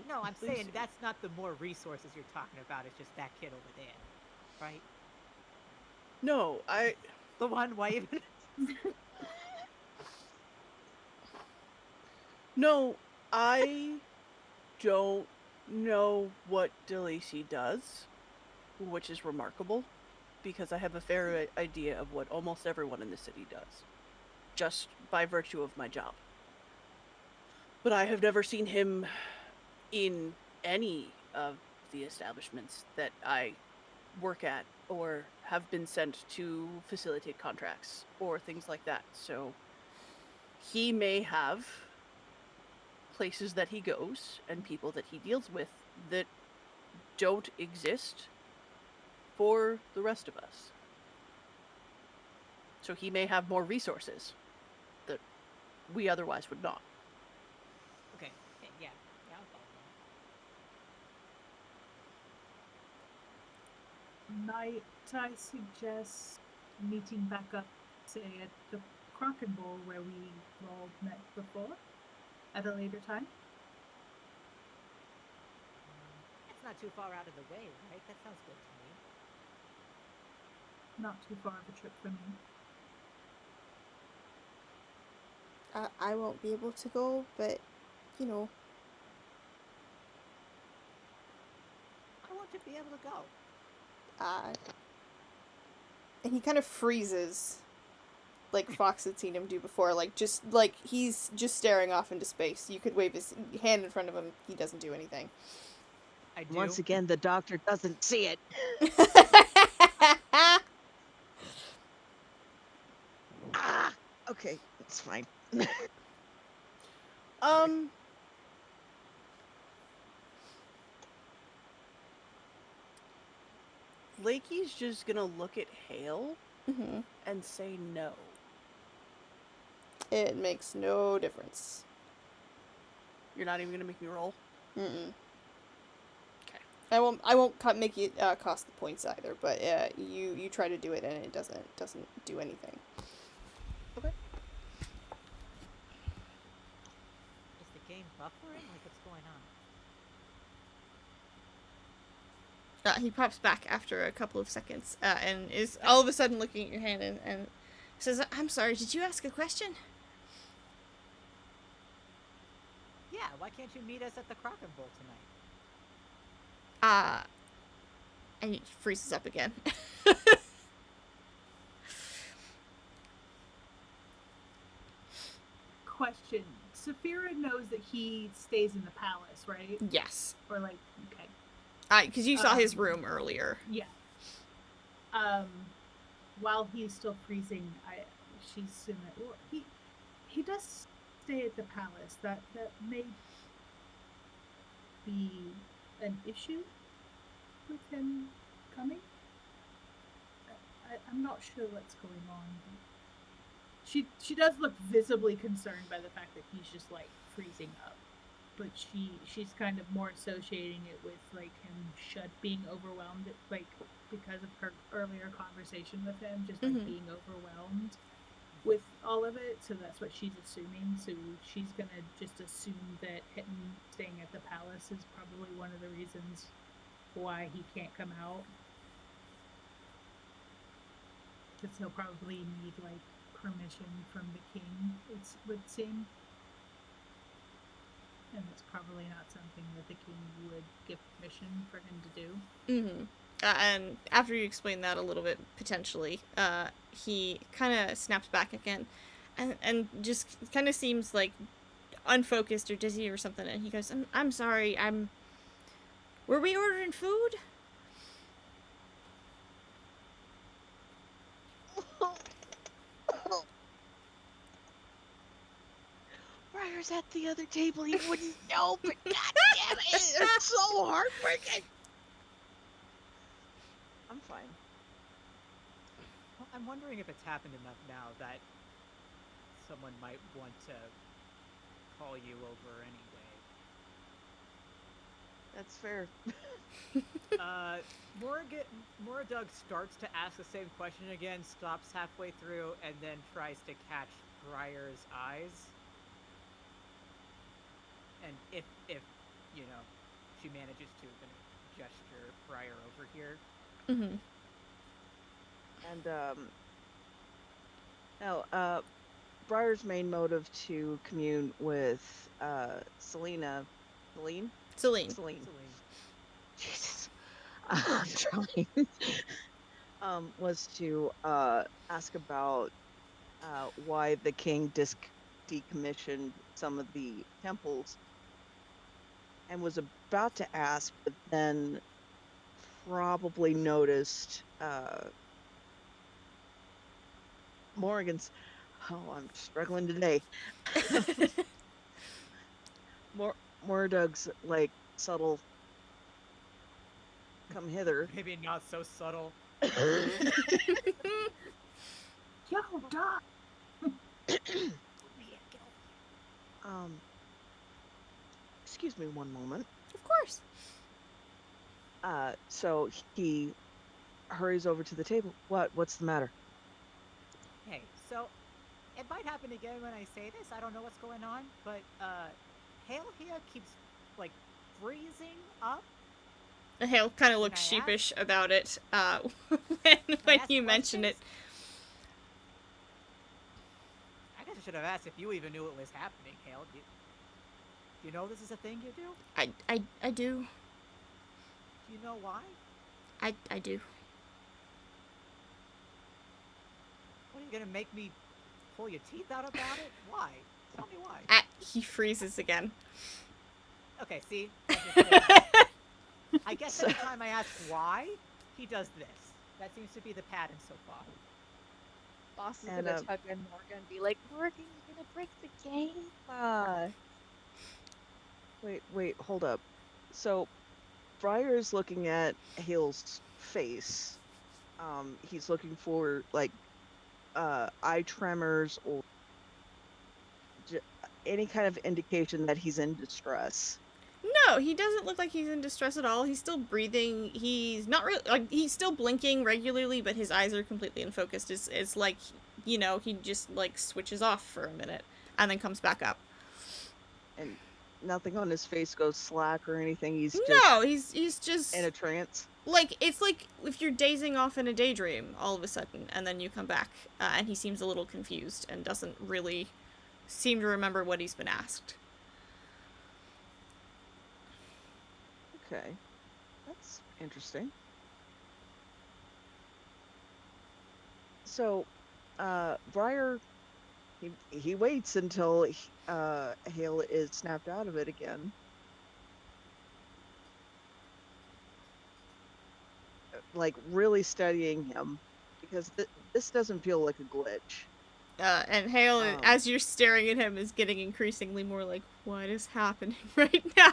Speaker 8: No, I'm saying that's not the more resources you're talking about. It's just that kid over there, right?
Speaker 1: No,
Speaker 8: The one waving.
Speaker 1: No, I don't know what DeLacy does, which is remarkable, because I have a fair idea of what almost everyone in the city does, just by virtue of my job. But I have never seen him in any of the establishments that I work at or have been sent to facilitate contracts or things like that. So he may have places that he goes and people that he deals with that don't exist for the rest of us. So he may have more resources that we otherwise would not.
Speaker 8: Okay, yeah, I'll follow that.
Speaker 6: Might I suggest meeting back up, say, at the Crocken Bowl where we all met before, at a later time?
Speaker 8: It's not too far out of the way, right? That sounds good to me.
Speaker 6: Not too far of a trip for me.
Speaker 2: I won't be able to go, but, you know.
Speaker 8: I want to be able to go.
Speaker 2: And he kind of freezes, like Fox had seen him do before, like he's just staring off into space. You could wave his hand in front of him, he doesn't do anything.
Speaker 8: I do.
Speaker 3: Once again, the doctor doesn't see it. Okay, it's fine.
Speaker 1: Lakey's just gonna look at Hale
Speaker 2: Mm-hmm.
Speaker 1: and say no.
Speaker 2: It makes no difference.
Speaker 1: You're not even gonna make me roll?
Speaker 2: Mm-mm.
Speaker 1: Okay.
Speaker 2: I won't make it cost the points either, but you try to do it and it doesn't do anything.
Speaker 1: Okay.
Speaker 8: Is the game buffering? Like, what's going on?
Speaker 2: He pops back after a couple of seconds and is all of a sudden looking at your hand and says, "I'm sorry, did you ask a question?"
Speaker 8: Yeah, why can't you meet us at the Crocken Bowl tonight?
Speaker 2: And he freezes up again.
Speaker 6: Question. Saphira knows that he stays in the palace, right?
Speaker 2: Yes.
Speaker 6: Or like, okay.
Speaker 2: Because you saw his room earlier.
Speaker 6: Yeah. While he's still freezing, she's assuming, well, he does stay at the palace. That may be an issue with him coming. I'm not sure what's going on. She does look visibly concerned by the fact that he's just like freezing up, but she's kind of more associating it with like him being overwhelmed, like because of her earlier conversation with him, just like being overwhelmed with all of it. So that's what she's assuming. So she's gonna just assume that him staying at the palace is probably one of the reasons why he can't come out, because he'll probably need like permission from the king, it would seem. And it's probably not something that the king would give permission for him to do.
Speaker 2: Mm-hmm. And after you explain that a little bit, potentially, he kind of snaps back again and just kind of seems like unfocused or dizzy or something. And he goes, I'm sorry, were we ordering food?
Speaker 3: Briar's at the other table. He wouldn't know, but god damn it, it's so heartbreaking. I'm fine.
Speaker 8: Well, I'm wondering if it's happened enough now that someone might want to call you over anyway.
Speaker 3: That's fair.
Speaker 8: Moradug starts to ask the same question again, stops halfway through, and then tries to catch Briar's eyes. And if you know, she manages to, gonna gesture Briar over here.
Speaker 2: Mm-hmm.
Speaker 3: And now, Briar's main motive to commune with Celine,
Speaker 2: Celine.
Speaker 3: Celine. Jesus, I'm trying. Was to ask about why the king decommissioned some of the temples, and was about to ask, but then probably noticed Morgan's. Oh, I'm struggling today. Moradug's like subtle come hither.
Speaker 8: Maybe not so subtle.
Speaker 6: Yo, Doc.
Speaker 3: Excuse me one moment.
Speaker 2: Of course.
Speaker 3: So he hurries over to the table. What's the matter?
Speaker 8: Hey, so it might happen again when I say this. I don't know what's going on, but Hale here keeps like freezing up.
Speaker 2: Hale kind of looks
Speaker 8: Can I
Speaker 2: sheepish about it when
Speaker 8: ask
Speaker 2: you mention it.
Speaker 8: questions? I guess I should have asked if you even knew it was happening, Hale. Do you know this is a thing you do?
Speaker 2: I do.
Speaker 8: Do you know why?
Speaker 2: I do.
Speaker 8: What, are you gonna make me pull your teeth out about it? Why? Tell me why.
Speaker 2: He freezes again.
Speaker 8: Okay, see? I guess
Speaker 3: So-
Speaker 8: every time I ask why, he does this. That seems to be the pattern so far.
Speaker 7: Boss is
Speaker 3: And,
Speaker 7: gonna tug in Morgan and be like, Morgan, you're gonna break the game.
Speaker 3: Wait, hold up. So Briar's looking at Hale's face. He's looking for like eye tremors or any kind of indication that he's in distress.
Speaker 2: No, he doesn't look like he's in distress at all. He's still breathing. He's not really like he's still blinking regularly, but his eyes are completely unfocused. It's like, you know, he just like switches off for a minute and then comes back up.
Speaker 3: And nothing on his face goes slack or anything. He's just
Speaker 2: No, he's just
Speaker 3: in a trance.
Speaker 2: like it's like if you're dazing off in a daydream all of a sudden, and then you come back, and he seems a little confused and doesn't really seem to remember what he's been asked.
Speaker 3: Okay, that's interesting. So, Briar, he waits until Hale is snapped out of it again. Like really studying him, because this doesn't feel like a glitch.
Speaker 2: And Hale, as you're staring at him, is getting increasingly more like, what is happening right now?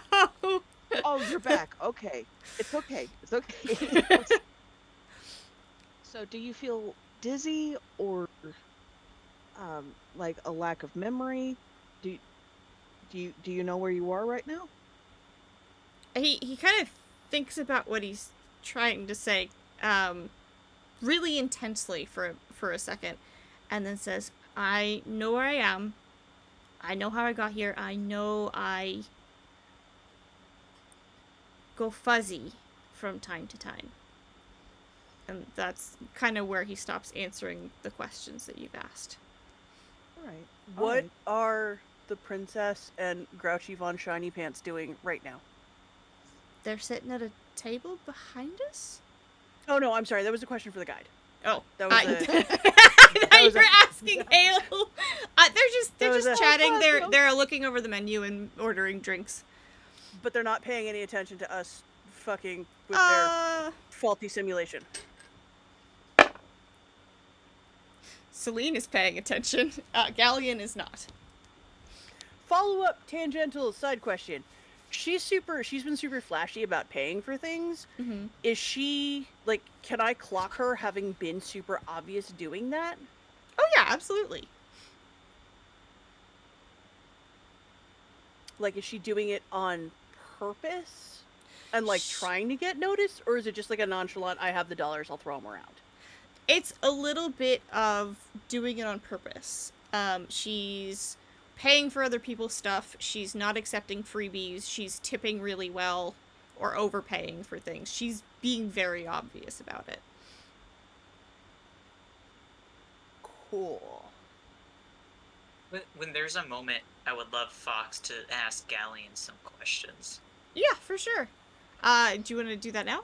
Speaker 3: Oh, you're back. Okay. It's okay. It's okay. So, do you feel dizzy or like a lack of memory? Do you know where you are right now?
Speaker 2: He kind of thinks about what he's trying to say, really intensely for a second, and then says, I know where I am. I know how I got here. I know I go fuzzy from time to time. And that's kind of where he stops answering the questions that you've asked.
Speaker 3: All right.
Speaker 1: What are the princess and Grouchy Von Shiny Pants doing right now?
Speaker 2: They're sitting at a table behind us?
Speaker 1: Oh no, I'm sorry. That was a question for the guide.
Speaker 2: Oh,
Speaker 1: That was
Speaker 2: I thought you
Speaker 1: was
Speaker 2: were
Speaker 1: a-
Speaker 2: asking Hale. They're
Speaker 1: was
Speaker 2: just
Speaker 1: a-
Speaker 2: chatting. They're looking over the menu and ordering drinks.
Speaker 1: But they're not paying any attention to us fucking with their faulty simulation.
Speaker 2: Celine is paying attention. Galleon is not.
Speaker 1: Follow-up tangential side question. she's been super flashy about paying for things.
Speaker 2: Mm-hmm.
Speaker 1: Is she, like, can I clock her having been super obvious doing that?
Speaker 2: Oh yeah, absolutely.
Speaker 1: Like, is she doing it on purpose? And, like, trying to get noticed? Or is it just, like, a nonchalant, I have the dollars, I'll throw them around?
Speaker 2: It's a little bit of doing it on purpose. She's paying for other people's stuff. She's not accepting freebies. She's tipping really well or overpaying for things. She's being very obvious about it.
Speaker 1: Cool.
Speaker 5: When there's a moment, I would love Fox to ask Galleon some questions.
Speaker 2: Yeah, for sure. Do you want to do that now?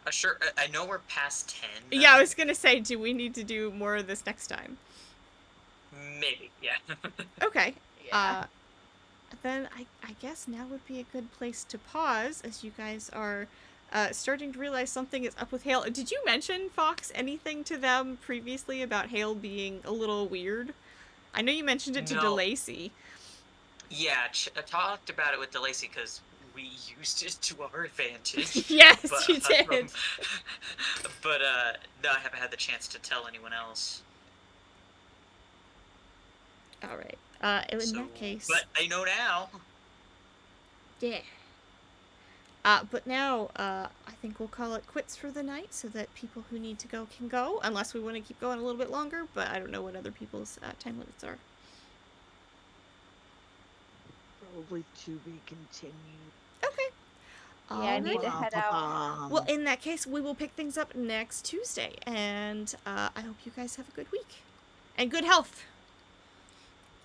Speaker 5: Sure. I know we're past 10.
Speaker 2: Yeah, I was gonna say, do we need to do more of this next time?
Speaker 5: Maybe, yeah.
Speaker 2: Okay.
Speaker 1: Yeah.
Speaker 2: Then I guess now would be a good place to pause as you guys are starting to realize something is up with Hale. Did you mention, Fox, anything to them previously about Hale being a little weird? I know you mentioned it to
Speaker 5: No.
Speaker 2: DeLacy.
Speaker 5: Yeah, I talked about it with DeLacy because we used it to our advantage.
Speaker 2: Yes,
Speaker 5: but,
Speaker 2: you did.
Speaker 5: But no, I haven't had the chance to tell anyone else.
Speaker 2: All right. In that case.
Speaker 5: But I know now.
Speaker 2: Yeah. But now, I think we'll call it quits for the night so that people who need to go can go, unless we want to keep going a little bit longer, but I don't know what other people's time limits are.
Speaker 3: Probably to be continued.
Speaker 2: Okay.
Speaker 7: Yeah, I need to head out.
Speaker 2: Well, in that case, we will pick things up next Tuesday, and I hope you guys have a good week. And good health.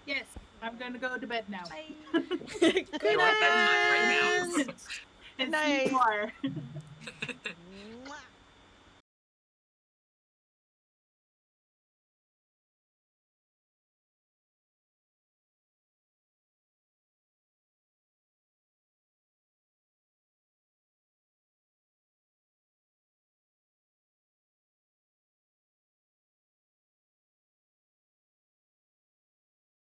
Speaker 6: Yes, I'm gonna go to bed now.
Speaker 7: Bye.
Speaker 2: Good
Speaker 5: You're at bedtime right now.
Speaker 6: And
Speaker 3: night.
Speaker 6: sleep more.